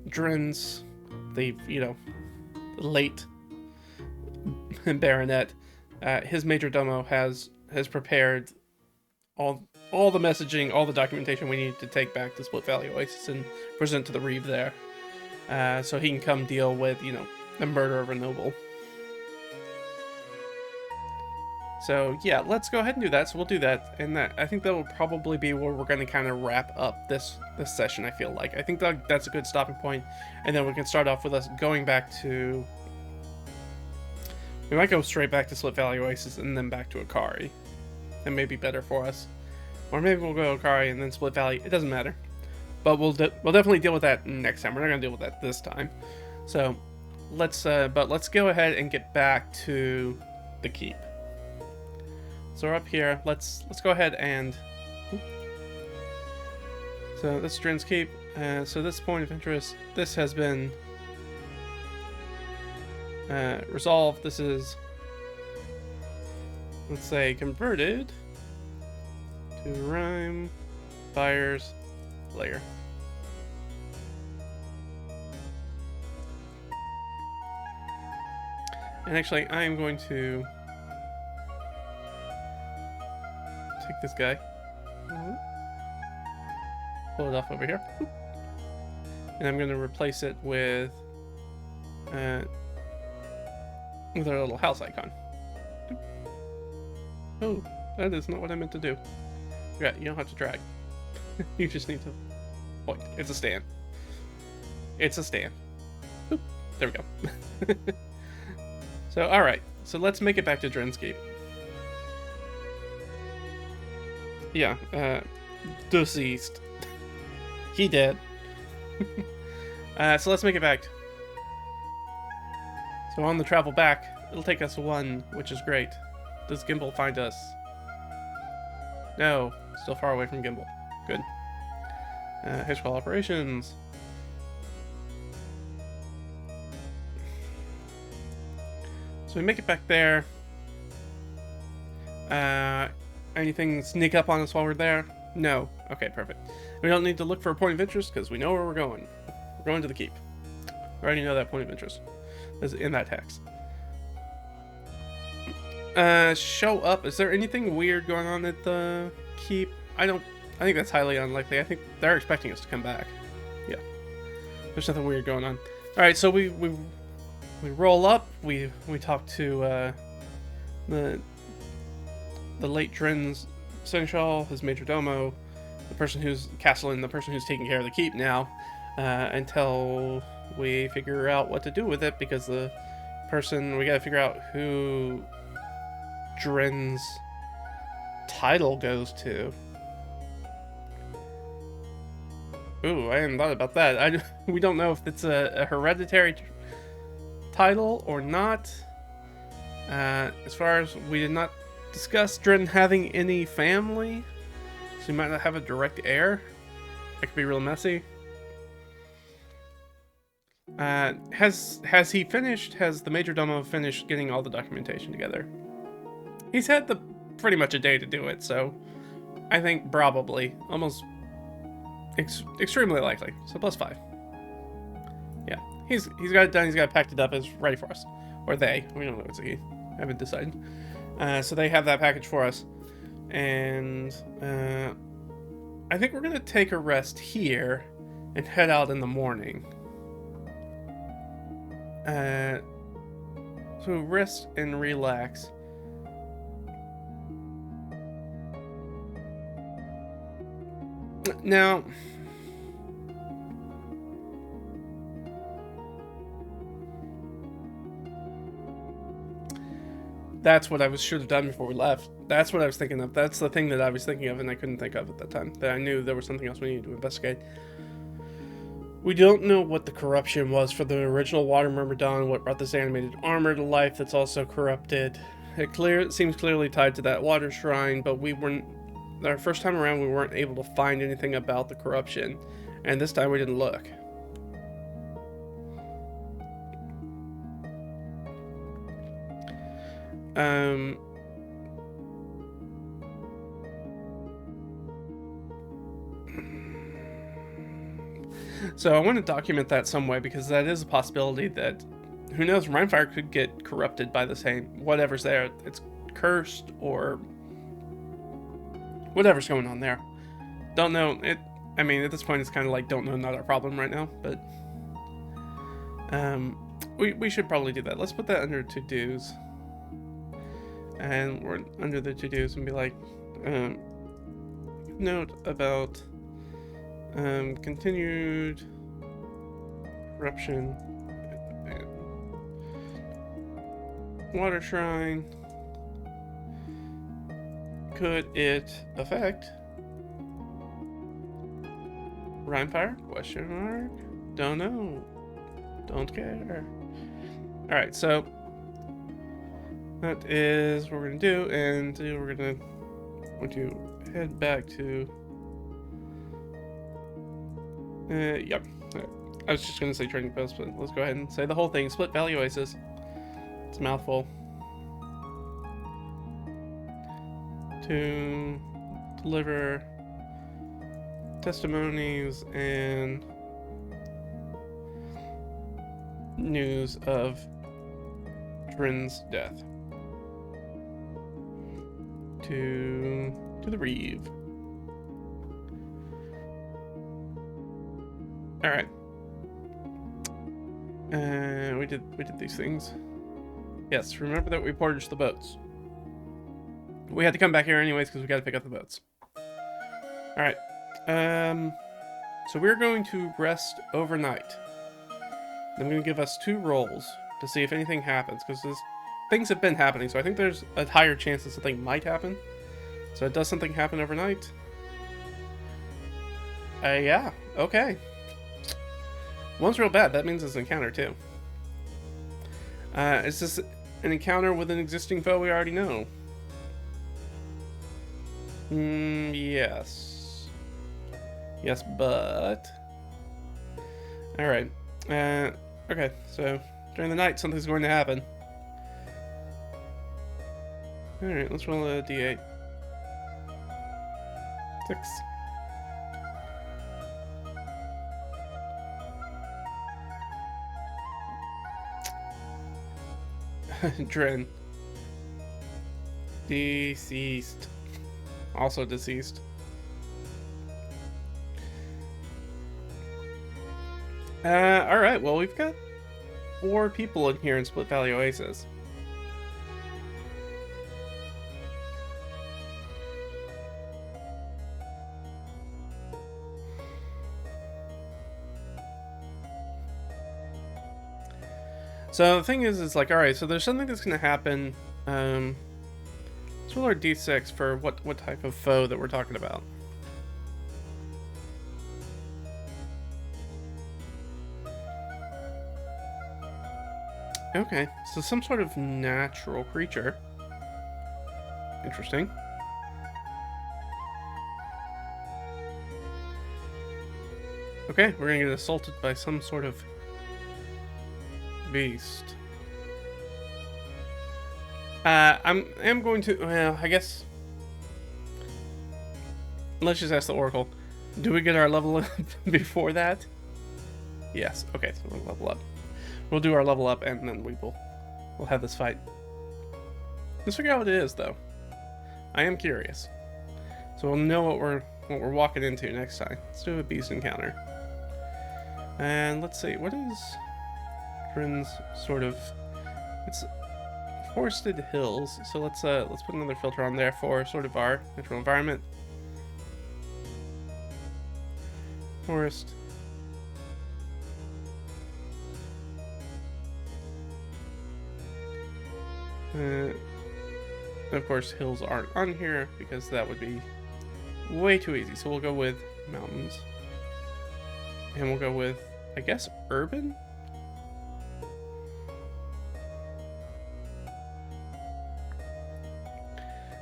A: Dren's, the, you know, late baronet, his major domo has prepared all all the messaging, all the documentation we need to take back to Split Valley Oasis and present to the Reeve there. So he can come deal with, you know, the murder of a noble. So yeah, let's go ahead and do that. So we'll do that, and I think that will probably be where we're going to kind of wrap up this session. I feel like that's a good stopping point, and then we can start off with us going back to. We might go straight back to Split Valley Oasis and then back to Akari. That may be better for us, or maybe we'll go Akari and then Split Valley. It doesn't matter, but we'll definitely deal with that next time. We're not going to deal with that this time. So let's go ahead and get back to the keep. So we're up here. Let's go ahead and. So this is Drin's Keep. So this point of interest, this has been resolved. This is, let's say, converted to Rhyme Buyer's Lair. And actually, I am going to take this guy, pull it off over here, and I'm going to replace it with our little house icon. Oh, that is not what I meant to do. Yeah, you don't have to drag. You just need to point. It's a stand. It's a stand. Oop, there we go. So, alright. So let's make it back to Drenscape. Yeah, deceased. He dead. So let's make it back. So on the travel back, it'll take us 1, which is great. Does Gimble find us? No, still far away from Gimble. Good. Hitchcall operations. So we make it back there. Anything sneak up on us while we're there? No. Okay, perfect. We don't need to look for a point of interest because we know where we're going. We're going to the keep. We already know that point of interest is in that text. Show up. Is there anything weird going on at the keep? I think that's highly unlikely. I think they're expecting us to come back. Yeah. There's nothing weird going on. All right, so we roll up. We talk to the late Drin's Seneschal, his major domo, the person who's Castellan, the person who's taking care of the keep now, until we figure out what to do with it, because we gotta figure out who Drin's title goes to. Ooh, I hadn't thought about that. We don't know if it's a hereditary title or not. As far as we did not discuss Drin having any family, so he might not have a direct heir. That could be real messy. Has he finished? Has the major domo finished getting all the documentation together? He's had pretty much a day to do it, so I think probably almost extremely likely. So +5. Yeah, he's got it done. He's got it packed it up. It's ready for us, or they. We don't know what's he. Haven't decided. So they have that package for us, and I think we're gonna take a rest here and head out in the morning. So rest and relax. Now, that's what I should have done before we left. That's what I was thinking of. That's the thing that I was thinking of and I couldn't think of at that time. That I knew there was something else we needed to investigate. We don't know what the corruption was for the original Water Myrmidon, what brought this animated armor to life that's also corrupted. It seems clearly tied to that water shrine, but our first time around we weren't able to find anything about the corruption, and this time we didn't look. So I want to document that some way, because that is a possibility that, who knows, Rhinefire could get corrupted by the same whatever's there. It's cursed or whatever's going on there. Don't know it. I mean, at this point, it's kind of like don't know, not our problem right now. But we should probably do that. Let's put that under to-dos, and we're under the to-dos and be like, note about continued corruption. Water shrine. Could it affect Rhymefire? Question mark. Don't know. Don't care. Alright, so that is what we're gonna do, and we're gonna want to head back to yep. I was just gonna say trading post, but let's go ahead and say the whole thing. Split Valley Oasis. It's a mouthful. To deliver testimonies and news of Drin's death to the Reeve. All right. We did these things. Yes, remember that we portaged the boats. We had to come back here anyways because we got to pick up the boats. All right. So we're going to rest overnight. I'm going to give us 2 rolls to see if anything happens, because things have been happening. So I think there's a higher chance that something might happen. So does something happen overnight? Yeah. Okay. One's real bad. That means it's an encounter too. Is this an encounter with an existing foe we already know? Yes. Yes, but... Alright. Okay, so during the night, something's going to happen. Alright, let's roll a d8. 6. Dren. Deceased. Also deceased. Alright, well, we've got 4 people in here in Split Valley Oasis. So the thing is like, alright, so there's something that's going to happen. Let's roll our d6 for what type of foe that we're talking about. Okay, so some sort of natural creature. Interesting. Okay, we're gonna get assaulted by some sort of beast. I'm going to, well, I guess, let's just ask the Oracle. Do we get our level up before that? Yes, okay, so we'll level up. We'll do our level up and then we'll have this fight. Let's figure out what it is though. I am curious. So we'll know what we're walking into next time. Let's do a beast encounter. And let's see, what is Drin's sort of, it's forested hills, so let's put another filter on there for sort of our natural environment. Forest. Of course, hills aren't on here because that would be way too easy. So we'll go with mountains. And we'll go with, I guess, urban?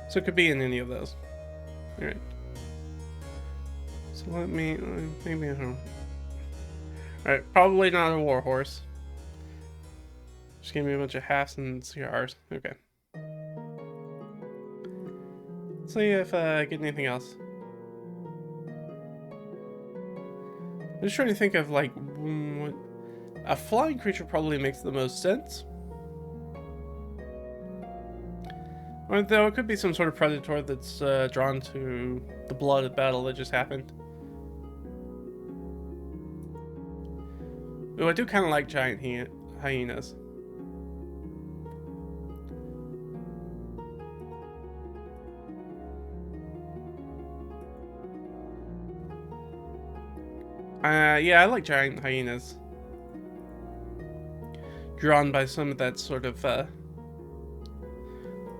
A: So it could be in any of those. Alright. So let me, maybe I don't. Alright, probably not a warhorse. Just give me a bunch of halves and CRs. Okay. Let's see if I get anything else. I'm just trying to think of like what a flying creature probably makes the most sense. Or though it could be some sort of predator that's drawn to the blood of battle that just happened. Ooh, I do kind of like giant hyenas. Yeah, I like giant hyenas. Drawn by some of that sort of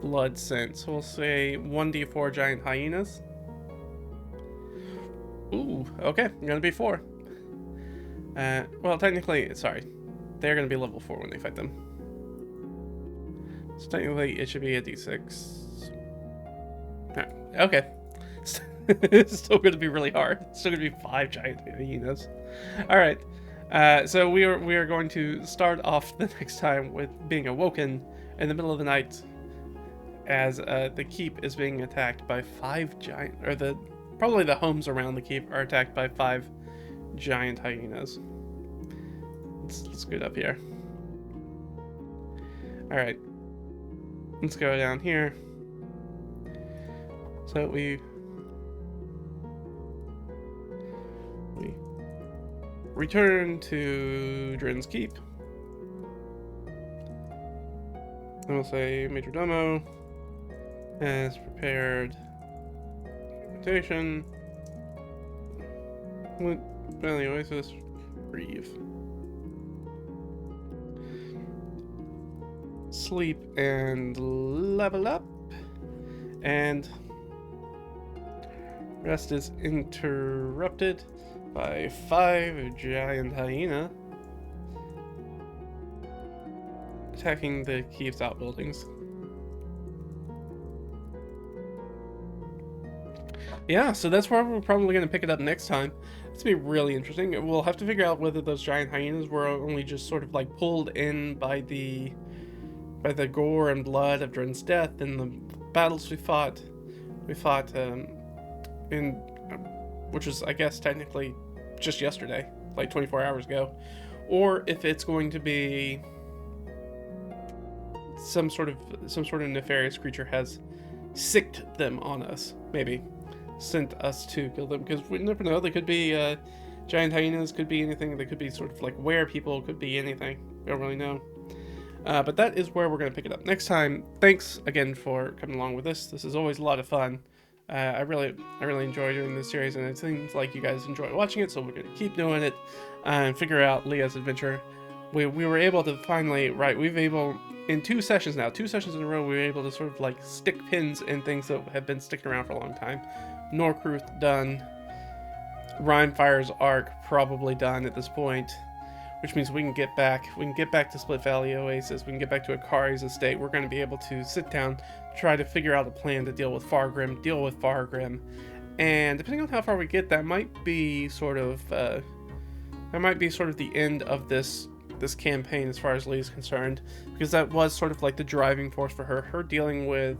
A: blood scent. So we'll say 1d4 giant hyenas. Ooh, okay, gonna be 4. Well, technically, sorry, they're gonna be level 4 when they fight them. So technically, it should be a d6. Okay. It's still gonna be really hard. It's still gonna be 5 giant hyenas. All right. So we are going to start off the next time with being awoken in the middle of the night as the keep is being attacked by 5 giant, or probably the homes around the keep are attacked by 5 giant hyenas. Let's get up here. All right, let's go down here. So we return to Drin's Keep. And we'll say Major Domo has prepared invitation. Valley Oasis, breathe. Sleep and level up. And rest is interrupted by 5 giant hyena attacking the keep's outbuildings. Yeah, so that's where we're probably going to pick it up next time. It's going to be really interesting. We'll have to figure out whether those giant hyenas were only just sort of like pulled in by the gore and blood of Dren's death and the battles we fought. Which was, I guess, technically just yesterday, like 24 hours ago, or if it's going to be some sort of nefarious creature has sicked them on us, maybe sent us to kill them, because we never know. They could be giant hyenas, could be anything. They could be sort of like were-people, could be anything. We don't really know. But that is where we're going to pick it up next time. Thanks again for coming along with this. This is always a lot of fun. I really enjoy doing this series, and it seems like you guys enjoy watching it, so we're going to keep doing it and figure out Leah's adventure. We were able to finally, in 2 sessions now, 2 sessions in a row, we were able to sort of like stick pins in things that have been sticking around for a long time. Norkruuth done. Rhymefire's arc probably done at this point, which means we can get back to Split Valley Oasis, we can get back to Akari's estate. We're going to be able to sit down, try to figure out a plan to deal with Fargrim, and depending on how far we get, that might be sort of the end of this campaign as far as Lee's concerned, because that was sort of like the driving force for her dealing with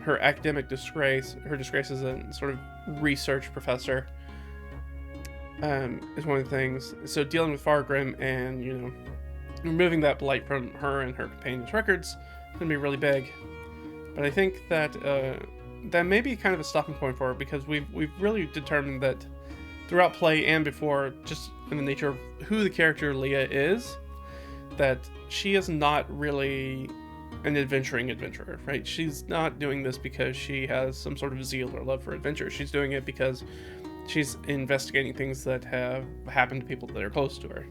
A: her academic disgrace, her disgrace as a sort of research professor. Is one of the things. So dealing with Fargrim and, removing that blight from her and her companion's records is going to be really big. But I think that that may be kind of a stopping point for her, because we've really determined that throughout play and before, just in the nature of who the character Leah is, that she is not really an adventurer, right? She's not doing this because she has some sort of zeal or love for adventure. She's doing it because she's investigating things that have happened to people that are close to her.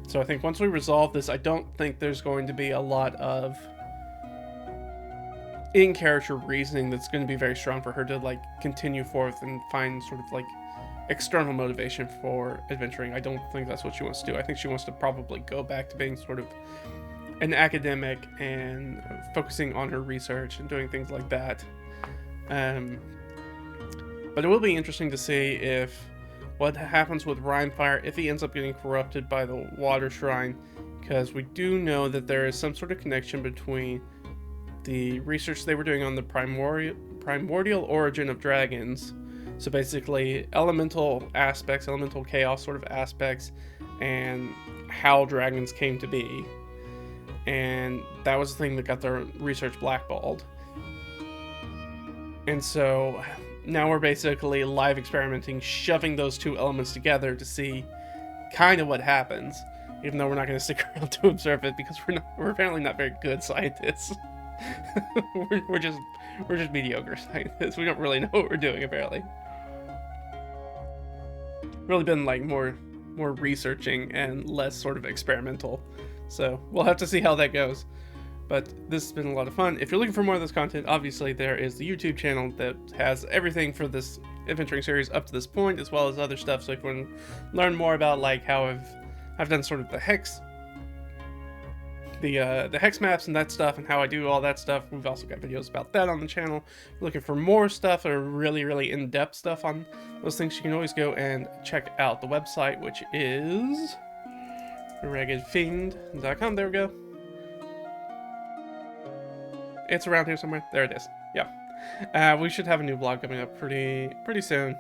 A: So I think once we resolve this, I don't think there's going to be a lot of in-character reasoning that's going to be very strong for her to like continue forth and find sort of like external motivation for adventuring. I don't think that's what she wants to do. I think she wants to probably go back to being sort of an academic and focusing on her research and doing things like that. But it will be interesting to see if what happens with Rhymefire, if he ends up getting corrupted by the Water Shrine, because we do know that there is some sort of connection between the research they were doing on the primordial origin of dragons. So basically elemental aspects, elemental chaos sort of aspects, and how dragons came to be. And that was the thing that got their research blackballed. And so now we're basically live experimenting, shoving those two elements together to see kind of what happens, even though we're not going to stick around to observe it because we're apparently not very good scientists. we're just mediocre scientists. We don't really know what we're doing, apparently. Really been like more researching and less sort of experimental. So we'll have to see how that goes. But this has been a lot of fun. If you're looking for more of this content, obviously there is the YouTube channel that has everything for this adventuring series up to this point, as well as other stuff. So if you want to learn more about like how I've done sort of the hex maps and that stuff, and how I do all that stuff, we've also got videos about that on the channel. If you're looking for more stuff or really in-depth stuff on those things, you can always go and check out the website, which is raggedfiend.com. There we go. It's around here somewhere. There it is. Yeah. We should have a new blog coming up pretty soon.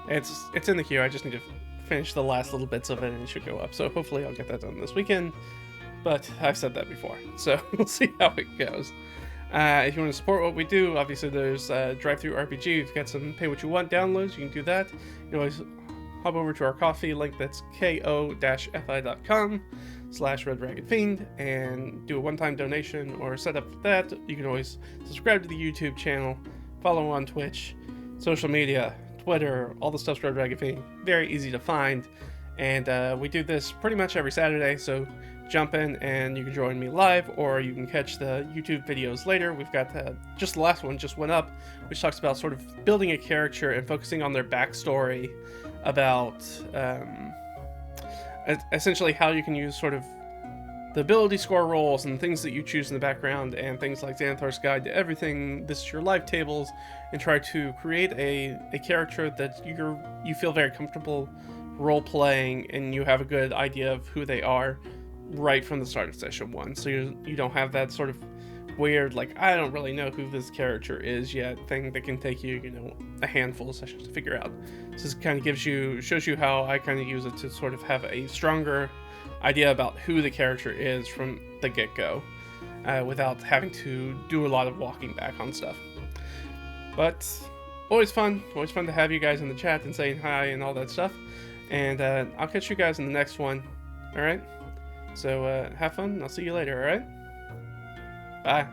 A: It's in the queue. I just need to finish the last little bits of it, and it should go up. So hopefully I'll get that done this weekend. But I've said that before, so we'll see how it goes. If you want to support what we do, obviously there's DriveThruRPG. You've got some pay what you want downloads. You can do that. You can always hop over to our Ko-fi link. That's ko-fi.com/RedRaggedFiend and do a one-time donation or set up for that. You can always subscribe to the YouTube channel, follow on Twitch, social media, Twitter, all the stuff's Red Ragged Fiend. Very easy to find. And we do this pretty much every Saturday, so jump in and you can join me live, or you can catch the YouTube videos later. We've got just the last one just went up, which talks about sort of building a character and focusing on their backstory, about essentially how you can use sort of the ability score rolls and things that you choose in the background, and things like Xanathar's Guide to Everything, This Is Your Life tables, and try to create a character that you feel very comfortable role-playing, and you have a good idea of who they are right from the start of session 1, so you don't have that sort of weird, like, I don't really know who this character is yet thing that can take you, a handful of sessions to figure out. So this kind of shows you how I kind of use it to sort of have a stronger idea about who the character is from the get-go, without having to do a lot of walking back on stuff. But always fun to have you guys in the chat and saying hi and all that stuff. And I'll catch you guys in the next one. Alright? So have fun, and I'll see you later, alright? Bye.